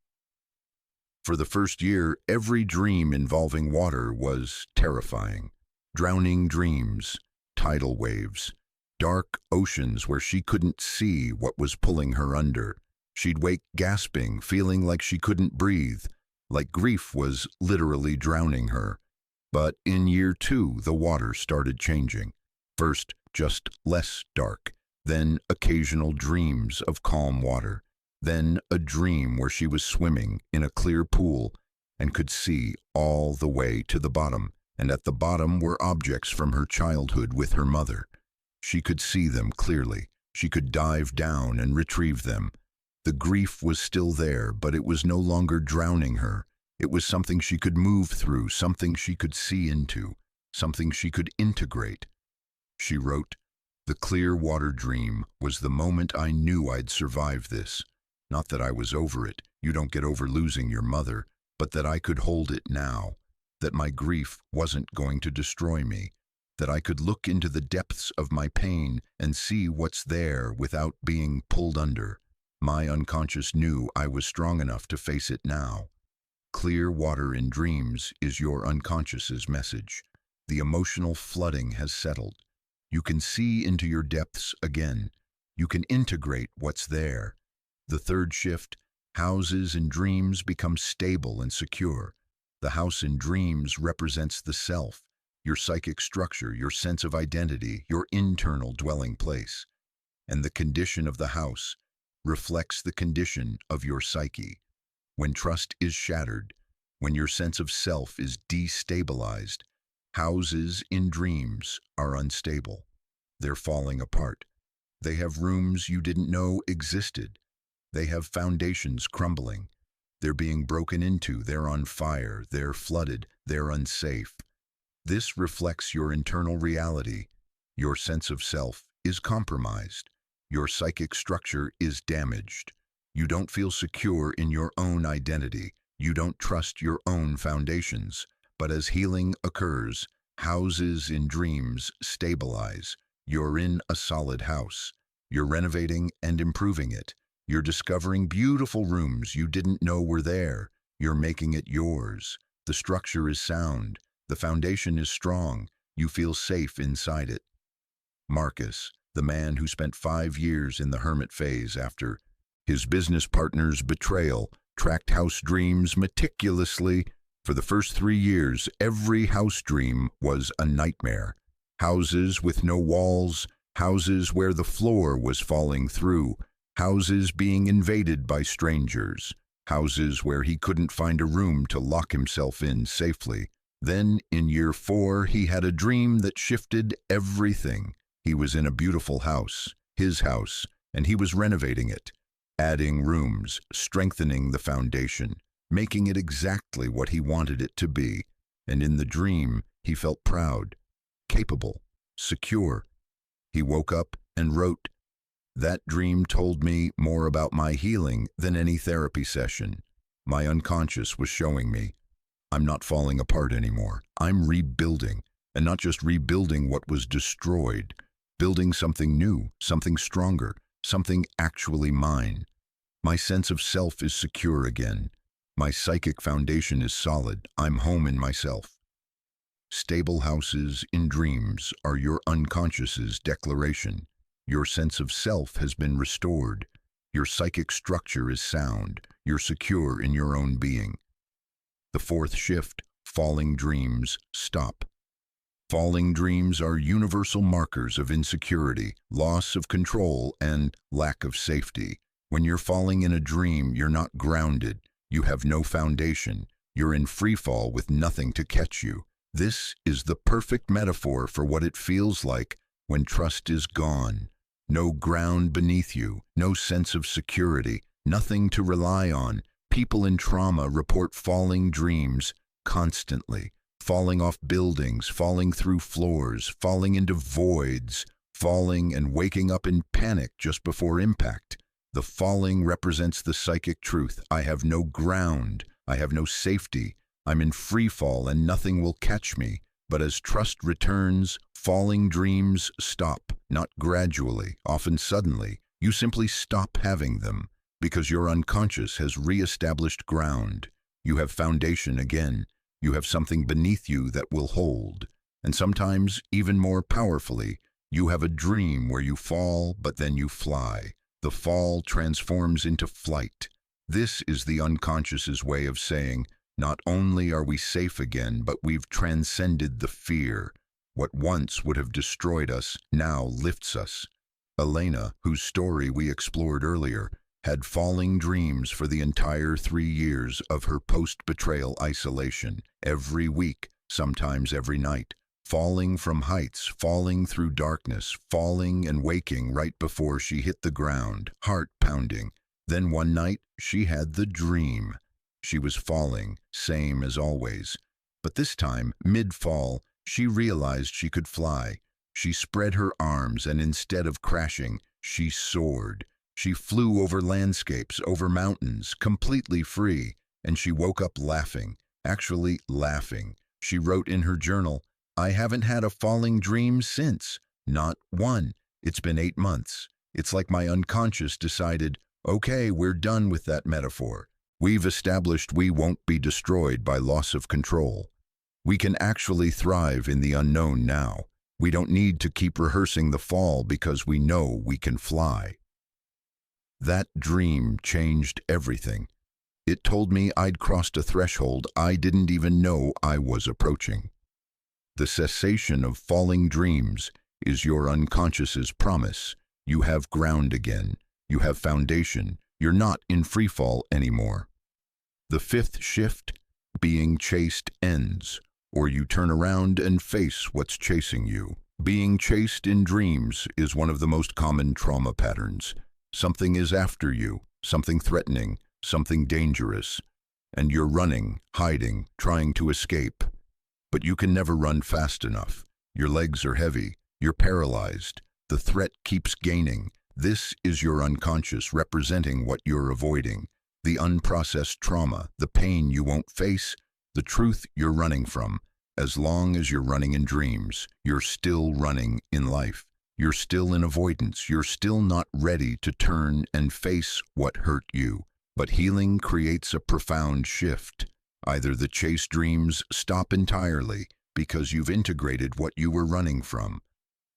For the first year, every dream involving water was terrifying. Drowning dreams, tidal waves, dark oceans where she couldn't see what was pulling her under. She'd wake gasping, feeling like she couldn't breathe, like grief was literally drowning her. But in year 2, the water started changing. First, just less dark, then occasional dreams of calm water, then a dream where she was swimming in a clear pool and could see all the way to the bottom, and at the bottom were objects from her childhood with her mother. She could see them clearly. She could dive down and retrieve them. The grief was still there, but it was no longer drowning her. It was something she could move through, something she could see into, something she could integrate. She wrote, "The clear water dream was the moment I knew I'd survive this. Not that I was over it, you don't get over losing your mother, but that I could hold it now, that my grief wasn't going to destroy me, that I could look into the depths of my pain and see what's there without being pulled under. My unconscious knew I was strong enough to face it now." Clear water in dreams is your unconscious's message. The emotional flooding has settled. You can see into your depths again. You can integrate what's there. The third shift, houses in dreams become stable and secure. The house in dreams represents the self, your psychic structure, your sense of identity, your internal dwelling place. And the condition of the house reflects the condition of your psyche. When trust is shattered, when your sense of self is destabilized, houses in dreams are unstable. They're falling apart. They have rooms you didn't know existed. They have foundations crumbling. They're being broken into, they're on fire, they're flooded, they're unsafe. This reflects your internal reality. Your sense of self is compromised. Your psychic structure is damaged. You don't feel secure in your own identity. You don't trust your own foundations. But as healing occurs, houses in dreams stabilize. You're in a solid house. You're renovating and improving it. You're discovering beautiful rooms you didn't know were there. You're making it yours. The structure is sound. The foundation is strong. You feel safe inside it. Marcus, the man who spent 5 years in the hermit phase after his business partner's betrayal, tracked house dreams meticulously. For the first 3 years, every house dream was a nightmare. Houses with no walls, houses where the floor was falling through, houses being invaded by strangers, houses where he couldn't find a room to lock himself in safely. Then, in year 4, he had a dream that shifted everything. He was in a beautiful house, his house, and he was renovating it, adding rooms, strengthening the foundation, making it exactly what he wanted it to be. And in the dream, he felt proud, capable, secure. He woke up and wrote, "That dream told me more about my healing than any therapy session. My unconscious was showing me I'm not falling apart anymore. I'm rebuilding, and not just rebuilding what was destroyed, building something new, something stronger, something actually mine. My sense of self is secure again. My psychic foundation is solid. I'm home in myself." Stable houses in dreams are your unconscious's declaration. Your sense of self has been restored. Your psychic structure is sound. You're secure in your own being. The 4th shift, falling dreams, stop. Falling dreams are universal markers of insecurity, loss of control, and lack of safety. When you're falling in a dream, you're not grounded. You have no foundation. You're in free fall with nothing to catch you. This is the perfect metaphor for what it feels like when trust is gone. No ground beneath you, no sense of security, nothing to rely on. People in trauma report falling dreams constantly, falling off buildings, falling through floors, falling into voids, falling and waking up in panic just before impact. The falling represents the psychic truth. I have no ground. I have no safety. I'm in free fall and nothing will catch me. But as trust returns, falling dreams stop, not gradually, often suddenly. You simply stop having them because your unconscious has re-established ground. You have foundation again. You have something beneath you that will hold. And sometimes, even more powerfully, you have a dream where you fall, but then you fly. The fall transforms into flight. This is the unconscious's way of saying, not only are we safe again, but we've transcended the fear. What once would have destroyed us now lifts us. Elena, whose story we explored earlier, had falling dreams for the entire 3 years of her post-betrayal isolation. Every week, sometimes every night, falling from heights, falling through darkness, falling and waking right before she hit the ground, heart pounding. Then one night, she had the dream. She was falling, same as always. But this time, mid-fall, she realized she could fly. She spread her arms and instead of crashing, she soared. She flew over landscapes, over mountains, completely free, and she woke up laughing, actually laughing. She wrote in her journal, "I haven't had a falling dream since. Not one. It's been 8 months. It's like my unconscious decided, okay, we're done with that metaphor. We've established we won't be destroyed by loss of control. We can actually thrive in the unknown now. We don't need to keep rehearsing the fall because we know we can fly." That dream changed everything. It told me I'd crossed a threshold I didn't even know I was approaching. The cessation of falling dreams is your unconscious's promise. You have ground again. You have foundation. You're not in free fall anymore. The 5th shift, being chased, ends, or you turn around and face what's chasing you. Being chased in dreams is one of the most common trauma patterns. Something is after you, something threatening, something dangerous. and you're running, hiding, trying to escape. But you can never run fast enough. Your legs are heavy. You're paralyzed. The threat keeps gaining. This is your unconscious representing what you're avoiding. The unprocessed trauma, the pain you won't face, the truth you're running from. As long as you're running in dreams, you're still running in life. You're still in avoidance. You're still not ready to turn and face what hurt you. But healing creates a profound shift. Either the chase dreams stop entirely because you've integrated what you were running from,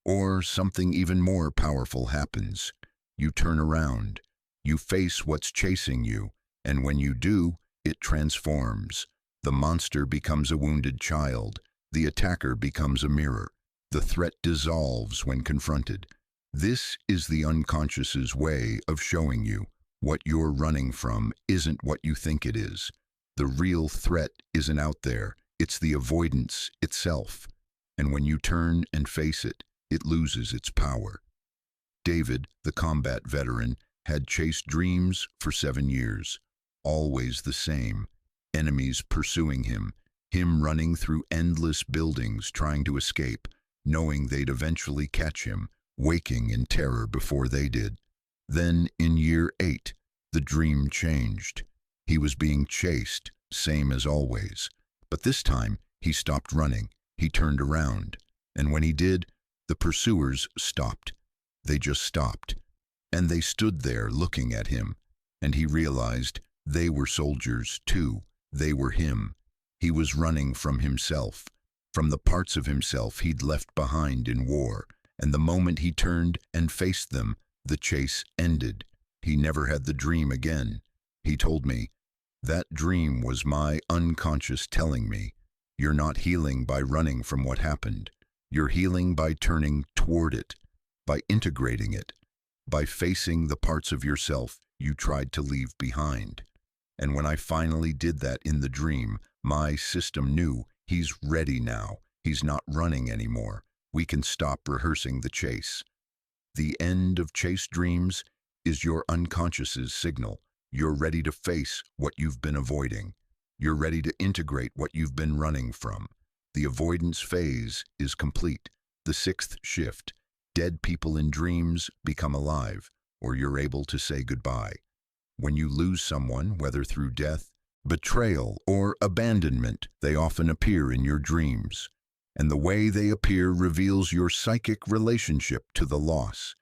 or something even more powerful happens. You turn around. You face what's chasing you, and when you do, it transforms. The monster becomes a wounded child. The attacker becomes a mirror. The threat dissolves when confronted. This is the unconscious's way of showing you what you're running from isn't what you think it is. The real threat isn't out there. It's the avoidance itself. And when you turn and face it, it loses its power. David, the combat veteran, had chased dreams for 7 years. Always the same. Enemies pursuing him running through endless buildings trying to escape, knowing they'd eventually catch him, waking in terror before they did. Then, in year 8, the dream changed. He was being chased, same as always. But this time, he stopped running. He turned around. And when he did, the pursuers stopped. They just stopped. And they stood there looking at him. And he realized they were soldiers too. They were him. He was running from himself, from the parts of himself he'd left behind in war. And the moment he turned and faced them, the chase ended. He never had the dream again. He told me, that dream was my unconscious telling me, you're not healing by running from what happened. You're healing by turning toward it, by integrating it, by facing the parts of yourself you tried to leave behind. And when I finally did that in the dream, my system knew he's ready now. He's not running anymore. We can stop rehearsing the chase. The end of chase dreams is your unconscious's signal. You're ready to face what you've been avoiding. You're ready to integrate what you've been running from. The avoidance phase is complete. The 6th shift. Dead people in dreams become alive, or you're able to say goodbye. When you lose someone, whether through death, betrayal, or abandonment, they often appear in your dreams. And the way they appear reveals your psychic relationship to the loss.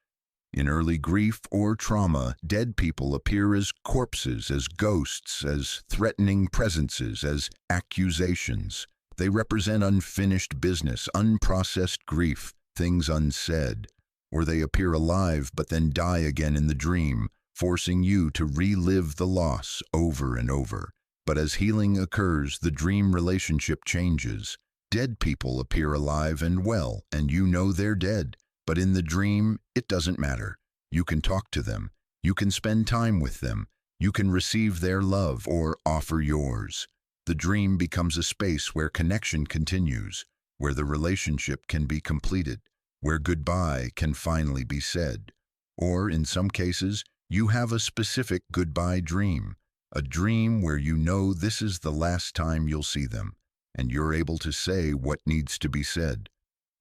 In early grief or trauma, dead people appear as corpses, as ghosts, as threatening presences, as accusations. They represent unfinished business, unprocessed grief, things unsaid. Or they appear alive but then die again in the dream, forcing you to relive the loss over and over. But as healing occurs, the dream relationship changes. Dead people appear alive and well, and you know they're dead. But in the dream, it doesn't matter. You can talk to them. You can spend time with them. You can receive their love or offer yours. The dream becomes a space where connection continues, where the relationship can be completed, where goodbye can finally be said. Or, in some cases, you have a specific goodbye dream, a dream where you know this is the last time you'll see them, and you're able to say what needs to be said,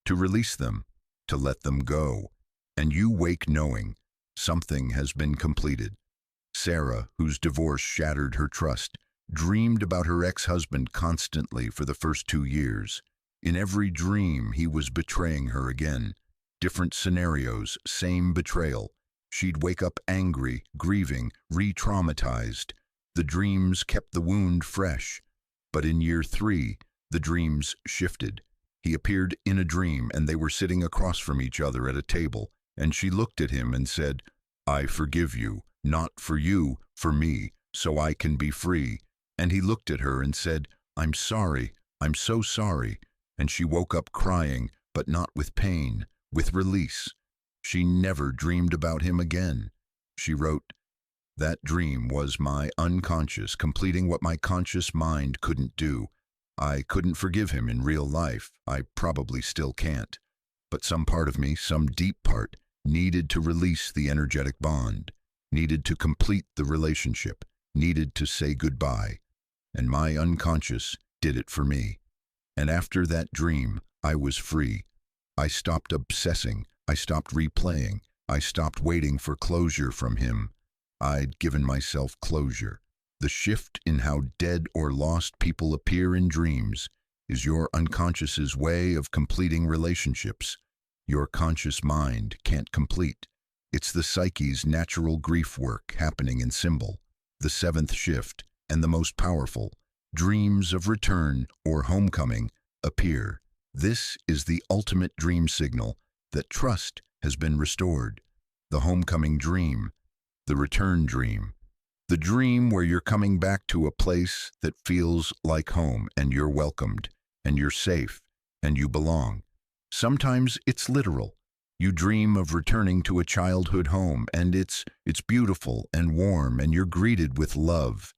to release them, to let them go, and you wake knowing something has been completed. Sarah, whose divorce shattered her trust, dreamed about her ex-husband constantly for the first 2 years. In every dream, he was betraying her again. Different scenarios, same betrayal. She'd wake up angry, grieving, re-traumatized. The dreams kept the wound fresh. But in year 3, the dreams shifted. He appeared in a dream, and they were sitting across from each other at a table, and she looked at him and said, "I forgive you, not for you, for me, so I can be free." And he looked at her and said, "I'm sorry, I'm so sorry." And she woke up crying, but not with pain, with release. She never dreamed about him again. She wrote, "That dream was my unconscious completing what my conscious mind couldn't do. I couldn't forgive him in real life. I probably still can't. But some part of me, some deep part, needed to release the energetic bond, needed to complete the relationship, needed to say goodbye. and my unconscious did it for me. And after that dream, I was free. I stopped obsessing. I stopped replaying. I stopped waiting for closure from him. I'd given myself closure. The shift in how dead or lost people appear in dreams is your unconscious's way of completing relationships your conscious mind can't complete. It's the psyche's natural grief work happening in symbol, the seventh shift, and the most powerful. Dreams of return or homecoming appear. This is the ultimate dream signal that trust has been restored. The homecoming dream, the return dream. The dream where you're coming back to a place that feels like home and you're welcomed, and you're safe, and you belong. Sometimes it's literal. You dream of returning to a childhood home and it's beautiful and warm and you're greeted with love.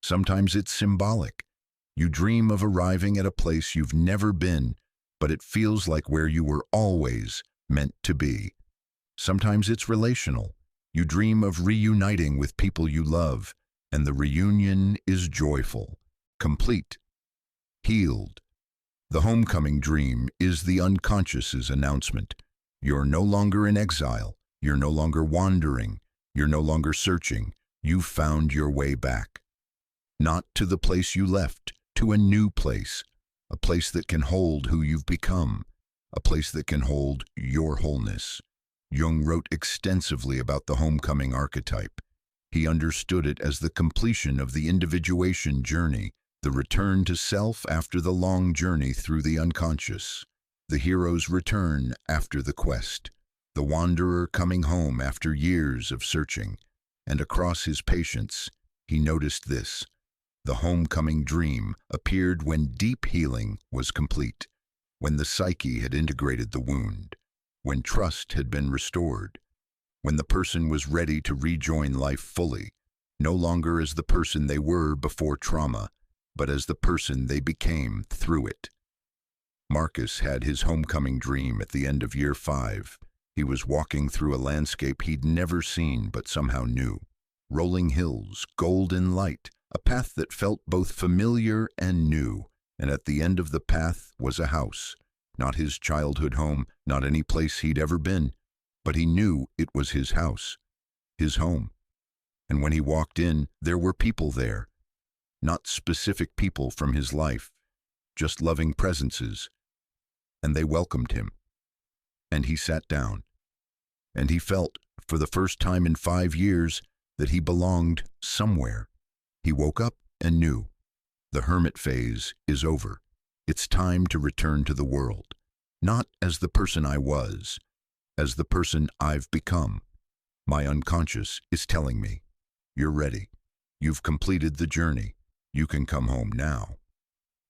Sometimes it's symbolic. You dream of arriving at a place you've never been, but it feels like where you were always meant to be. Sometimes it's relational. You dream of reuniting with people you love, and the reunion is joyful, complete, healed. The homecoming dream is the unconscious's announcement. You're no longer in exile. You're no longer wandering. You're no longer searching. You've found your way back. Not to the place you left, to a new place. A place that can hold who you've become. A place that can hold your wholeness. Jung wrote extensively about the homecoming archetype. He understood it as the completion of the individuation journey, the return to self after the long journey through the unconscious, the hero's return after the quest, the wanderer coming home after years of searching. And across his patience, he noticed this. The homecoming dream appeared when deep healing was complete, when the psyche had integrated the wound, when trust had been restored, when the person was ready to rejoin life fully, no longer as the person they were before trauma, but as the person they became through it. Marcus had his homecoming dream at the end of year 5. He was walking through a landscape he'd never seen but somehow knew. Rolling hills, golden light, a path that felt both familiar and new, and at the end of the path was a house. Not his childhood home, not any place he'd ever been, but he knew it was his house, his home. And when he walked in, there were people there. Not specific people from his life, just loving presences. And they welcomed him. And he sat down. And he felt, for the first time in 5 years, that he belonged somewhere. He woke up and knew. The hermit phase is over. It's time to return to the world. Not as the person I was, as the person I've become. My unconscious is telling me, you're ready. You've completed the journey. You can come home now.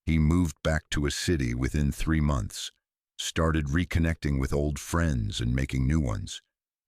He moved back to a city within 3 months, started reconnecting with old friends and making new ones,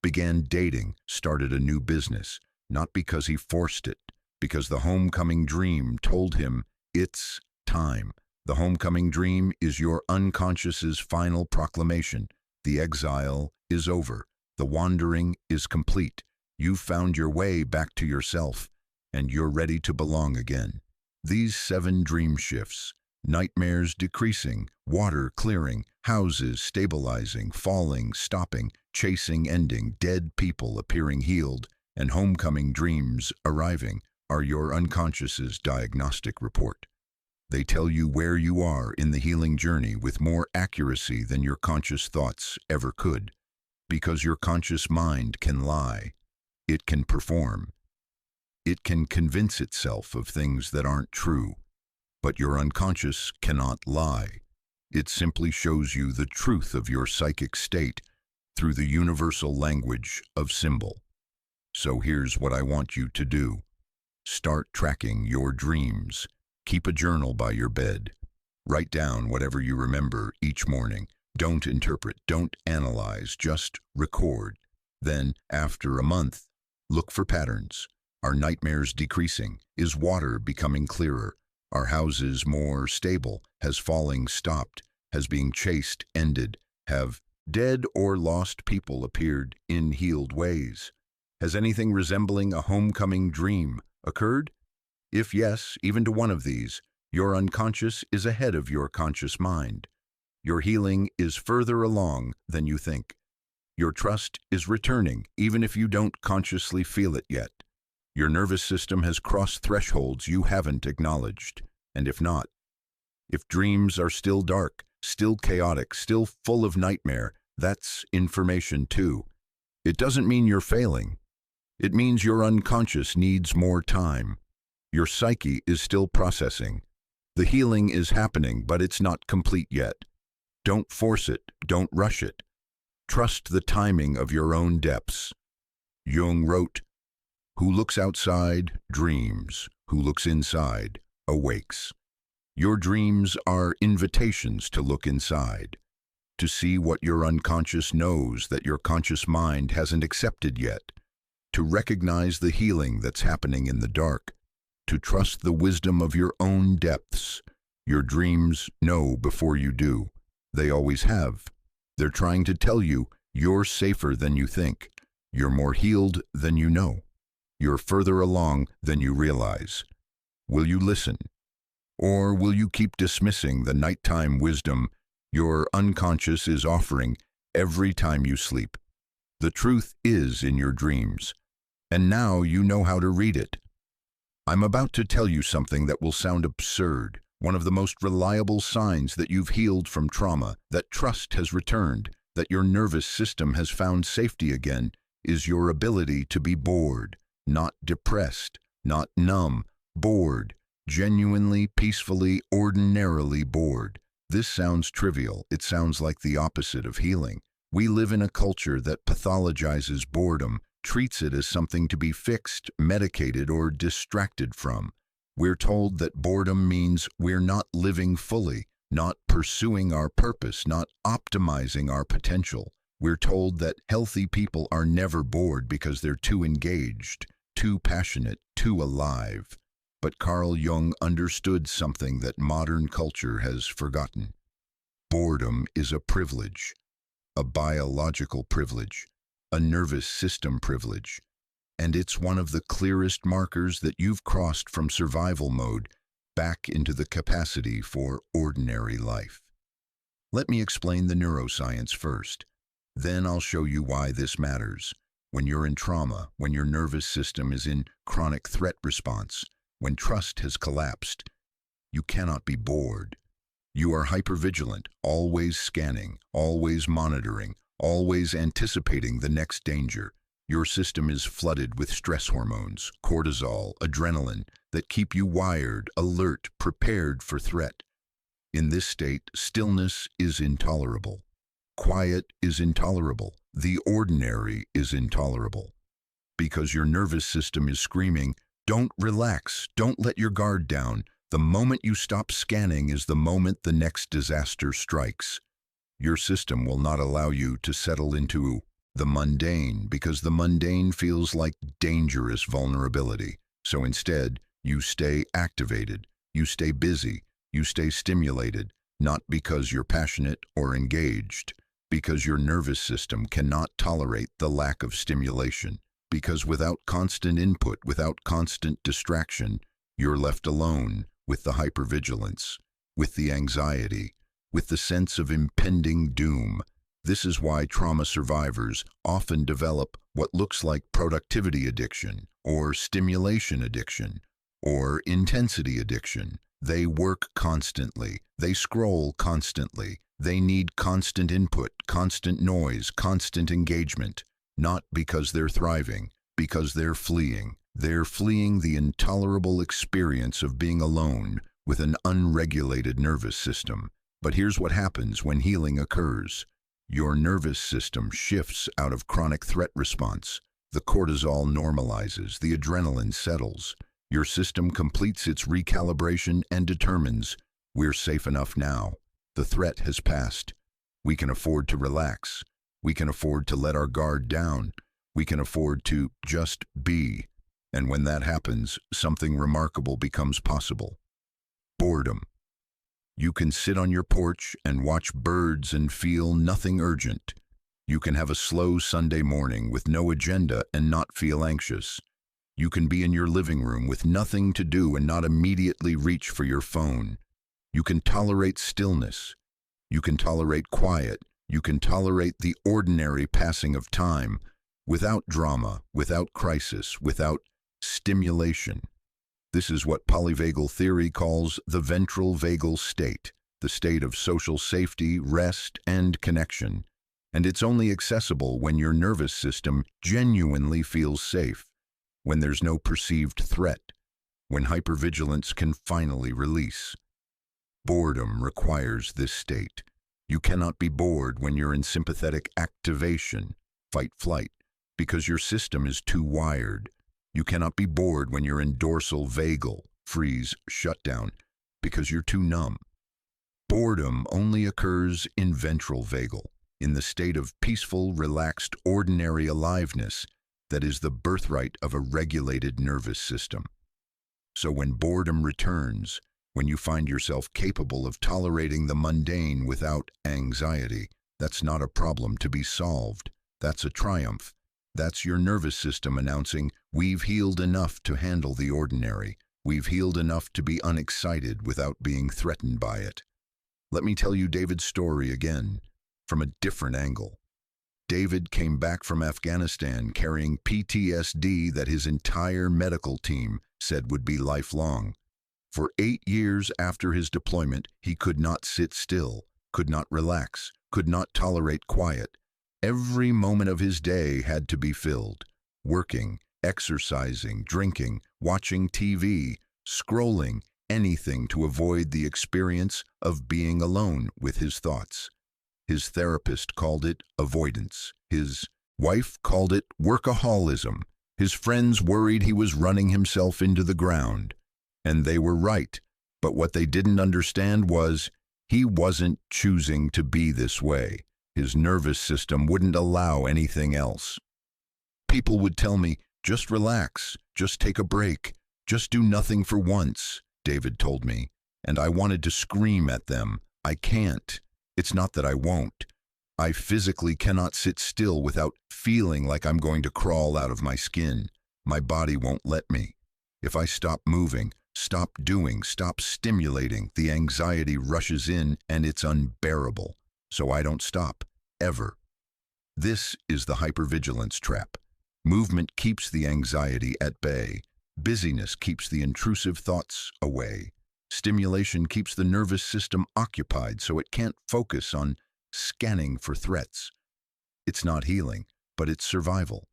began dating, started a new business, not because he forced it, because the homecoming dream told him it's time. The homecoming dream is your unconscious's final proclamation. The exile is over. The wandering is complete. You've found your way back to yourself, and you're ready to belong again. These 7 dream shifts, nightmares decreasing, water clearing, houses stabilizing, falling, stopping, chasing, ending, dead people appearing healed, and homecoming dreams arriving, are your unconscious's diagnostic report. They tell you where you are in the healing journey with more accuracy than your conscious thoughts ever could, because your conscious mind can lie. It can perform. It can convince itself of things that aren't true, but your unconscious cannot lie. It simply shows you the truth of your psychic state through the universal language of symbol. So here's what I want you to do. Start tracking your dreams. Keep a journal by your bed. Write down whatever you remember each morning. Don't interpret, don't analyze, just record. Then, after a month, look for patterns. Are nightmares decreasing? Is water becoming clearer? Are houses more stable? Has falling stopped? Has being chased ended? Have dead or lost people appeared in healed ways? Has anything resembling a homecoming dream occurred? If yes, even to one of these, your unconscious is ahead of your conscious mind. Your healing is further along than you think. Your trust is returning, even if you don't consciously feel it yet. Your nervous system has crossed thresholds you haven't acknowledged. And if not, if dreams are still dark, still chaotic, still full of nightmare, that's information too. It doesn't mean you're failing. It means your unconscious needs more time. Your psyche is still processing. The healing is happening, but it's not complete yet. Don't force it. Don't rush it. Trust the timing of your own depths. Jung wrote, "Who looks outside dreams. Who looks inside awakes." Your dreams are invitations to look inside, to see what your unconscious knows that your conscious mind hasn't accepted yet, to recognize the healing that's happening in the dark, to trust the wisdom of your own depths. Your dreams know before you do. They always have. They're trying to tell you you're safer than you think. You're more healed than you know. You're further along than you realize. Will you listen? Or will you keep dismissing the nighttime wisdom your unconscious is offering every time you sleep? The truth is in your dreams, and now you know how to read it. I'm about to tell you something that will sound absurd. One of the most reliable signs that you've healed from trauma, that trust has returned, that your nervous system has found safety again, is your ability to be bored, not depressed, not numb, bored, genuinely, peacefully, ordinarily bored. This sounds trivial. It sounds like the opposite of healing. We live in a culture that pathologizes boredom, treats it as something to be fixed, medicated, or distracted from. We're told that boredom means we're not living fully, not pursuing our purpose, not optimizing our potential. We're told that healthy people are never bored because they're too engaged, too passionate, too alive. But Carl Jung understood something that modern culture has forgotten. Boredom is a privilege, a biological privilege, a nervous system privilege, and it's one of the clearest markers that you've crossed from survival mode back into the capacity for ordinary life. Let me explain the neuroscience first. Then I'll show you why this matters. When you're in trauma, when your nervous system is in chronic threat response, when trust has collapsed, you cannot be bored. You are hypervigilant, always scanning, always monitoring, always anticipating the next danger. Your system is flooded with stress hormones, cortisol, adrenaline, that keep you wired, alert, prepared for threat. In this state, stillness is intolerable. Quiet is intolerable. The ordinary is intolerable. Because your nervous system is screaming, don't relax, don't let your guard down. The moment you stop scanning is the moment the next disaster strikes. Your system will not allow you to settle into the mundane because the mundane feels like dangerous vulnerability. So instead, you stay activated, you stay busy, you stay stimulated, not because you're passionate or engaged, because your nervous system cannot tolerate the lack of stimulation. Because without constant input, without constant distraction, you're left alone with the hypervigilance, with the anxiety, with the sense of impending doom. This is why trauma survivors often develop what looks like productivity addiction, or stimulation addiction, or intensity addiction. They work constantly, they scroll constantly, they need constant input, constant noise, constant engagement. Not because they're thriving, because they're fleeing. They're fleeing the intolerable experience of being alone with an unregulated nervous system. But here's what happens when healing occurs. Your nervous system shifts out of chronic threat response. The cortisol normalizes, the adrenaline settles. Your system completes its recalibration and determines, we're safe enough now. The threat has passed. We can afford to relax. We can afford to let our guard down. We can afford to just be. And when that happens, something remarkable becomes possible. Boredom. You can sit on your porch and watch birds and feel nothing urgent. You can have a slow Sunday morning with no agenda and not feel anxious. You can be in your living room with nothing to do and not immediately reach for your phone. You can tolerate stillness. You can tolerate quiet. You can tolerate the ordinary passing of time without drama, without crisis, without stimulation. This is what polyvagal theory calls the ventral vagal state, the state of social safety, rest, and connection. And it's only accessible when your nervous system genuinely feels safe, when there's no perceived threat, when hypervigilance can finally release. Boredom requires this state. You cannot be bored when you're in sympathetic activation, fight-flight, because your system is too wired. You cannot be bored when you're in dorsal vagal, freeze, shutdown, because you're too numb. Boredom only occurs in ventral vagal, in the state of peaceful, relaxed, ordinary aliveness that is the birthright of a regulated nervous system. So when boredom returns, when you find yourself capable of tolerating the mundane without anxiety, that's not a problem to be solved. That's a triumph. That's your nervous system announcing, we've healed enough to handle the ordinary. We've healed enough to be unexcited without being threatened by it. Let me tell you David's story again, from a different angle. David came back from Afghanistan carrying PTSD that his entire medical team said would be lifelong. For 8 years after his deployment, he could not sit still, could not relax, could not tolerate quiet. Every moment of his day had to be filled. Working, exercising, drinking, watching TV, scrolling, anything to avoid the experience of being alone with his thoughts. His therapist called it avoidance. His wife called it workaholism. His friends worried he was running himself into the ground. And they were right. But what they didn't understand was he wasn't choosing to be this way. His nervous system wouldn't allow anything else. People would tell me, just relax, just take a break, just do nothing for once, David told me. And I wanted to scream at them. I can't. It's not that I won't. I physically cannot sit still without feeling like I'm going to crawl out of my skin. My body won't let me. If I stop moving, stop doing, stop stimulating, the anxiety rushes in and it's unbearable. So I don't stop, ever. This is the hypervigilance trap. Movement keeps the anxiety at bay. Busyness keeps the intrusive thoughts away. Stimulation keeps the nervous system occupied so it can't focus on scanning for threats. It's not healing, but it's survival.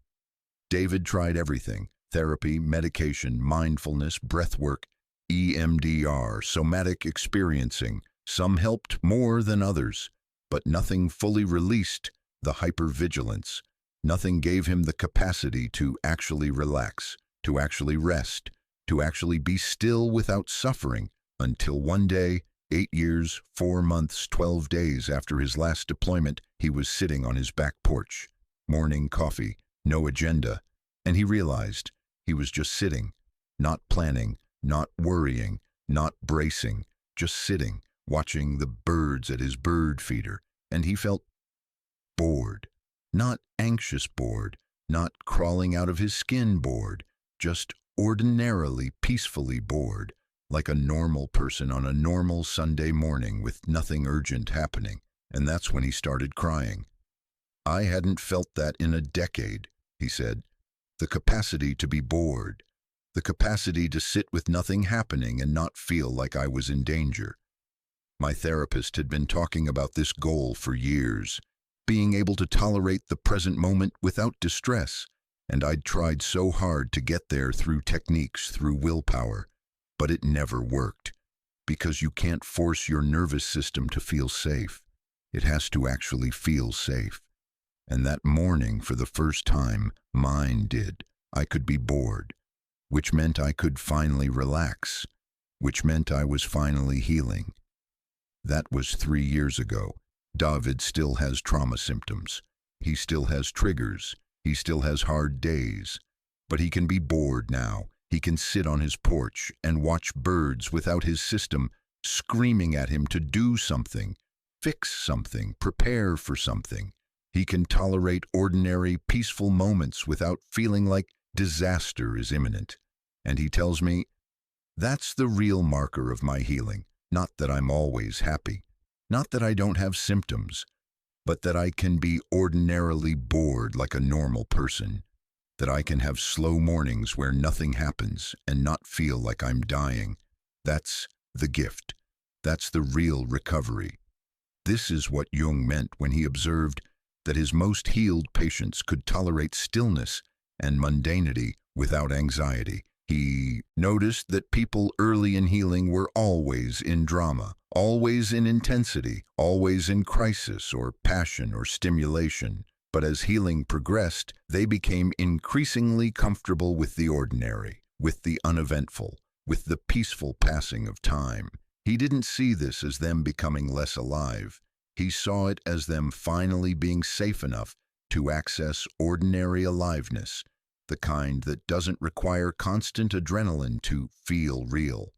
David tried everything: therapy, medication, mindfulness, breathwork, EMDR, somatic experiencing. Some helped more than others, but nothing fully released the hypervigilance. Nothing gave him the capacity to actually relax, to actually rest, to actually be still without suffering, until one day, 8 years, 4 months, 12 days after his last deployment, he was sitting on his back porch, morning coffee, no agenda, and he realized he was just sitting, not planning, not worrying, not bracing, just sitting, watching the birds at his bird feeder, and he felt bored. Not anxious bored, not crawling out of his skin bored, just ordinarily, peacefully bored, like a normal person on a normal Sunday morning with nothing urgent happening. And that's when he started crying. I hadn't felt that in a decade, he said. The capacity to be bored, the capacity to sit with nothing happening and not feel like I was in danger. My therapist had been talking about this goal for years, being able to tolerate the present moment without distress, and I'd tried so hard to get there through techniques, through willpower, but it never worked, because you can't force your nervous system to feel safe. It has to actually feel safe. And that morning, for the first time, mine did. I could be bored, which meant I could finally relax, which meant I was finally healing. That was 3 years ago. David still has trauma symptoms. He still has triggers. He still has hard days. But he can be bored now. He can sit on his porch and watch birds without his system screaming at him to do something, fix something, prepare for something. He can tolerate ordinary, peaceful moments without feeling like disaster is imminent. And he tells me, that's the real marker of my healing, not that I'm always happy, not that I don't have symptoms, but that I can be ordinarily bored like a normal person, that I can have slow mornings where nothing happens and not feel like I'm dying. That's the gift. That's the real recovery. This is what Jung meant when he observed that his most healed patients could tolerate stillness and mundanity without anxiety. He noticed that people early in healing were always in drama, always in intensity, always in crisis or passion or stimulation. But as healing progressed, they became increasingly comfortable with the ordinary, with the uneventful, with the peaceful passing of time. He didn't see this as them becoming less alive. He saw it as them finally being safe enough to access ordinary aliveness, the kind that doesn't require constant adrenaline to feel real.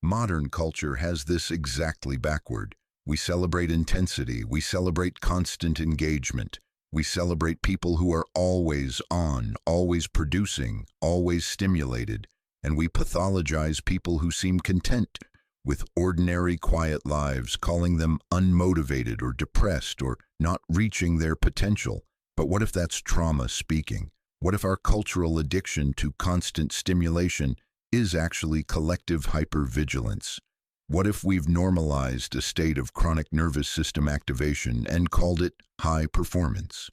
Modern culture has this exactly backward. We celebrate intensity, we celebrate constant engagement, we celebrate people who are always on, always producing, always stimulated, and we pathologize people who seem content with ordinary quiet lives, calling them unmotivated or depressed or not reaching their potential. But what if that's trauma speaking? What if our cultural addiction to constant stimulation is actually collective hypervigilance? What if we've normalized a state of chronic nervous system activation and called it high performance?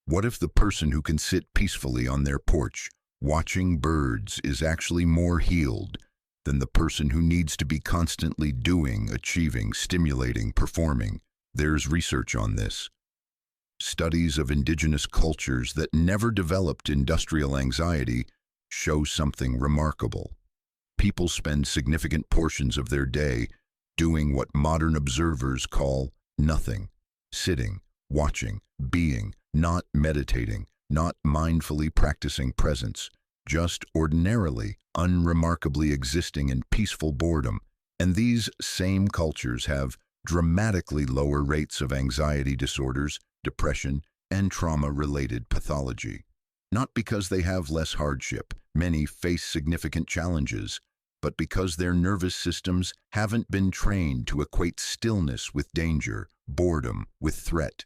What if the person who can sit peacefully on their porch watching birds is actually more healed than the person who needs to be constantly doing, achieving, stimulating, performing? There's research on this. Studies of indigenous cultures that never developed industrial anxiety show something remarkable. People spend significant portions of their day doing what modern observers call nothing, sitting, watching, being, not meditating, not mindfully practicing presence, just ordinarily, unremarkably existing in peaceful boredom. And these same cultures have dramatically lower rates of anxiety disorders, depression, and trauma-related pathology. Not because they have less hardship, many face significant challenges, but because their nervous systems haven't been trained to equate stillness with danger, boredom with threat.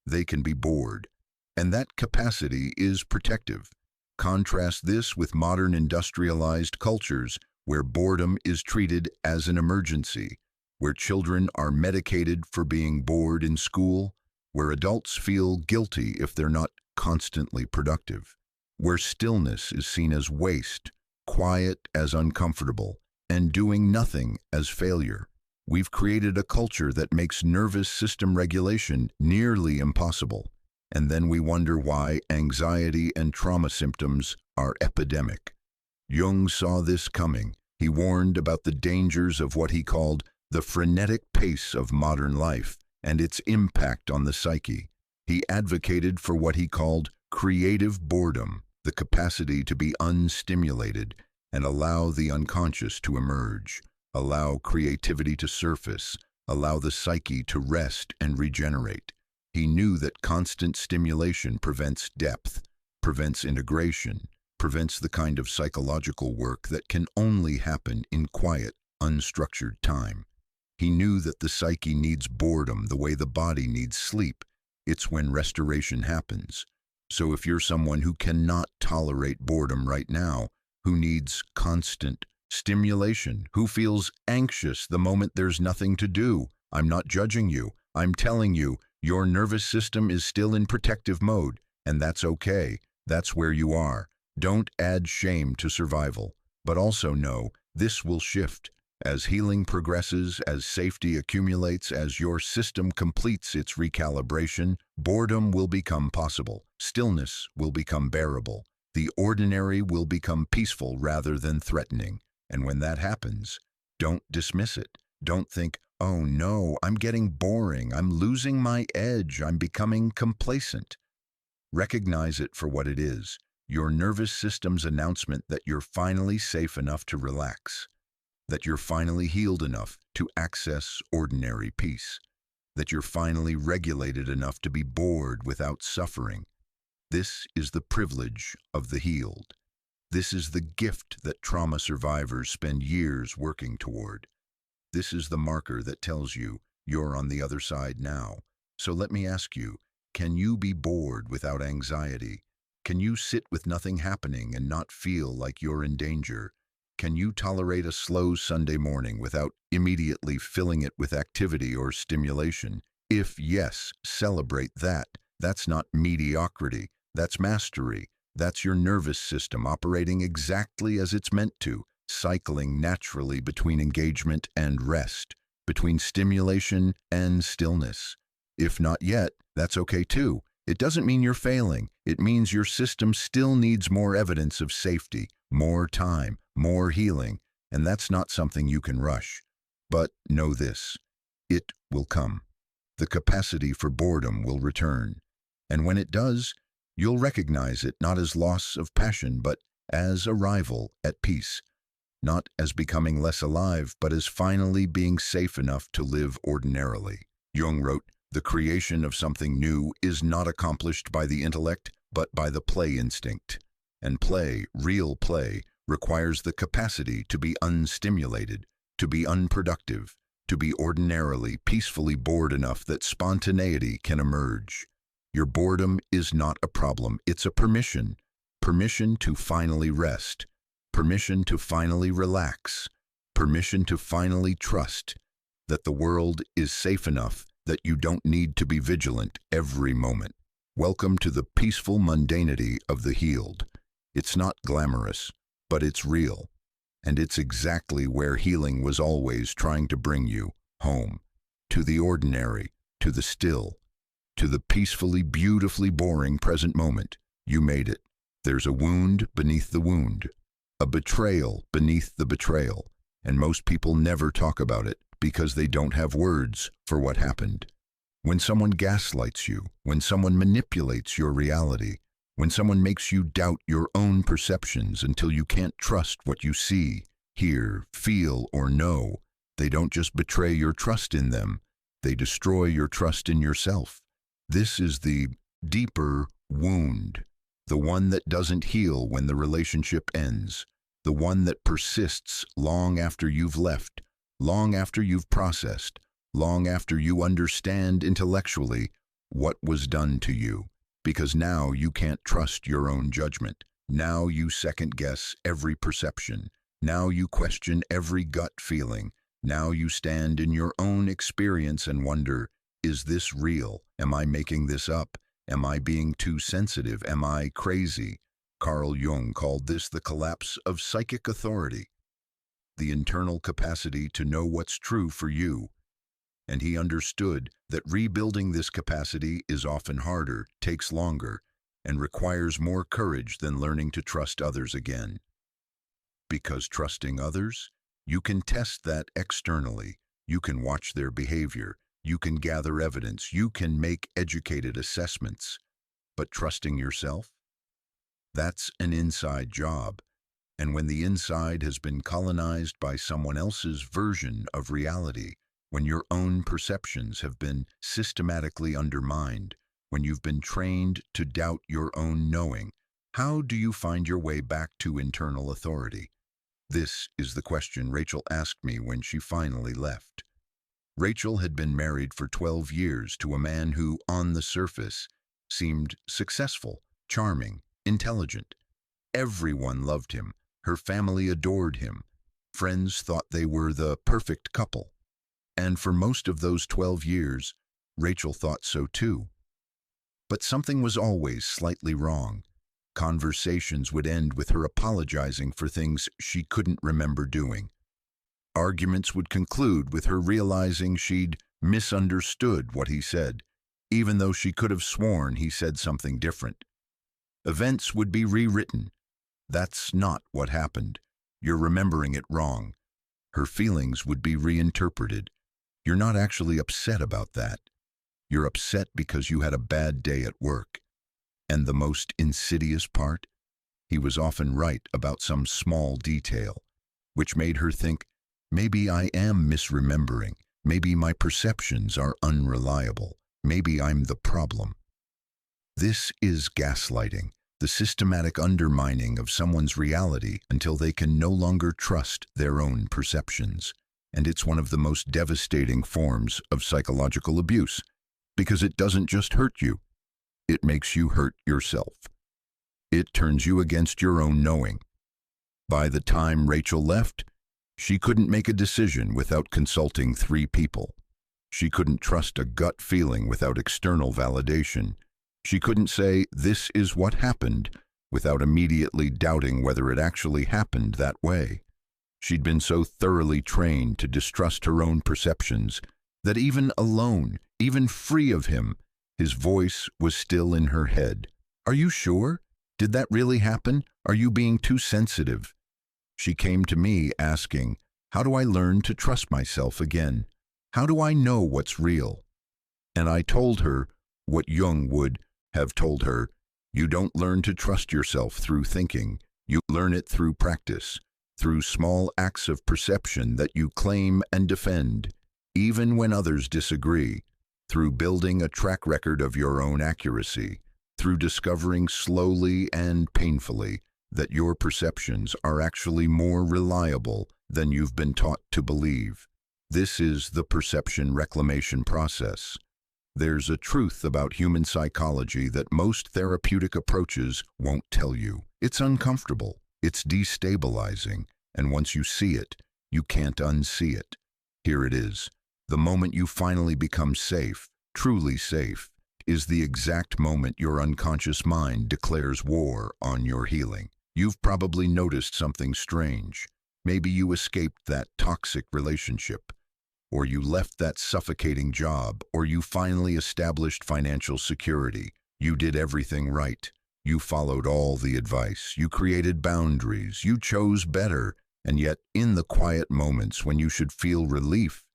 They can be bored, and that capacity is protective. Contrast this with modern industrialized cultures where boredom is treated as an emergency, where children are medicated for being bored in school, where adults feel guilty if they're not constantly productive, where stillness is seen as waste, quiet as uncomfortable, and doing nothing as failure. We've created a culture that makes nervous system regulation nearly impossible, and then we wonder why anxiety and trauma symptoms are epidemic. Jung saw this coming. He warned about the dangers of what he called the frenetic pace of modern life and its impact on the psyche. He advocated for what he called creative boredom, the capacity to be unstimulated and allow the unconscious to emerge, allow creativity to surface, allow the psyche to rest and regenerate. He knew that constant stimulation prevents depth, prevents integration, prevents the kind of psychological work that can only happen in quiet, unstructured time. He knew that the psyche needs boredom the way the body needs sleep. It's when restoration happens. So if you're someone who cannot tolerate boredom right now, who needs constant stimulation, who feels anxious the moment there's nothing to do, I'm not judging you. I'm telling you, your nervous system is still in protective mode, and that's okay. That's where you are. Don't add shame to survival. But also know, this will shift. As healing progresses, as safety accumulates, as your system completes its recalibration, boredom will become possible. Stillness will become bearable. The ordinary will become peaceful rather than threatening. And when that happens, don't dismiss it. Don't think, oh no, I'm getting boring, I'm losing my edge, I'm becoming complacent. Recognize it for what it is, your nervous system's announcement that you're finally safe enough to relax, that you're finally healed enough to access ordinary peace, that you're finally regulated enough to be bored without suffering. This is the privilege of the healed. This is the gift that trauma survivors spend years working toward. This is the marker that tells you you're on the other side now. So let me ask you, can you be bored without anxiety? Can you sit with nothing happening and not feel like you're in danger? Can you tolerate a slow Sunday morning without immediately filling it with activity or stimulation? If yes, celebrate that. That's not mediocrity. That's mastery. That's your nervous system operating exactly as it's meant to, cycling naturally between engagement and rest, between stimulation and stillness. If not yet, that's okay too. It doesn't mean you're failing. It means your system still needs more evidence of safety, more time, more healing, and that's not something you can rush. But know this, it will come. The capacity for boredom will return. And when it does, you'll recognize it not as loss of passion, but as arrival at peace. Not as becoming less alive, but as finally being safe enough to live ordinarily. Jung wrote, "The creation of something new is not accomplished by the intellect, but by the play instinct." And play, real play, requires the capacity to be unstimulated, to be unproductive, to be ordinarily, peacefully bored enough that spontaneity can emerge. Your boredom is not a problem, it's a permission. Permission to finally rest. Permission to finally relax. Permission to finally trust that the world is safe enough that you don't need to be vigilant every moment. Welcome to the peaceful mundanity of the healed. It's not glamorous, but it's real. And it's exactly where healing was always trying to bring you, home. To the ordinary, to the still, to the peacefully, beautifully boring present moment. You made it. There's a wound beneath the wound, a betrayal beneath the betrayal, and most people never talk about it because they don't have words for what happened. When someone gaslights you, when someone manipulates your reality, when someone makes you doubt your own perceptions until you can't trust what you see, hear, feel, or know, they don't just betray your trust in them, they destroy your trust in yourself. This is the deeper wound, the one that doesn't heal when the relationship ends, the one that persists long after you've left, long after you've processed, long after you understand intellectually what was done to you. Because now you can't trust your own judgment. Now you second-guess every perception. Now you question every gut feeling. Now you stand in your own experience and wonder, is this real? Am I making this up? Am I being too sensitive? Am I crazy? Carl Jung called this the collapse of psychic authority, the internal capacity to know what's true for you. And he understood that rebuilding this capacity is often harder, takes longer, and requires more courage than learning to trust others again. Because trusting others, you can test that externally. You can watch their behavior. You can gather evidence. You can make educated assessments. But trusting yourself? That's an inside job. And when the inside has been colonized by someone else's version of reality, when your own perceptions have been systematically undermined, when you've been trained to doubt your own knowing, how do you find your way back to internal authority? This is the question Rachel asked me when she finally left. Rachel had been married for 12 years to a man who, on the surface, seemed successful, charming, intelligent. Everyone loved him. Her family adored him. Friends thought they were the perfect couple. And for most of those 12 years, Rachel thought so too. But something was always slightly wrong. Conversations would end with her apologizing for things she couldn't remember doing. Arguments would conclude with her realizing she'd misunderstood what he said, even though she could have sworn he said something different. Events would be rewritten. That's not what happened. You're remembering it wrong. Her feelings would be reinterpreted. You're not actually upset about that. You're upset because you had a bad day at work. And the most insidious part? He was often right about some small detail, which made her think, maybe I am misremembering. Maybe my perceptions are unreliable. Maybe I'm the problem. This is gaslighting, the systematic undermining of someone's reality until they can no longer trust their own perceptions. And it's one of the most devastating forms of psychological abuse, because it doesn't just hurt you, it makes you hurt yourself. It turns you against your own knowing. By the time Rachel left, she couldn't make a decision without consulting 3 people. She couldn't trust a gut feeling without external validation. She couldn't say, "This is what happened," without immediately doubting whether it actually happened that way. She'd been so thoroughly trained to distrust her own perceptions that even alone, even free of him, his voice was still in her head. "Are you sure? Did that really happen? Are you being too sensitive?" She came to me asking, "How do I learn to trust myself again? How do I know what's real?" And I told her what Jung would have told her: you don't learn to trust yourself through thinking, you learn it through practice, through small acts of perception that you claim and defend, even when others disagree, through building a track record of your own accuracy, through discovering slowly and painfully that your perceptions are actually more reliable than you've been taught to believe. This is the perception reclamation process. There's a truth about human psychology that most therapeutic approaches won't tell you. It's uncomfortable, it's destabilizing, and once you see it, you can't unsee it. Here it is. The moment you finally become safe, truly safe, is the exact moment your unconscious mind declares war on your healing. You've probably noticed something strange. Maybe you escaped that toxic relationship, or you left that suffocating job, or you finally established financial security. You did everything right. You followed all the advice. You created boundaries. You chose better. And yet, in the quiet moments when you should feel relief,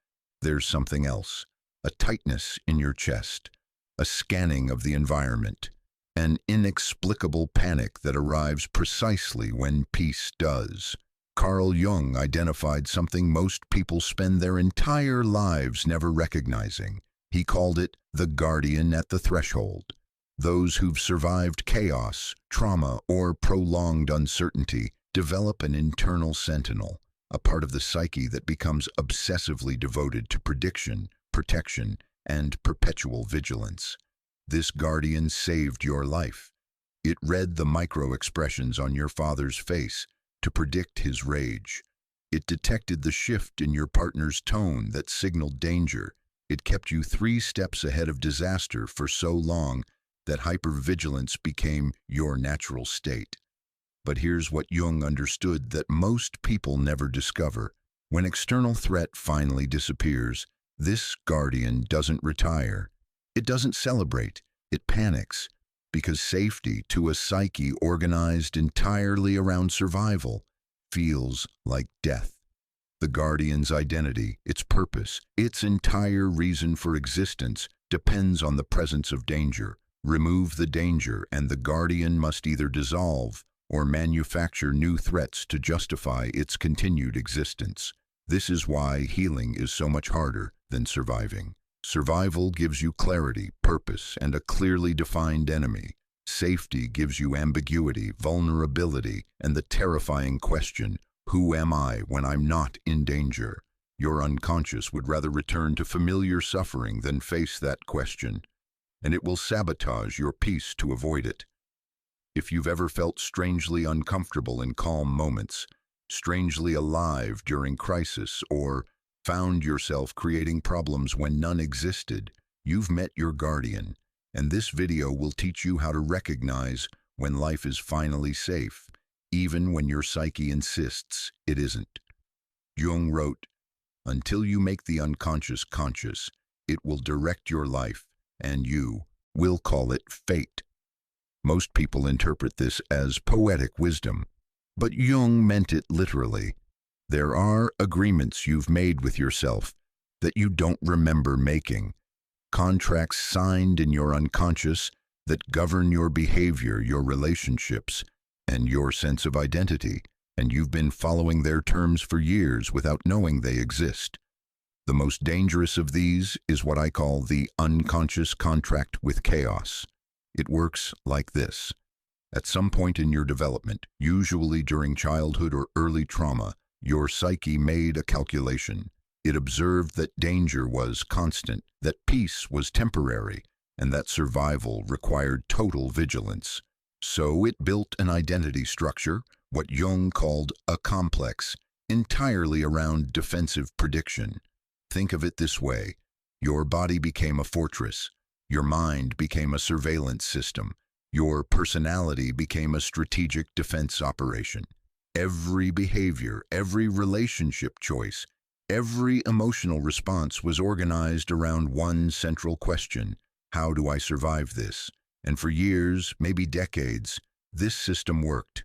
there's something else. A tightness in your chest, a scanning of the environment, an inexplicable panic that arrives precisely when peace does. Carl Jung identified something most people spend their entire lives never recognizing. He called it the guardian at the threshold. Those who've survived chaos, trauma, or prolonged uncertainty develop an internal sentinel, a part of the psyche that becomes obsessively devoted to prediction, protection, and perpetual vigilance. This guardian saved your life. It read the micro-expressions on your father's face to predict his rage. It detected the shift in your partner's tone that signaled danger. It kept you 3 steps ahead of disaster for so long that hypervigilance became your natural state. But here's what Jung understood that most people never discover. When external threat finally disappears, this guardian doesn't retire. It doesn't celebrate. It panics. Because safety, to a psyche organized entirely around survival, feels like death. The guardian's identity, its purpose, its entire reason for existence depends on the presence of danger. Remove the danger, and the guardian must either dissolve or manufacture new threats to justify its continued existence. This is why healing is so much harder than surviving. Survival gives you clarity, purpose, and a clearly defined enemy. Safety gives you ambiguity, vulnerability, and the terrifying question, who am I when I'm not in danger? Your unconscious would rather return to familiar suffering than face that question, and it will sabotage your peace to avoid it. If you've ever felt strangely uncomfortable in calm moments, strangely alive during crisis, or found yourself creating problems when none existed, you've met your guardian, and this video will teach you how to recognize when life is finally safe, even when your psyche insists it isn't. Jung wrote, "Until you make the unconscious conscious, it will direct your life, and you will call it fate." Most people interpret this as poetic wisdom, but Jung meant it literally. There are agreements you've made with yourself that you don't remember making, contracts signed in your unconscious that govern your behavior, your relationships, and your sense of identity, and you've been following their terms for years without knowing they exist. The most dangerous of these is what I call the unconscious contract with chaos. It works like this. At some point in your development, usually during childhood or early trauma, your psyche made a calculation. It observed that danger was constant, that peace was temporary, and that survival required total vigilance. So it built an identity structure, what Jung called a complex, entirely around defensive prediction. Think of it this way. Your body became a fortress. Your mind became a surveillance system. Your personality became a strategic defense operation. Every behavior, every relationship choice, every emotional response was organized around one central question: how do I survive this? And for years, maybe decades, this system worked.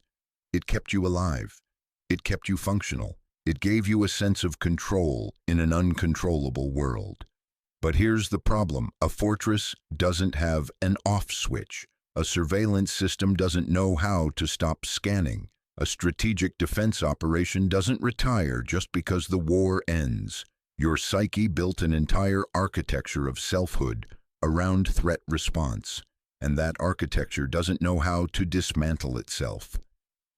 It kept you alive. It kept you functional. It gave you a sense of control in an uncontrollable world. But here's the problem. A fortress doesn't have an off switch. A surveillance system doesn't know how to stop scanning. A strategic defense operation doesn't retire just because the war ends. Your psyche built an entire architecture of selfhood around threat response, and that architecture doesn't know how to dismantle itself.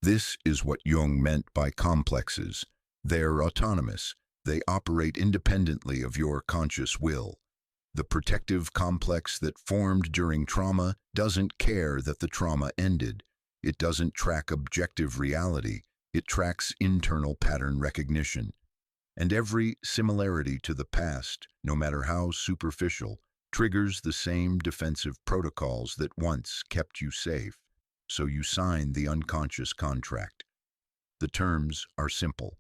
This is what Jung meant by complexes. They're autonomous. They operate independently of your conscious will. The protective complex that formed during trauma doesn't care that the trauma ended. It doesn't track objective reality. It tracks internal pattern recognition. And every similarity to the past, no matter how superficial, triggers the same defensive protocols that once kept you safe. So you sign the unconscious contract. The terms are simple.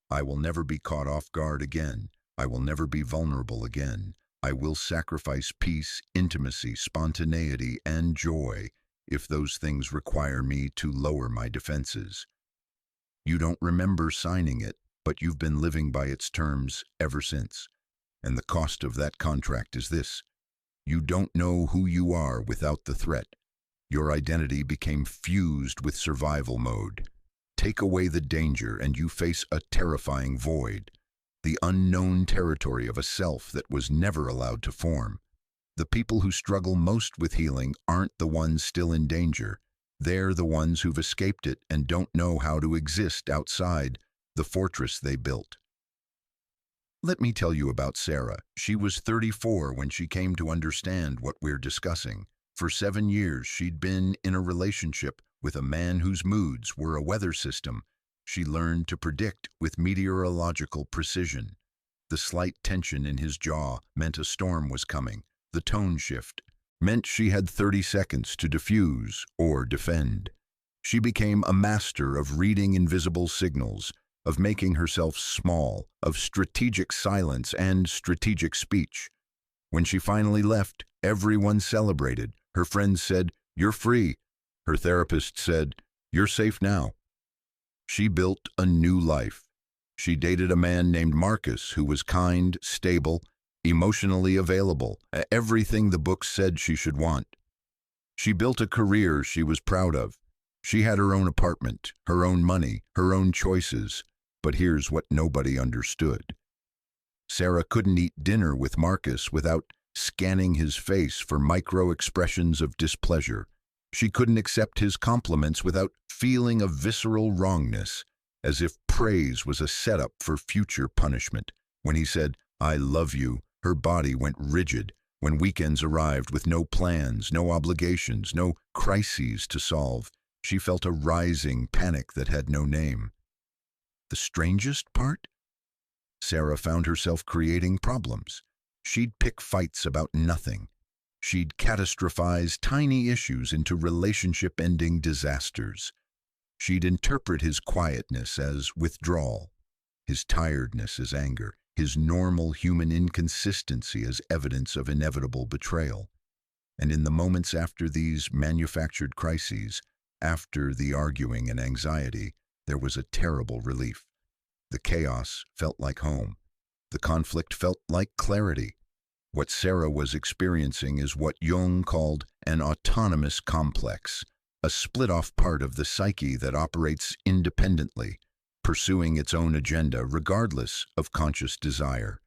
I will never be caught off guard again. I will never be vulnerable again. I will sacrifice peace, intimacy, spontaneity, and joy if those things require me to lower my defenses. You don't remember signing it, but you've been living by its terms ever since. And the cost of that contract is this: you don't know who you are without the threat. Your identity became fused with survival mode. Take away the danger and you face a terrifying void, the unknown territory of a self that was never allowed to form. The people who struggle most with healing aren't the ones still in danger. They're the ones who've escaped it and don't know how to exist outside the fortress they built. Let me tell you about Sarah. She was 34 when she came to understand what we're discussing. For 7 years, she'd been in a relationship with a man whose moods were a weather system she learned to predict with meteorological precision. The slight tension in his jaw meant a storm was coming. The tone shift meant she had 30 seconds to diffuse or defend. She became a master of reading invisible signals, of making herself small, of strategic silence and strategic speech. When she finally left, everyone celebrated. Her friends said, "You're free." Her therapist said, "You're safe now." She built a new life. She dated a man named Marcus who was kind, stable, emotionally available, everything the books said she should want. She built a career she was proud of. She had her own apartment, her own money, her own choices. But here's what nobody understood. Sarah couldn't eat dinner with Marcus without scanning his face for micro-expressions of displeasure. She couldn't accept his compliments without feeling a visceral wrongness, as if praise was a setup for future punishment. When he said, "I love you," her body went rigid. When weekends arrived with no plans, no obligations, no crises to solve, she felt a rising panic that had no name. The strangest part? Sarah found herself creating problems. She'd pick fights about nothing. She'd catastrophize tiny issues into relationship-ending disasters. She'd interpret his quietness as withdrawal, his tiredness as anger, his normal human inconsistency as evidence of inevitable betrayal. And in the moments after these manufactured crises, after the arguing and anxiety, there was a terrible relief. The chaos felt like home. The conflict felt like clarity. What Sarah was experiencing is what Jung called an autonomous complex, a split-off part of the psyche that operates independently, pursuing its own agenda regardless of conscious desire.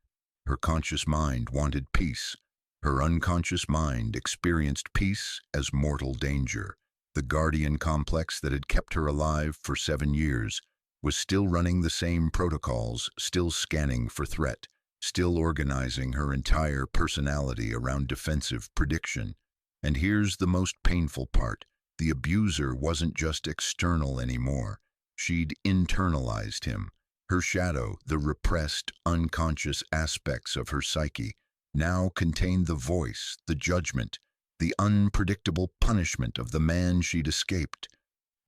Her conscious mind wanted peace. Her unconscious mind experienced peace as mortal danger. The guardian complex that had kept her alive for 7 years was still running the same protocols, still scanning for threat, still organizing her entire personality around defensive prediction. And here's the most painful part. The abuser wasn't just external anymore. She'd internalized him. Her shadow, the repressed, unconscious aspects of her psyche, now contained the voice, the judgment, the unpredictable punishment of the man she'd escaped.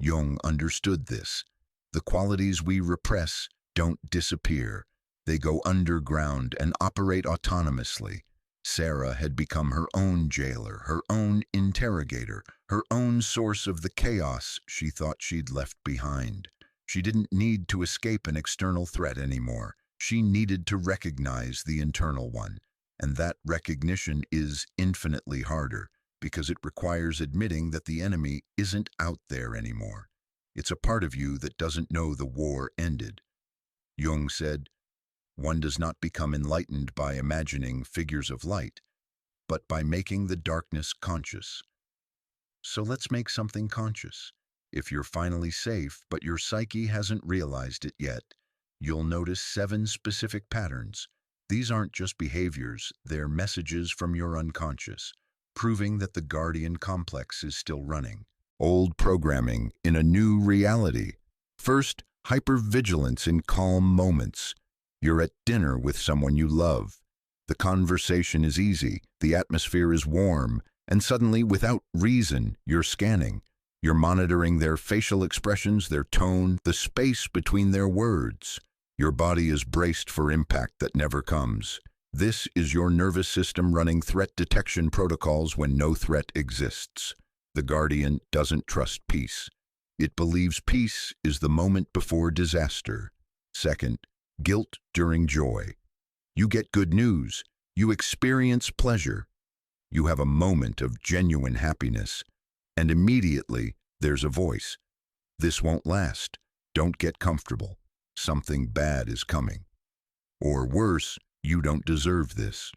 Jung understood this. The qualities we repress don't disappear. They go underground and operate autonomously. Sarah had become her own jailer, her own interrogator, her own source of the chaos she thought she'd left behind. She didn't need to escape an external threat anymore. She needed to recognize the internal one. And that recognition is infinitely harder because it requires admitting that the enemy isn't out there anymore. It's a part of you that doesn't know the war ended. Jung said, "One does not become enlightened by imagining figures of light, but by making the darkness conscious." So let's make something conscious. If you're finally safe, but your psyche hasn't realized it yet, you'll notice 7 specific patterns. These aren't just behaviors, they're messages from your unconscious, proving that the guardian complex is still running. Old programming in a new reality. First, hypervigilance in calm moments. You're at dinner with someone you love. The conversation is easy, the atmosphere is warm, and suddenly, without reason, you're scanning. You're monitoring their facial expressions, their tone, the space between their words. Your body is braced for impact that never comes. This is your nervous system running threat detection protocols when no threat exists. The guardian doesn't trust peace. It believes peace is the moment before disaster. Second, guilt during joy. You get good news. You experience pleasure. You have a moment of genuine happiness. And immediately, there's a voice. This won't last. Don't get comfortable. Something bad is coming. Or worse, you don't deserve this.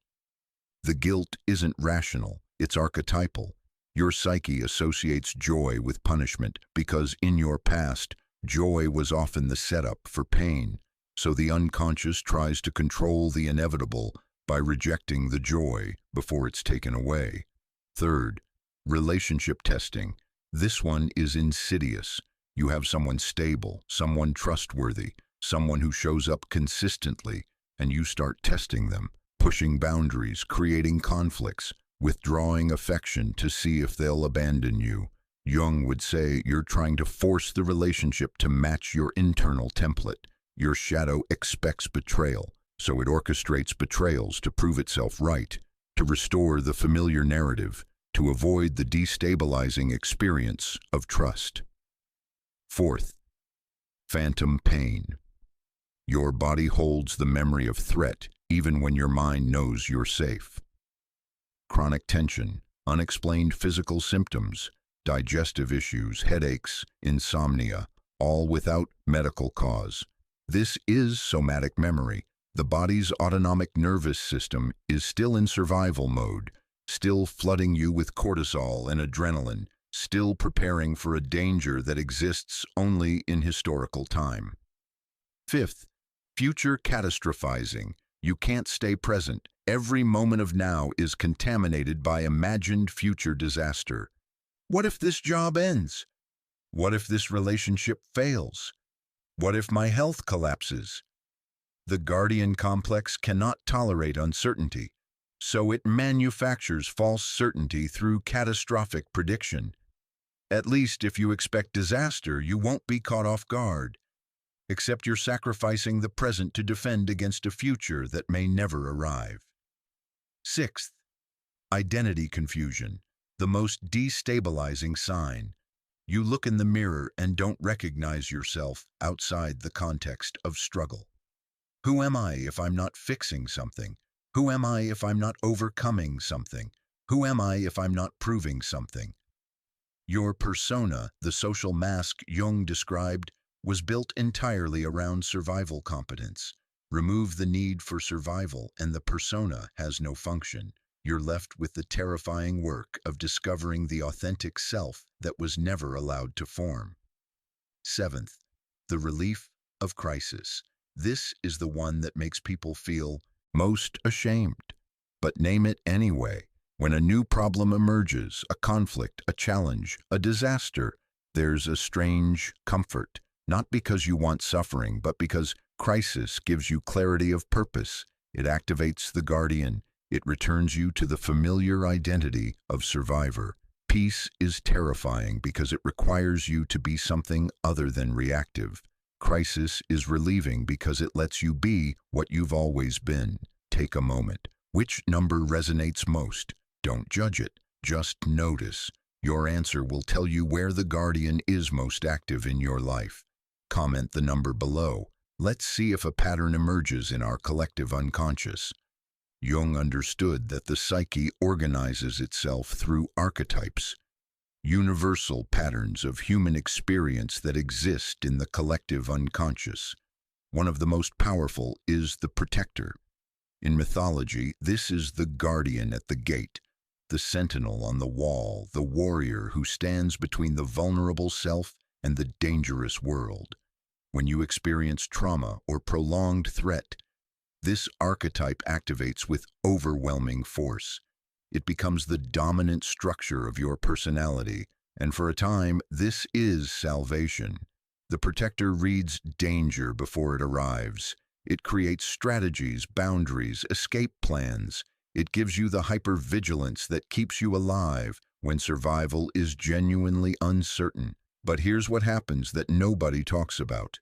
The guilt isn't rational, it's archetypal. Your psyche associates joy with punishment because in your past, joy was often the setup for pain. So the unconscious tries to control the inevitable by rejecting the joy before it's taken away. Third, relationship testing. This one is insidious. You have someone stable, someone trustworthy, someone who shows up consistently, and you start testing them, pushing boundaries, creating conflicts, withdrawing affection to see if they'll abandon you. Jung would say you're trying to force the relationship to match your internal template. Your shadow expects betrayal, so it orchestrates betrayals to prove itself right, to restore the familiar narrative, to avoid the destabilizing experience of trust. Fourth, phantom pain. Your body holds the memory of threat even when your mind knows you're safe. Chronic tension, unexplained physical symptoms, digestive issues, headaches, insomnia, all without medical cause. This is somatic memory. The body's autonomic nervous system is still in survival mode, still flooding you with cortisol and adrenaline, still preparing for a danger that exists only in historical time. Fifth, future catastrophizing. You can't stay present. Every moment of now is contaminated by imagined future disaster. What if this job ends? What if this relationship fails? What if my health collapses? The guardian complex cannot tolerate uncertainty, so it manufactures false certainty through catastrophic prediction. At least if you expect disaster, you won't be caught off guard, except you're sacrificing the present to defend against a future that may never arrive. Sixth, identity confusion, the most destabilizing sign. You look in the mirror and don't recognize yourself outside the context of struggle. Who am I if I'm not fixing something? Who am I if I'm not overcoming something? Who am I if I'm not proving something? Your persona, the social mask Jung described, was built entirely around survival competence. Remove the need for survival and the persona has no function. You're left with the terrifying work of discovering the authentic self that was never allowed to form. Seventh, the relief of crisis. This is the one that makes people feel most ashamed. But name it anyway. When a new problem emerges, a conflict, a challenge, a disaster, there's a strange comfort. Not because you want suffering, but because crisis gives you clarity of purpose. It activates the guardian. It returns you to the familiar identity of survivor. Peace is terrifying because it requires you to be something other than reactive. Crisis is relieving because it lets you be what you've always been. Take a moment. Which number resonates most? Don't judge it. Just notice. Your answer will tell you where the guardian is most active in your life. Comment the number below. Let's see if a pattern emerges in our collective unconscious. Jung understood that the psyche organizes itself through archetypes, universal patterns of human experience that exist in the collective unconscious. One of the most powerful is the protector. In mythology, this is the guardian at the gate, the sentinel on the wall, the warrior who stands between the vulnerable self and the dangerous world. When you experience trauma or prolonged threat, this archetype activates with overwhelming force. It becomes the dominant structure of your personality, and for a time, this is salvation. The protector reads danger before it arrives. It creates strategies, boundaries, escape plans. It gives you the hypervigilance that keeps you alive when survival is genuinely uncertain. But here's what happens that nobody talks about.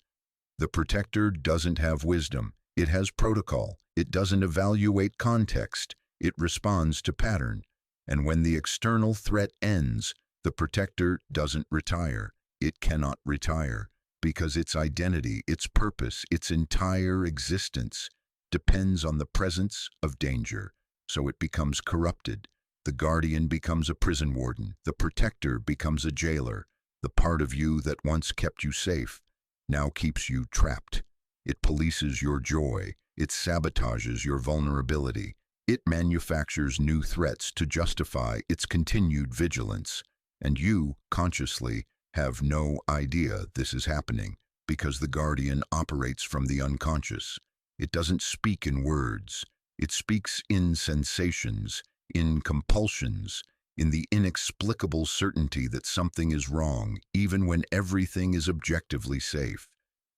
The protector doesn't have wisdom. It has protocol. It doesn't evaluate context. It responds to pattern. And when the external threat ends, the protector doesn't retire. It cannot retire because its identity, its purpose, its entire existence depends on the presence of danger. So it becomes corrupted. The guardian becomes a prison warden. The protector becomes a jailer. The part of you that once kept you safe now keeps you trapped. It polices your joy. It sabotages your vulnerability. It manufactures new threats to justify its continued vigilance. And you, consciously, have no idea this is happening because the guardian operates from the unconscious. It doesn't speak in words. It speaks in sensations, in compulsions, in the inexplicable certainty that something is wrong, even when everything is objectively safe.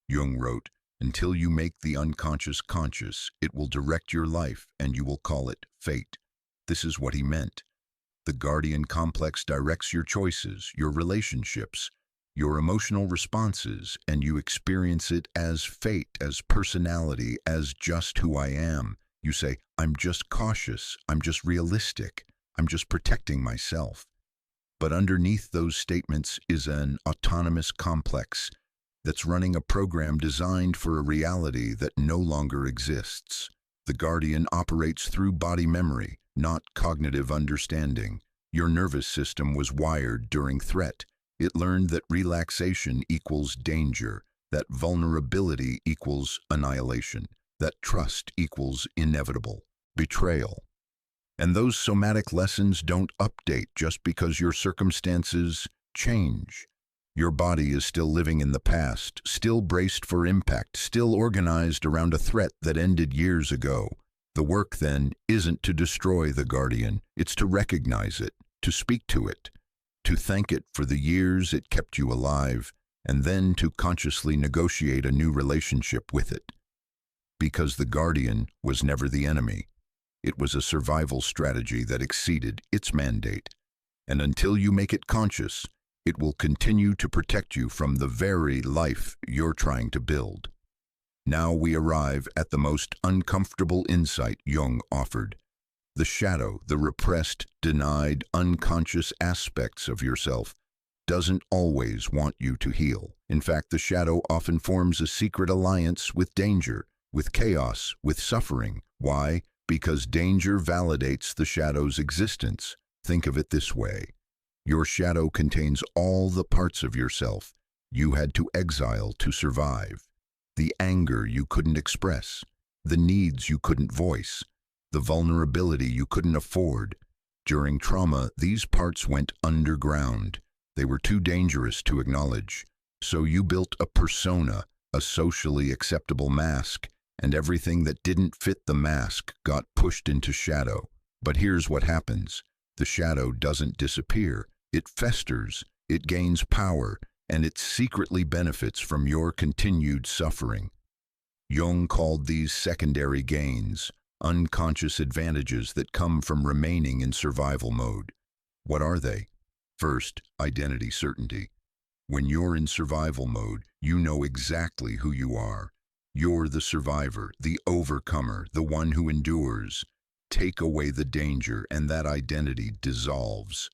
Jung wrote, "Until you make the unconscious conscious, it will direct your life and you will call it fate." This is what he meant. The guardian complex directs your choices, your relationships, your emotional responses, and you experience it as fate, as personality, as just who I am. You say, "I'm just cautious, I'm just realistic, I'm just protecting myself." But underneath those statements is an autonomous complex that's running a program designed for a reality that no longer exists. The guardian operates through body memory, not cognitive understanding. Your nervous system was wired during threat. It learned that relaxation equals danger, that vulnerability equals annihilation, that trust equals inevitable betrayal. And those somatic lessons don't update just because your circumstances change. Your body is still living in the past, still braced for impact, still organized around a threat that ended years ago. The work, then, isn't to destroy the guardian. It's to recognize it, to speak to it, to thank it for the years it kept you alive, and then to consciously negotiate a new relationship with it. Because the guardian was never the enemy. It was a survival strategy that exceeded its mandate. And until you make it conscious, it will continue to protect you from the very life you're trying to build. Now we arrive at the most uncomfortable insight Jung offered. The shadow, the repressed, denied, unconscious aspects of yourself, doesn't always want you to heal. In fact, the shadow often forms a secret alliance with danger, with chaos, with suffering. Why? Because danger validates the shadow's existence. Think of it this way. Your shadow contains all the parts of yourself you had to exile to survive. The anger you couldn't express, the needs you couldn't voice, the vulnerability you couldn't afford. During trauma, these parts went underground. They were too dangerous to acknowledge. So you built a persona, a socially acceptable mask, and everything that didn't fit the mask got pushed into shadow. But here's what happens. The shadow doesn't disappear. It festers, it gains power, and it secretly benefits from your continued suffering. Jung called these secondary gains, unconscious advantages that come from remaining in survival mode. What are they? First, identity certainty. When you're in survival mode, you know exactly who you are. You're the survivor, the overcomer, the one who endures. Take away the danger, and that identity dissolves.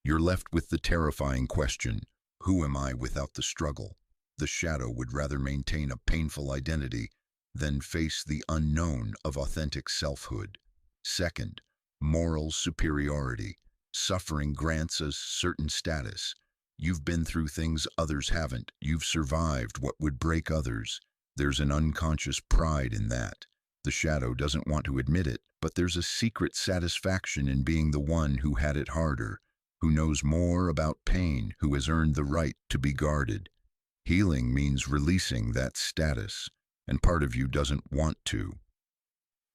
You're left with the terrifying question, who am I without the struggle? The shadow would rather maintain a painful identity than face the unknown of authentic selfhood. Second, moral superiority. Suffering grants us certain status. You've been through things others haven't. You've survived what would break others. There's an unconscious pride in that. The shadow doesn't want to admit it, but there's a secret satisfaction in being the one who had it harder, who knows more about pain, who has earned the right to be guarded. Healing means releasing that status, and part of you doesn't want to.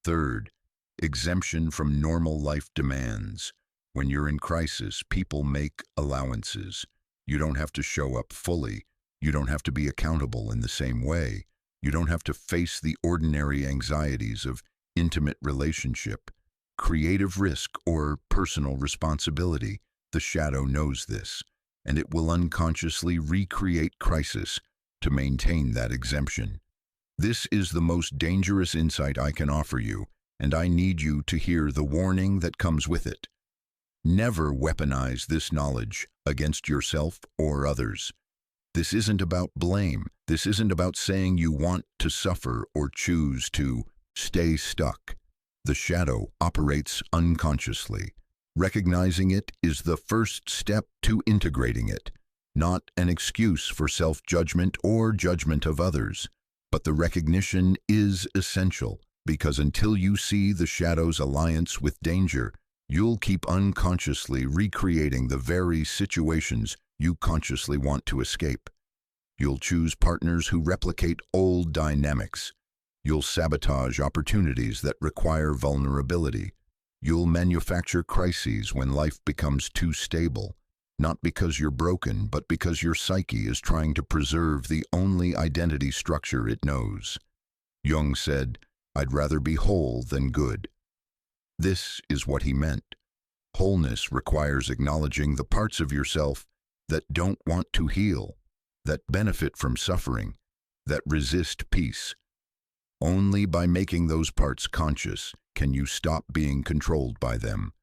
Third, exemption from normal life demands. When you're in crisis, people make allowances. You don't have to show up fully. You don't have to be accountable in the same way. You don't have to face the ordinary anxieties of intimate relationship, creative risk, or personal responsibility. The shadow knows this, and it will unconsciously recreate crisis to maintain that exemption. This is the most dangerous insight I can offer you, and I need you to hear the warning that comes with it. Never weaponize this knowledge against yourself or others. This isn't about blame. This isn't about saying you want to suffer or choose to stay stuck. The shadow operates unconsciously. Recognizing it is the first step to integrating it, not an excuse for self-judgment or judgment of others. But the recognition is essential, because until you see the shadow's alliance with danger, you'll keep unconsciously recreating the very situations you consciously want to escape. You'll choose partners who replicate old dynamics. You'll sabotage opportunities that require vulnerability. You'll manufacture crises when life becomes too stable, not because you're broken, but because your psyche is trying to preserve the only identity structure it knows. Jung said, "I'd rather be whole than good." This is what he meant. Wholeness requires acknowledging the parts of yourself that don't want to heal, that benefit from suffering, that resist peace. Only by making those parts conscious can you stop being controlled by them.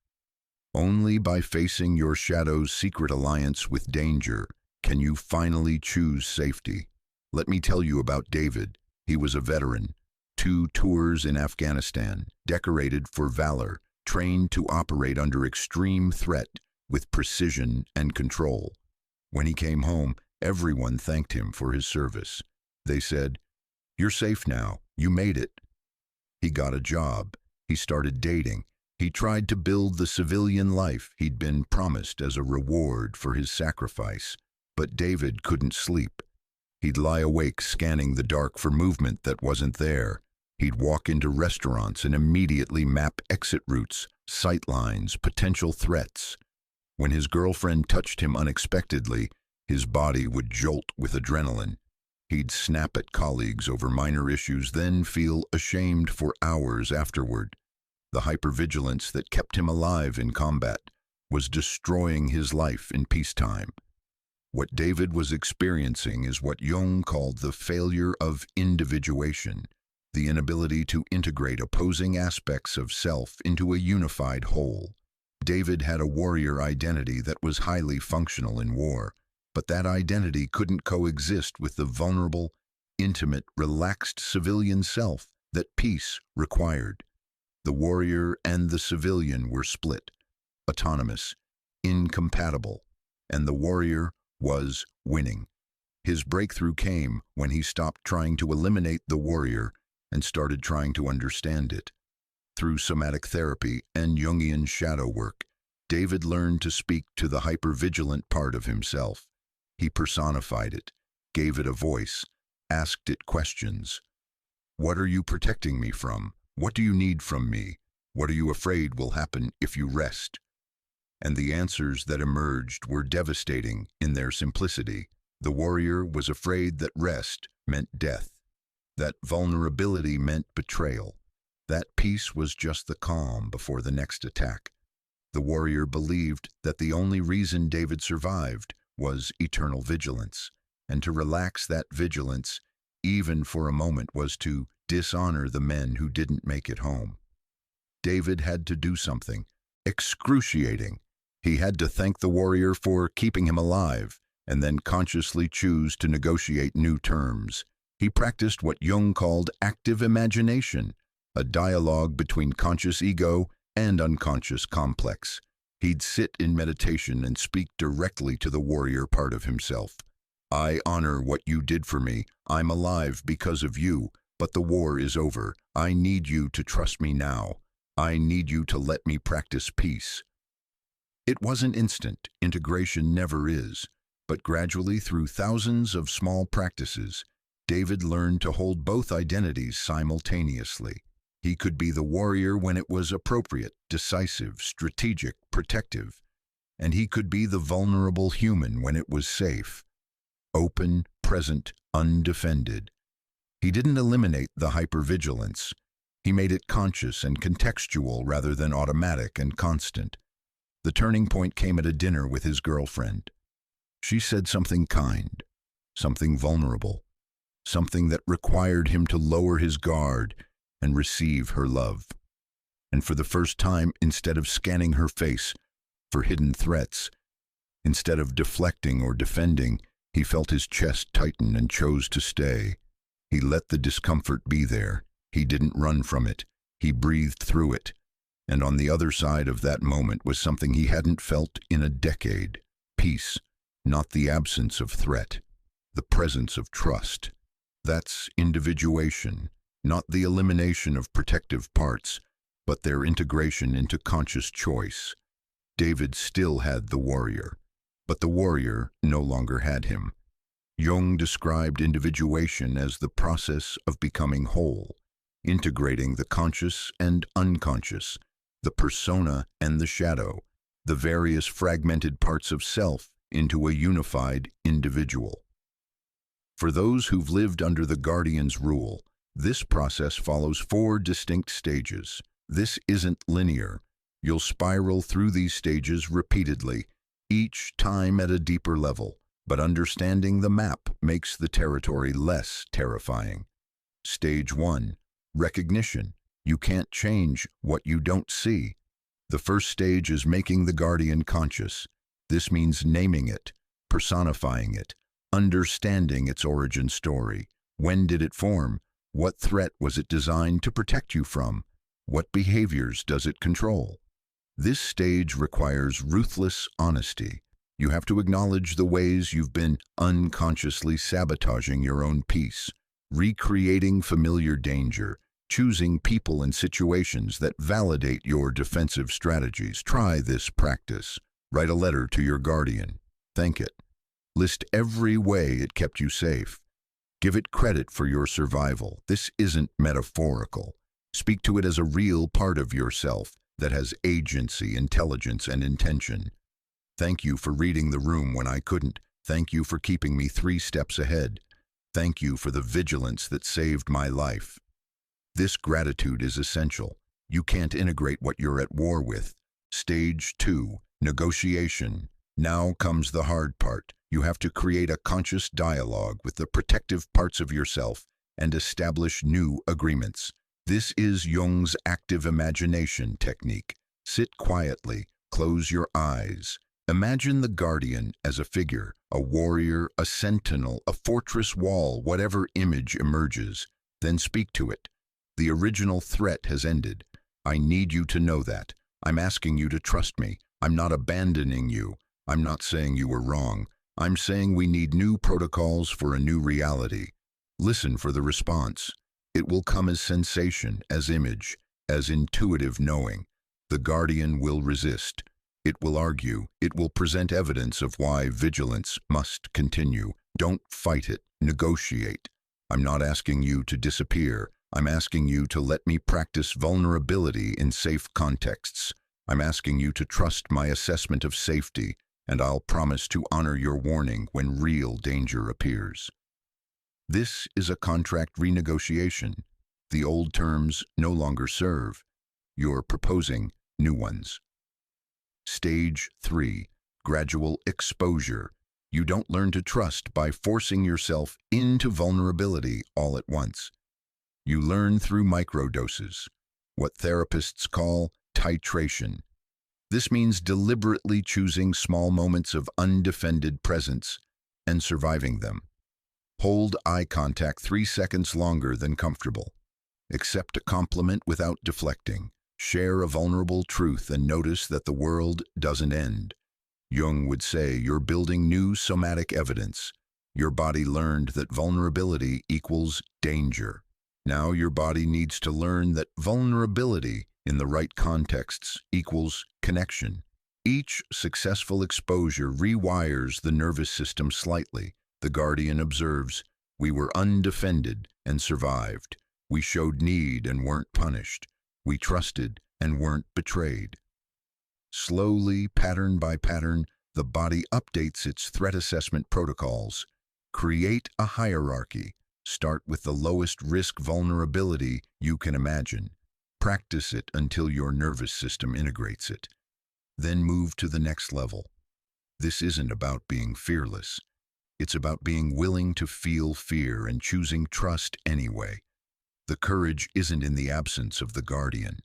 Only by facing your shadow's secret alliance with danger can you finally choose safety. Let me tell you about David. He was a veteran. 2 tours in Afghanistan, decorated for valor, trained to operate under extreme threat with precision and control. When he came home, everyone thanked him for his service. They said, "You're safe now. You made it." He got a job. He started dating. He tried to build the civilian life he'd been promised as a reward for his sacrifice. But David couldn't sleep. He'd lie awake scanning the dark for movement that wasn't there. He'd walk into restaurants and immediately map exit routes, sight lines, potential threats. When his girlfriend touched him unexpectedly, his body would jolt with adrenaline. He'd snap at colleagues over minor issues, then feel ashamed for hours afterward. The hypervigilance that kept him alive in combat was destroying his life in peacetime. What David was experiencing is what Jung called the failure of individuation, the inability to integrate opposing aspects of self into a unified whole. David had a warrior identity that was highly functional in war, but that identity couldn't coexist with the vulnerable, intimate, relaxed civilian self that peace required. The warrior and the civilian were split, autonomous, incompatible, and the warrior was winning. His breakthrough came when he stopped trying to eliminate the warrior and started trying to understand it. Through somatic therapy and Jungian shadow work, David learned to speak to the hypervigilant part of himself. He personified it, gave it a voice, asked it questions. What are you protecting me from? What do you need from me? What are you afraid will happen if you rest? And the answers that emerged were devastating in their simplicity. The warrior was afraid that rest meant death, that vulnerability meant betrayal, that peace was just the calm before the next attack. The warrior believed that the only reason David survived was eternal vigilance, and to relax that vigilance, even for a moment, was to dishonor the men who didn't make it home. David had to do something excruciating. He had to thank the warrior for keeping him alive, and then consciously choose to negotiate new terms. He practiced what Jung called active imagination, a dialogue between conscious ego and unconscious complex. He'd sit in meditation and speak directly to the warrior part of himself. I honor what you did for me. I'm alive because of you, but the war is over. I need you to trust me now. I need you to let me practice peace. It wasn't instant, integration never is, but gradually through thousands of small practices, David learned to hold both identities simultaneously. He could be the warrior when it was appropriate, decisive, strategic, protective, and he could be the vulnerable human when it was safe, open, present, undefended. He didn't eliminate the hypervigilance. He made it conscious and contextual rather than automatic and constant. The turning point came at a dinner with his girlfriend. She said something kind, something vulnerable, something that required him to lower his guard and receive her love. And for the first time, instead of scanning her face for hidden threats, instead of deflecting or defending, he felt his chest tighten and chose to stay. He let the discomfort be there. He didn't run from it. He breathed through it. And on the other side of that moment was something he hadn't felt in a decade. Peace, not the absence of threat, the presence of trust. That's individuation, not the elimination of protective parts, but their integration into conscious choice. David still had the warrior, but the warrior no longer had him. Jung described individuation as the process of becoming whole, integrating the conscious and unconscious, the persona and the shadow, the various fragmented parts of self into a unified individual. For those who've lived under the guardian's rule, this process follows 4 distinct stages. This isn't linear. You'll spiral through these stages repeatedly, each time at a deeper level, but understanding the map makes the territory less terrifying. Stage 1. Recognition. You can't change what you don't see. The first stage is making the guardian conscious. This means naming it, personifying it, understanding its origin story. When did it form? What threat was it designed to protect you from? What behaviors does it control? This stage requires ruthless honesty. You have to acknowledge the ways you've been unconsciously sabotaging your own peace, recreating familiar danger, choosing people and situations that validate your defensive strategies. Try this practice. Write a letter to your guardian. Thank it. List every way it kept you safe. Give it credit for your survival. This isn't metaphorical. Speak to it as a real part of yourself that has agency, intelligence, and intention. Thank you for reading the room when I couldn't. Thank you for keeping me 3 steps ahead. Thank you for the vigilance that saved my life. This gratitude is essential. You can't integrate what you're at war with. Stage 2, negotiation. Now comes the hard part. You have to create a conscious dialogue with the protective parts of yourself and establish new agreements. This is Jung's active imagination technique. Sit quietly, close your eyes. Imagine the guardian as a figure, a warrior, a sentinel, a fortress wall, whatever image emerges. Then speak to it. The original threat has ended. I need you to know that. I'm asking you to trust me. I'm not abandoning you. I'm not saying you were wrong. I'm saying we need new protocols for a new reality. Listen for the response. It will come as sensation, as image. as intuitive knowing. The guardian will resist. It will argue. It will present evidence of why vigilance must continue. Don't fight it. Negotiate. I'm not asking you to disappear. I'm asking you to let me practice vulnerability in safe contexts. I'm asking you to trust my assessment of safety, and I'll promise to honor your warning when real danger appears. This is a contract renegotiation. The old terms no longer serve. You're proposing new ones. Stage 3. Gradual exposure. You don't learn to trust by forcing yourself into vulnerability all at once. You learn through microdoses, what therapists call titration. This means deliberately choosing small moments of undefended presence and surviving them. Hold eye contact 3 seconds longer than comfortable. Accept a compliment without deflecting. Share a vulnerable truth and notice that the world doesn't end. Jung would say you're building new somatic evidence. Your body learned that vulnerability equals danger. Now your body needs to learn that vulnerability in the right contexts equals connection. Each successful exposure rewires the nervous system slightly. The guardian observes, we were undefended and survived. We showed need and weren't punished. We trusted and weren't betrayed. Slowly, pattern by pattern, the body updates its threat assessment protocols. Create a hierarchy. Start with the lowest risk vulnerability you can imagine. Practice it until your nervous system integrates it. Then move to the next level. This isn't about being fearless. It's about being willing to feel fear and choosing trust anyway. The courage isn't in the absence of the guardian.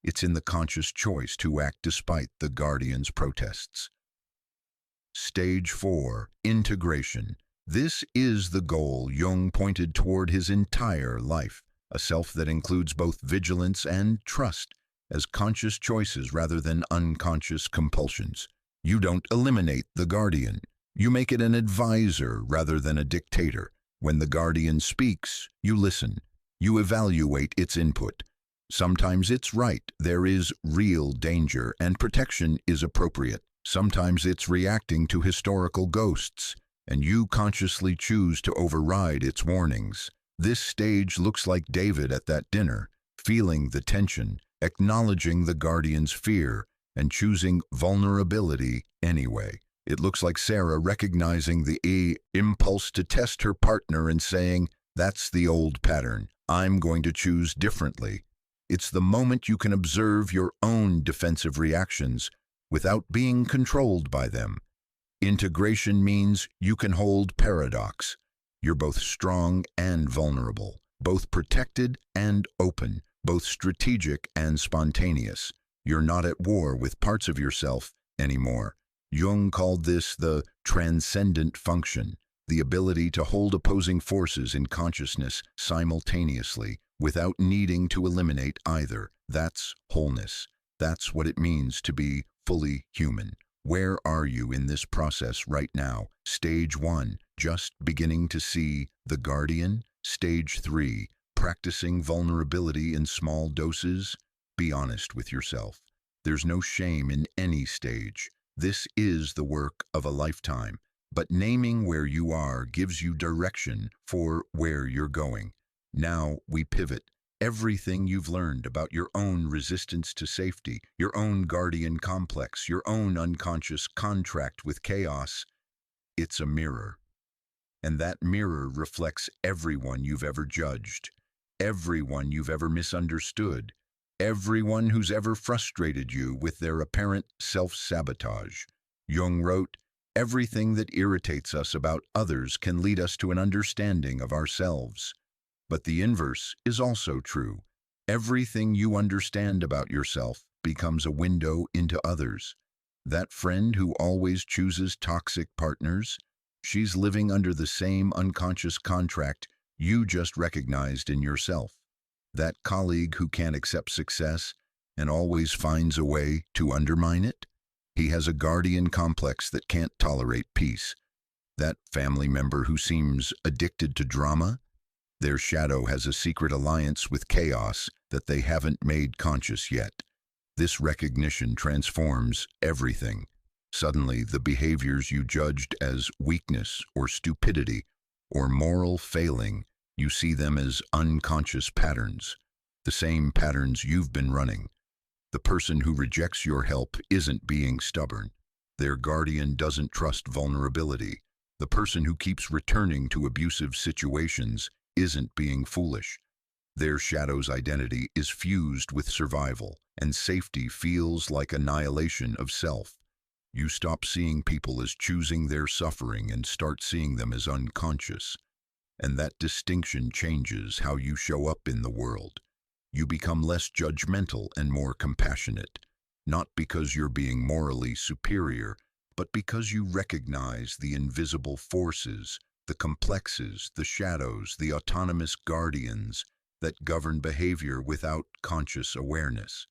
It's in the conscious choice to act despite the guardian's protests. Stage 4. Integration. This is the goal Jung pointed toward his entire life, a self that includes both vigilance and trust as conscious choices rather than unconscious compulsions. You don't eliminate the guardian. You make it an advisor rather than a dictator. When the guardian speaks, you listen. You evaluate its input. Sometimes it's right, there is real danger, and protection is appropriate. Sometimes it's reacting to historical ghosts, and you consciously choose to override its warnings. This stage looks like David at that dinner, feeling the tension, acknowledging the guardian's fear, and choosing vulnerability anyway. It looks like Sarah recognizing the impulse to test her partner and saying, "That's the old pattern. I'm going to choose differently." It's the moment you can observe your own defensive reactions without being controlled by them. Integration means you can hold paradox. You're both strong and vulnerable, both protected and open, both strategic and spontaneous. You're not at war with parts of yourself anymore. Jung called this the transcendent function, the ability to hold opposing forces in consciousness simultaneously without needing to eliminate either. That's wholeness. That's what it means to be fully human. Where are you in this process right now? Stage 1, just beginning to see the guardian. Stage 3, practicing vulnerability in small doses. Be honest with yourself. There's no shame in any stage. This is the work of a lifetime. But naming where you are gives you direction for where you're going. Now we pivot. Everything you've learned about your own resistance to safety, your own guardian complex, your own unconscious contract with chaos, it's a mirror. And that mirror reflects everyone you've ever judged, everyone you've ever misunderstood, everyone who's ever frustrated you with their apparent self-sabotage. Jung wrote, "Everything that irritates us about others can lead us to an understanding of ourselves." But the inverse is also true. Everything you understand about yourself becomes a window into others. That friend who always chooses toxic partners, she's living under the same unconscious contract you just recognized in yourself. That colleague who can't accept success and always finds a way to undermine it, he has a guardian complex that can't tolerate peace. That family member who seems addicted to drama, Their shadow has a secret alliance with chaos that they haven't made conscious yet. This recognition transforms everything. Suddenly, the behaviors you judged as weakness or stupidity or moral failing, you see them as unconscious patterns, the same patterns you've been running. The person who rejects your help isn't being stubborn. Their guardian doesn't trust vulnerability. The person who keeps returning to abusive situations isn't being foolish. Their shadow's identity is fused with survival, and safety feels like annihilation of self. You stop seeing people as choosing their suffering and start seeing them as unconscious. And that distinction changes how you show up in the world. You become less judgmental and more compassionate, not because you're being morally superior, but because you recognize the invisible forces, the complexes, the shadows, the autonomous guardians that govern behavior without conscious awareness.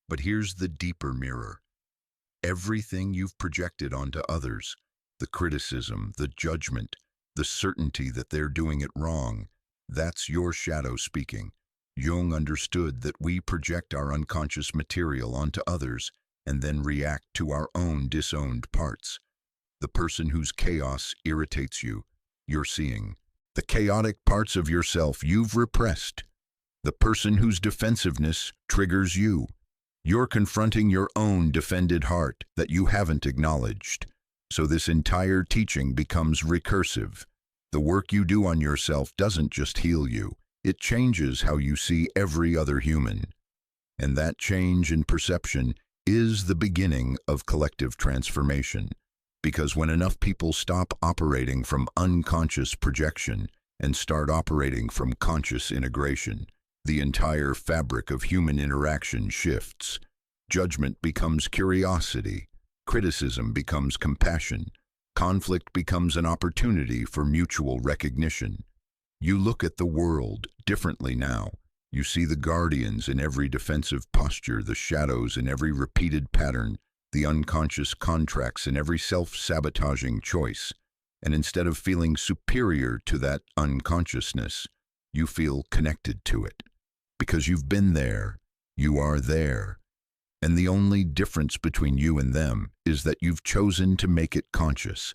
But here's the deeper mirror. Everything you've projected onto others, the criticism, the judgment, the certainty that they're doing it wrong, that's your shadow speaking. Jung understood that we project our unconscious material onto others and then react to our own disowned parts. The person whose chaos irritates you, you're seeing the chaotic parts of yourself you've repressed. The person whose defensiveness triggers you, you're confronting your own defended heart that you haven't acknowledged. So this entire teaching becomes recursive. The work you do on yourself doesn't just heal you, it changes how you see every other human. And that change in perception is the beginning of collective transformation. Because when enough people stop operating from unconscious projection and start operating from conscious integration, the entire fabric of human interaction shifts. Judgment becomes curiosity, criticism becomes compassion, conflict becomes an opportunity for mutual recognition. You look at the world differently now. You see the guardians in every defensive posture, the shadows in every repeated pattern, the unconscious contracts in every self-sabotaging choice. And instead of feeling superior to that unconsciousness, you feel connected to it. Because you've been there, you are there. And the only difference between you and them is that you've chosen to make it conscious.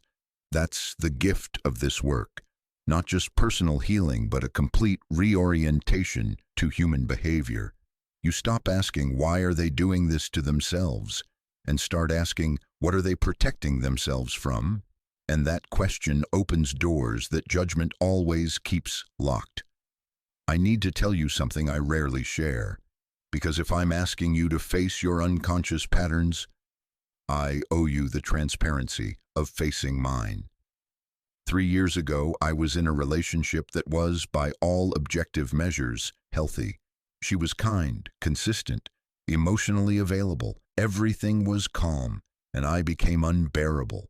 That's the gift of this work. Not just personal healing, but a complete reorientation to human behavior. You stop asking, why are they doing this to themselves? And start asking, what are they protecting themselves from? And that question opens doors that judgment always keeps locked. I need to tell you something I rarely share, because if I'm asking you to face your unconscious patterns, I owe you the transparency of facing mine. 3 years ago, I was in a relationship that was, by all objective measures, healthy. She was kind, consistent, emotionally available. Everything was calm, and I became unbearable.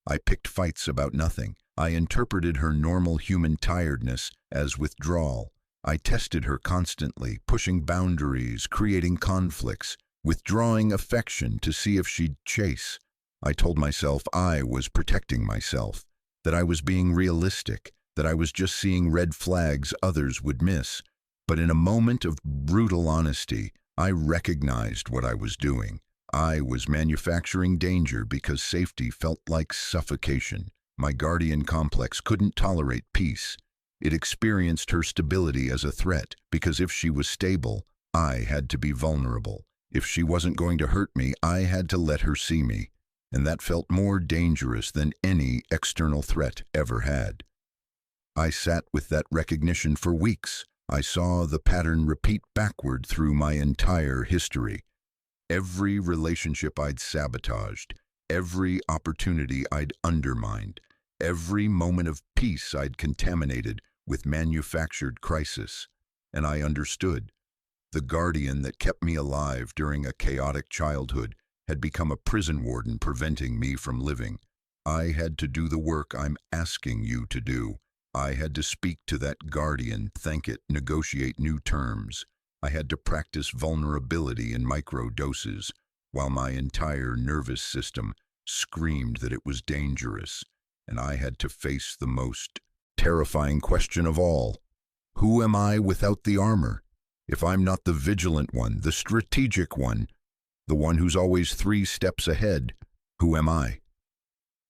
I picked fights about nothing. I interpreted her normal human tiredness as withdrawal. I tested her constantly, pushing boundaries, creating conflicts, withdrawing affection to see if she'd chase. I told myself I was protecting myself, that I was being realistic, that I was just seeing red flags others would miss. But in a moment of brutal honesty, I recognized what I was doing. I was manufacturing danger because safety felt like suffocation. My guardian complex couldn't tolerate peace. It experienced her stability as a threat, because if she was stable, I had to be vulnerable. If she wasn't going to hurt me, I had to let her see me. And that felt more dangerous than any external threat ever had. I sat with that recognition for weeks. I saw the pattern repeat backward through my entire history. Every relationship I'd sabotaged, every opportunity I'd undermined, every moment of peace I'd contaminated with manufactured crisis. And I understood. The guardian that kept me alive during a chaotic childhood had become a prison warden preventing me from living. I had to do the work I'm asking you to do. I had to speak to that guardian, thank it, negotiate new terms. I had to practice vulnerability in micro doses, while my entire nervous system screamed that it was dangerous. And I had to face the most terrifying question of all. Who am I without the armor? If I'm not the vigilant one, the strategic one, the one who's always 3 steps ahead, who am I?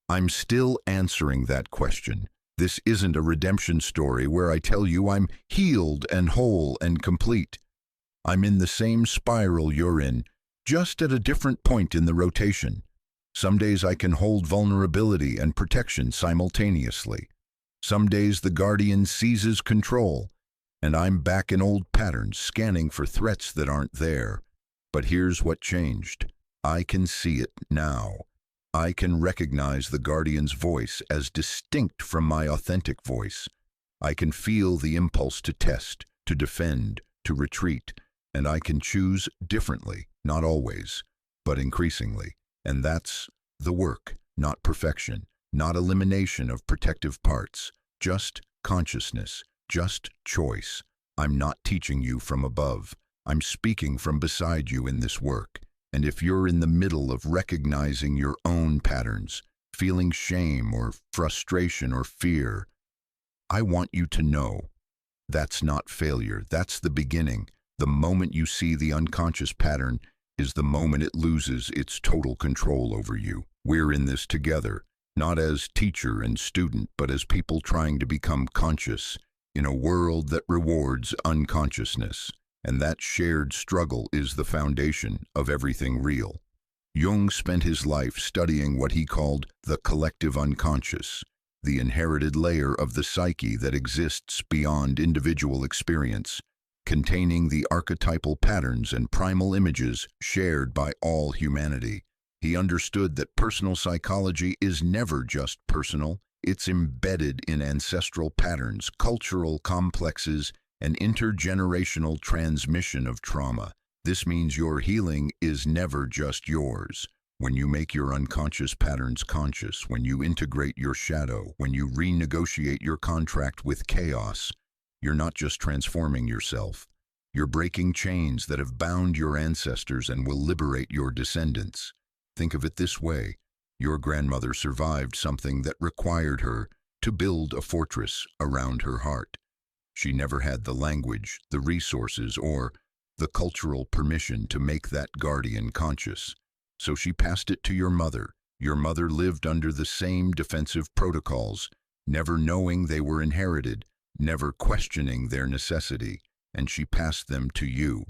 I'm still answering that question. This isn't a redemption story where I tell you I'm healed and whole and complete. I'm in the same spiral you're in, just at a different point in the rotation. Some days I can hold vulnerability and protection simultaneously. Some days the guardian seizes control, and I'm back in old patterns, scanning for threats that aren't there. But here's what changed. I can see it now. I can recognize the guardian's voice as distinct from my authentic voice. I can feel the impulse to test, to defend, to retreat, and I can choose differently, not always, but increasingly. And that's the work, not perfection, not elimination of protective parts, just consciousness, just choice. I'm not teaching you from above. I'm speaking from beside you in this work. And if you're in the middle of recognizing your own patterns, feeling shame or frustration or fear, I want you to know that's not failure. That's the beginning. The moment you see the unconscious pattern is the moment it loses its total control over you. We're in this together, not as teacher and student, but as people trying to become conscious in a world that rewards unconsciousness. And that shared struggle is the foundation of everything real. Jung spent his life studying what he called the collective unconscious, the inherited layer of the psyche that exists beyond individual experience, containing the archetypal patterns and primal images shared by all humanity. He understood that personal psychology is never just personal, it's embedded in ancestral patterns, cultural complexes, and intergenerational transmission of trauma. This means your healing is never just yours. When you make your unconscious patterns conscious, when you integrate your shadow, when you renegotiate your contract with chaos, you're not just transforming yourself. You're breaking chains that have bound your ancestors and will liberate your descendants. Think of it this way. Your grandmother survived something that required her to build a fortress around her heart. She never had the language, the resources, or the cultural permission to make that guardian conscious. So she passed it to your mother. Your mother lived under the same defensive protocols, never knowing they were inherited, never questioning their necessity, and she passed them to you.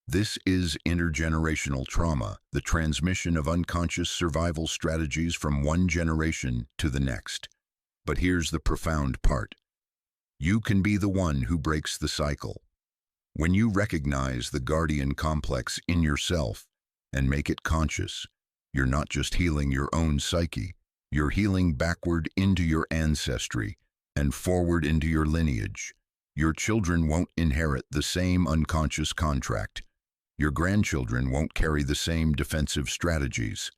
This is intergenerational trauma, the transmission of unconscious survival strategies from one generation to the next. But here's the profound part. You can be the one who breaks the cycle. When you recognize the guardian complex in yourself and make it conscious, you're not just healing your own psyche, you're healing backward into your ancestry and forward into your lineage. Your children won't inherit the same unconscious contract. Your grandchildren won't carry the same defensive strategies.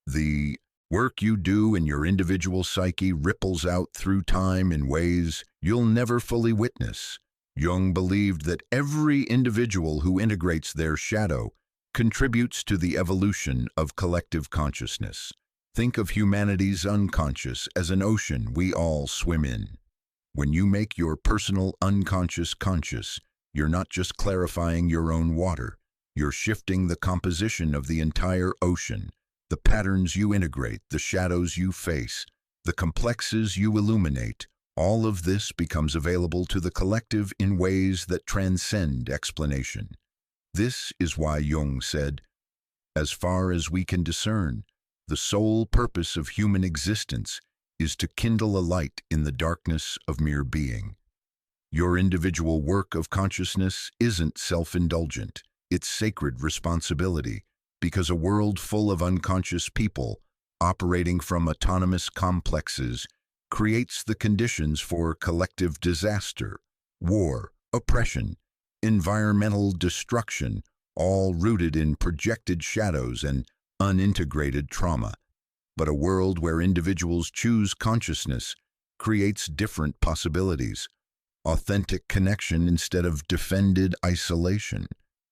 The work you do in your individual psyche ripples out through time in ways you'll never fully witness. Jung believed that every individual who integrates their shadow contributes to the evolution of collective consciousness. Think of humanity's unconscious as an ocean we all swim in. When you make your personal unconscious conscious, you're not just clarifying your own water, you're shifting the composition of the entire ocean. The patterns you integrate, the shadows you face, the complexes you illuminate, all of this becomes available to the collective in ways that transcend explanation. This is why Jung said, as far as we can discern, the sole purpose of human existence is to kindle a light in the darkness of mere being. Your individual work of consciousness isn't self-indulgent, it's sacred responsibility, because a world full of unconscious people operating from autonomous complexes creates the conditions for collective disaster, war, oppression, environmental destruction, all rooted in projected shadows and unintegrated trauma. But a world where individuals choose consciousness creates different possibilities. Authentic connection instead of defended isolation,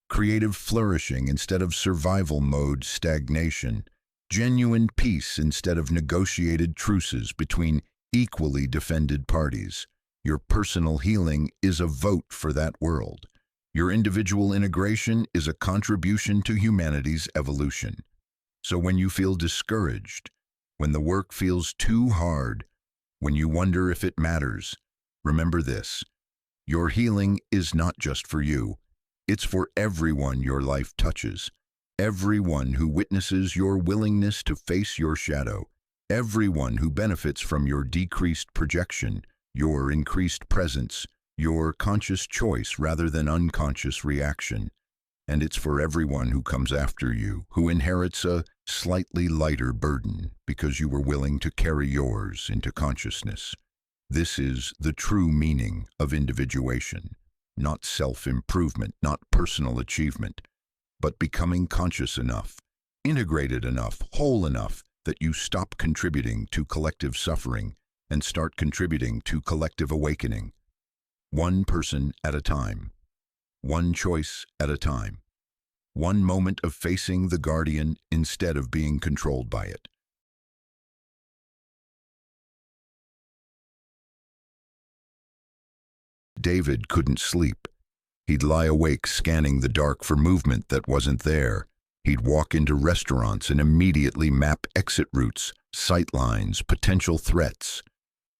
creative flourishing instead of survival mode stagnation, genuine peace instead of negotiated truces between equally defended parties. Your personal healing is a vote for that world. Your individual integration is a contribution to humanity's evolution. So when you feel discouraged, when the work feels too hard, when you wonder if it matters, remember this: your healing is not just for you. It's for everyone your life touches, everyone who witnesses your willingness to face your shadow, everyone who benefits from your decreased projection, your increased presence, your conscious choice rather than unconscious reaction. And it's for everyone who comes after you, who inherits a slightly lighter burden because you were willing to carry yours into consciousness. This is the true meaning of individuation, not self-improvement, not personal achievement, but becoming conscious enough, integrated enough, whole enough that you stop contributing to collective suffering and start contributing to collective awakening. One person at a time, one choice at a time, one moment of facing the guardian instead of being controlled by it. David couldn't sleep. He'd lie awake scanning the dark for movement that wasn't there. He'd walk into restaurants and immediately map exit routes, sight lines, potential threats.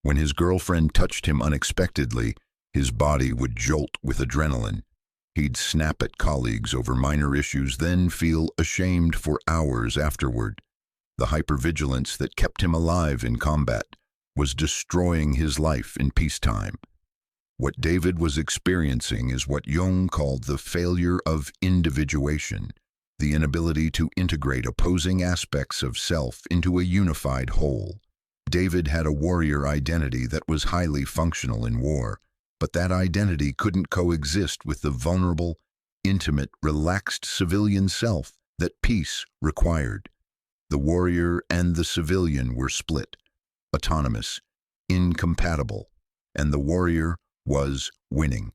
When his girlfriend touched him unexpectedly, his body would jolt with adrenaline. He'd snap at colleagues over minor issues, then feel ashamed for hours afterward. The hypervigilance that kept him alive in combat was destroying his life in peacetime. What David was experiencing is what Jung called the failure of individuation, the inability to integrate opposing aspects of self into a unified whole. David had a warrior identity that was highly functional in war, but that identity couldn't coexist with the vulnerable, intimate, relaxed civilian self that peace required. The warrior and the civilian were split, autonomous, incompatible, and the warrior was winning.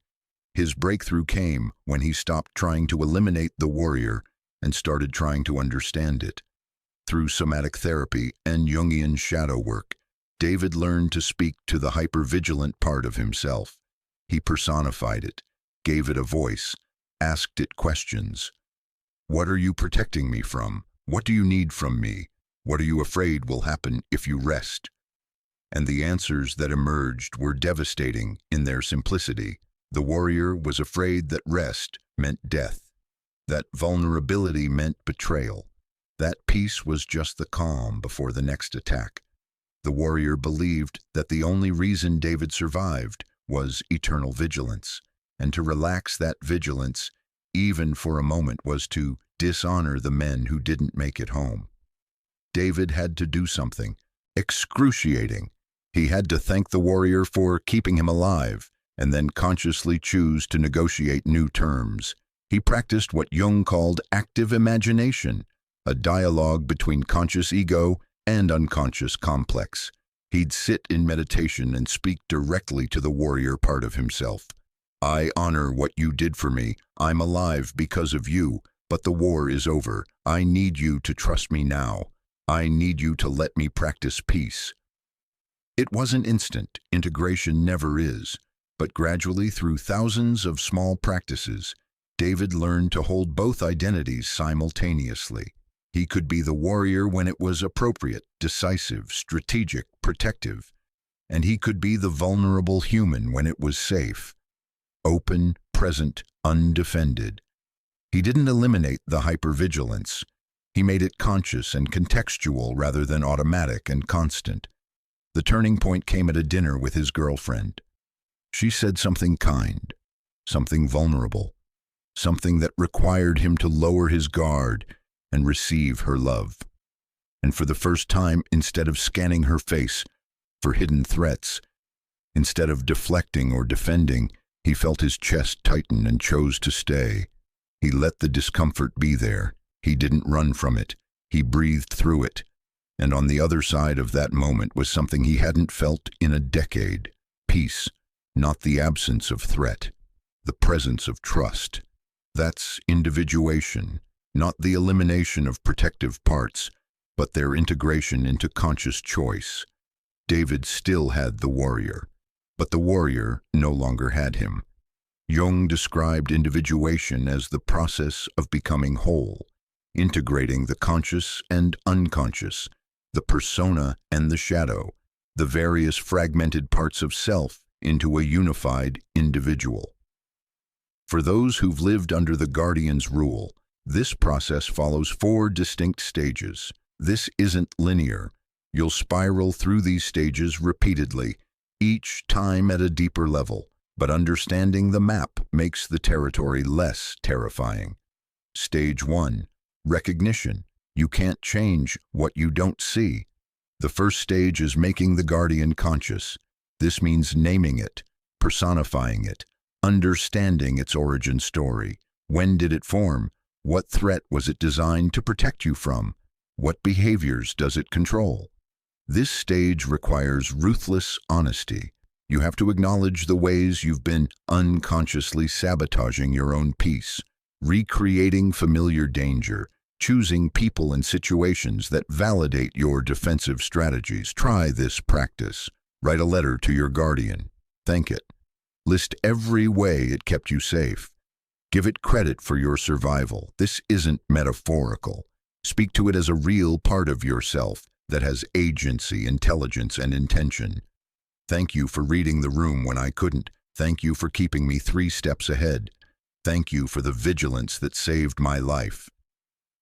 His breakthrough came when he stopped trying to eliminate the warrior and started trying to understand it. Through somatic therapy and Jungian shadow work, David learned to speak to the hypervigilant part of himself. He personified it, gave it a voice, asked it questions. What are you protecting me from? What do you need from me? What are you afraid will happen if you rest? And the answers that emerged were devastating in their simplicity. The warrior was afraid that rest meant death, that vulnerability meant betrayal, that peace was just the calm before the next attack. The warrior believed that the only reason David survived was eternal vigilance, and to relax that vigilance, even for a moment, was to dishonor the men who didn't make it home. David had to do something excruciating. He had to thank the warrior for keeping him alive, and then consciously choose to negotiate new terms. He practiced what Jung called active imagination, a dialogue between conscious ego and unconscious complex. He'd sit in meditation and speak directly to the warrior part of himself. I honor what you did for me. I'm alive because of you, but the war is over. I need you to trust me now. I need you to let me practice peace. It wasn't instant, integration never is, but gradually through thousands of small practices, David learned to hold both identities simultaneously. He could be the warrior when it was appropriate, decisive, strategic, protective, and he could be the vulnerable human when it was safe, open, present, undefended. He didn't eliminate the hypervigilance. He made it conscious and contextual rather than automatic and constant. The turning point came at a dinner with his girlfriend. She said something kind, something vulnerable, something that required him to lower his guard and receive her love. And for the first time, instead of scanning her face for hidden threats, instead of deflecting or defending, he felt his chest tighten and chose to stay. He let the discomfort be there. He didn't run from it. He breathed through it. And on the other side of that moment was something he hadn't felt in a decade. Peace, not the absence of threat, the presence of trust. That's individuation, not the elimination of protective parts, but their integration into conscious choice. David still had the warrior, But the warrior no longer had him. Jung described individuation as the process of becoming whole, integrating the conscious and unconscious, the persona and the shadow, the various fragmented parts of self into a unified individual. For those who've lived under the guardian's rule, this process follows 4 distinct stages. This isn't linear. You'll spiral through these stages repeatedly, each time at a deeper level, but understanding the map makes the territory less terrifying. Stage 1. Recognition. You can't change what you don't see. The first stage is making the guardian conscious. This means naming it, personifying it, understanding its origin story. When did it form? What threat was it designed to protect you from? What behaviors does it control? This stage requires ruthless honesty. You have to acknowledge the ways you've been unconsciously sabotaging your own peace, recreating familiar danger, choosing people and situations that validate your defensive strategies. Try this practice. Write a letter to your guardian. Thank it. List every way it kept you safe. Give it credit for your survival. This isn't metaphorical. Speak to it as a real part of yourself that has agency, intelligence, and intention. Thank you for reading the room when I couldn't. Thank you for keeping me 3 steps ahead. Thank you for the vigilance that saved my life.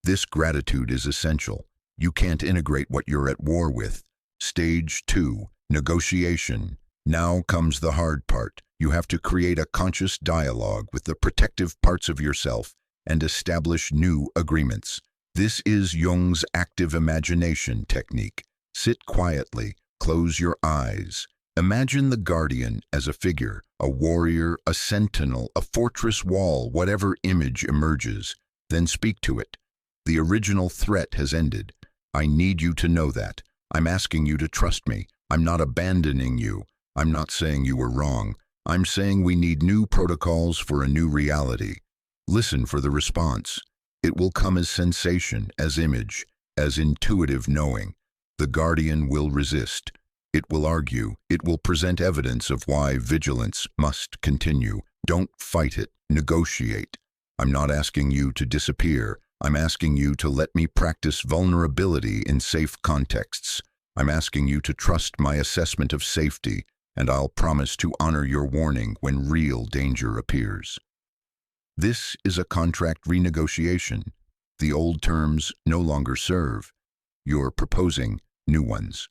This gratitude is essential. You can't integrate what you're at war with. Stage 2. Negotiation. Now comes the hard part. You have to create a conscious dialogue with the protective parts of yourself and establish new agreements. This is Jung's active imagination technique. Sit quietly, close your eyes. Imagine the guardian as a figure, a warrior, a sentinel, a fortress wall, whatever image emerges. Then speak to it. The original threat has ended. I need you to know that. I'm asking you to trust me. I'm not abandoning you. I'm not saying you were wrong. I'm saying we need new protocols for a new reality. Listen for the response. It will come as sensation, as image, as intuitive knowing. The guardian will resist. It will argue. It will present evidence of why vigilance must continue. Don't fight it. Negotiate. I'm not asking you to disappear. I'm asking you to let me practice vulnerability in safe contexts. I'm asking you to trust my assessment of safety, and I'll promise to honor your warning when real danger appears. This is a contract renegotiation. The old terms no longer serve. You're proposing new ones.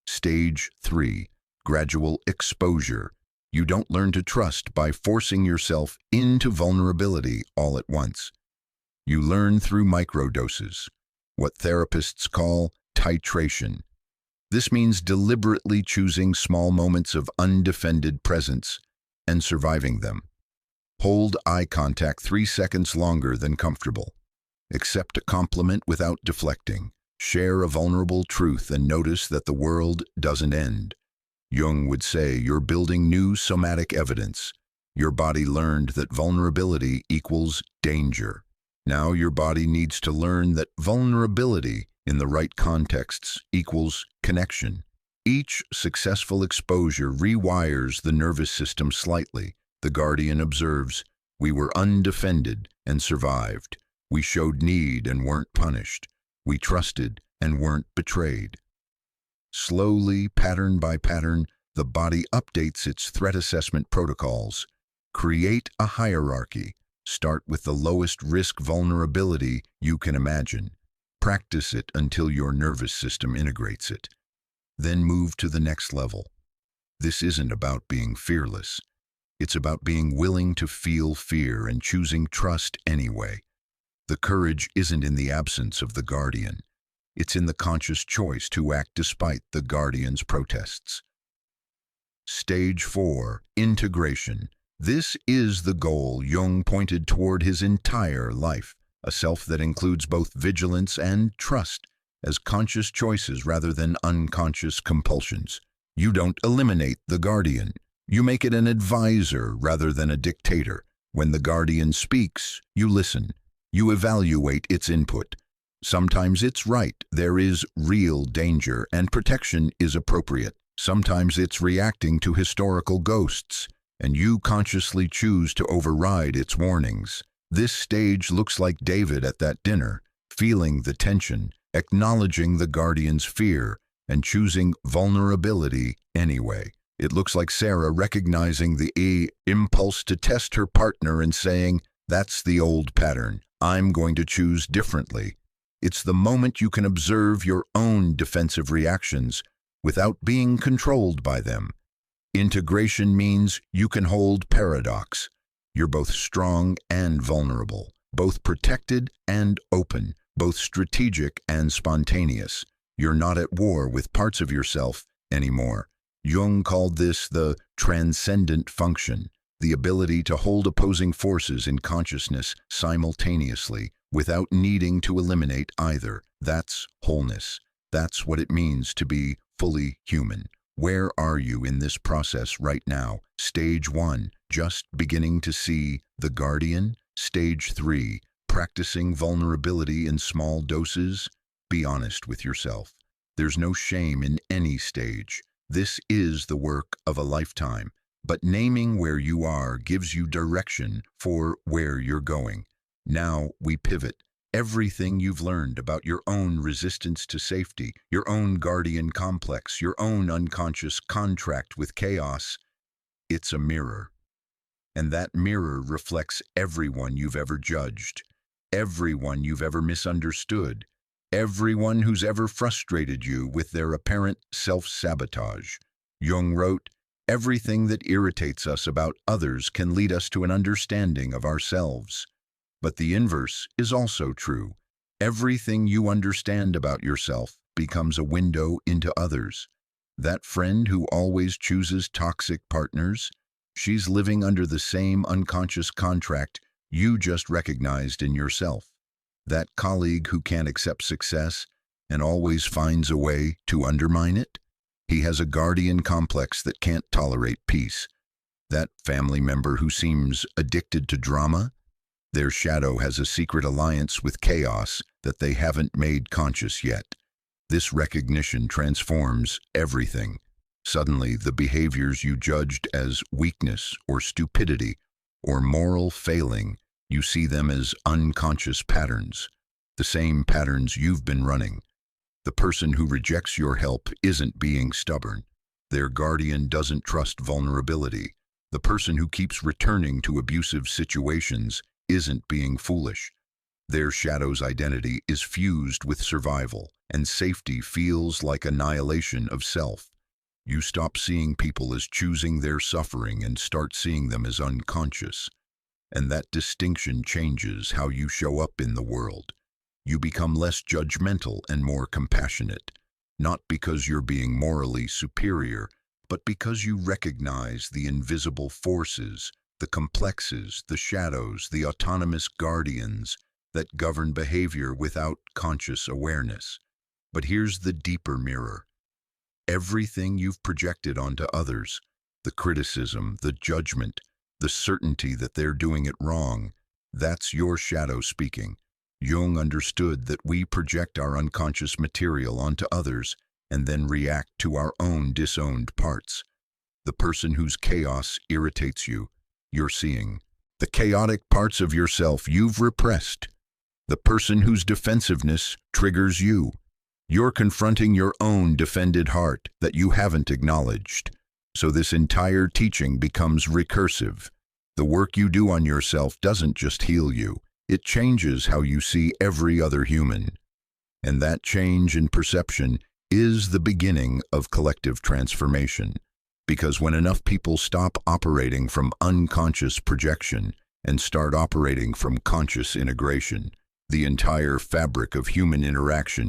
Stage 3. Gradual exposure. You don't learn to trust by forcing yourself into vulnerability all at once. You learn through microdoses, what therapists call titration. This means deliberately choosing small moments of undefended presence and surviving them. Hold eye contact 3 seconds longer than comfortable. Accept a compliment without deflecting. Share a vulnerable truth and notice that the world doesn't end. Jung would say you're building new somatic evidence. Your body learned that vulnerability equals danger. Now your body needs to learn that vulnerability in the right contexts equals connection. Each successful exposure rewires the nervous system slightly. The guardian observes, we were undefended and survived. We showed need and weren't punished. We trusted and weren't betrayed. Slowly, pattern by pattern, the body updates its threat assessment protocols. Create a hierarchy. Start with the lowest risk vulnerability you can imagine. Practice it until your nervous system integrates it. Then move to the next level. This isn't about being fearless. It's about being willing to feel fear and choosing trust anyway. The courage isn't in the absence of the guardian. It's in the conscious choice to act despite the guardian's protests. Stage 4. Integration. This is the goal Jung pointed toward his entire life, a self that includes both vigilance and trust as conscious choices rather than unconscious compulsions. You don't eliminate the guardian. You make it an advisor rather than a dictator. When the guardian speaks, you listen. You evaluate its input. Sometimes it's right, there is real danger, and protection is appropriate. Sometimes it's reacting to historical ghosts, and you consciously choose to override its warnings. This stage looks like David at that dinner, feeling the tension, acknowledging the guardian's fear, and choosing vulnerability anyway. It looks like Sarah recognizing the impulse to test her partner and saying, "That's the old pattern. I'm going to choose differently." It's the moment you can observe your own defensive reactions without being controlled by them. Integration means you can hold paradox. You're both strong and vulnerable, both protected and open, both strategic and spontaneous. You're not at war with parts of yourself anymore. Jung called this the transcendent function, the ability to hold opposing forces in consciousness simultaneously without needing to eliminate either. That's wholeness. That's what it means to be fully human. Where are you in this process right now? Stage 1, just beginning to see the guardian. Stage 3, practicing vulnerability in small doses. Be honest with yourself. There's no shame in any stage. This is the work of a lifetime. But naming where you are gives you direction for where you're going. Now we pivot. Everything you've learned about your own resistance to safety, your own guardian complex, your own unconscious contract with chaos, it's a mirror. And that mirror reflects everyone you've ever judged, everyone you've ever misunderstood, everyone who's ever frustrated you with their apparent self-sabotage. Jung wrote, "Everything that irritates us about others can lead us to an understanding of ourselves." But the inverse is also true. Everything you understand about yourself becomes a window into others. That friend who always chooses toxic partners, she's living under the same unconscious contract you just recognized in yourself. That colleague who can't accept success and always finds a way to undermine it, he has a guardian complex that can't tolerate peace. That family member who seems addicted to drama, their shadow has a secret alliance with chaos that they haven't made conscious yet. This recognition transforms everything. Suddenly, the behaviors you judged as weakness or stupidity or moral failing, you see them as unconscious patterns, the same patterns you've been running. The person who rejects your help isn't being stubborn. Their guardian doesn't trust vulnerability. The person who keeps returning to abusive situations isn't being foolish. Their shadow's identity is fused with survival, and safety feels like annihilation of self. You stop seeing people as choosing their suffering and start seeing them as unconscious. And that distinction changes how you show up in the world. You become less judgmental and more compassionate, not because you're being morally superior, but because you recognize the invisible forces, the complexes, the shadows, the autonomous guardians that govern behavior without conscious awareness. But here's the deeper mirror. Everything you've projected onto others, the criticism, the judgment, the certainty that they're doing it wrong, that's your shadow speaking. Jung understood that we project our unconscious material onto others and then react to our own disowned parts. The person whose chaos irritates you, you're seeing the chaotic parts of yourself you've repressed. The person whose defensiveness triggers you, you're confronting your own defended heart that you haven't acknowledged. So this entire teaching becomes recursive. The work you do on yourself doesn't just heal you, it changes how you see every other human. And that change in perception is the beginning of collective transformation. Because when enough people stop operating from unconscious projection and start operating from conscious integration, the entire fabric of human interaction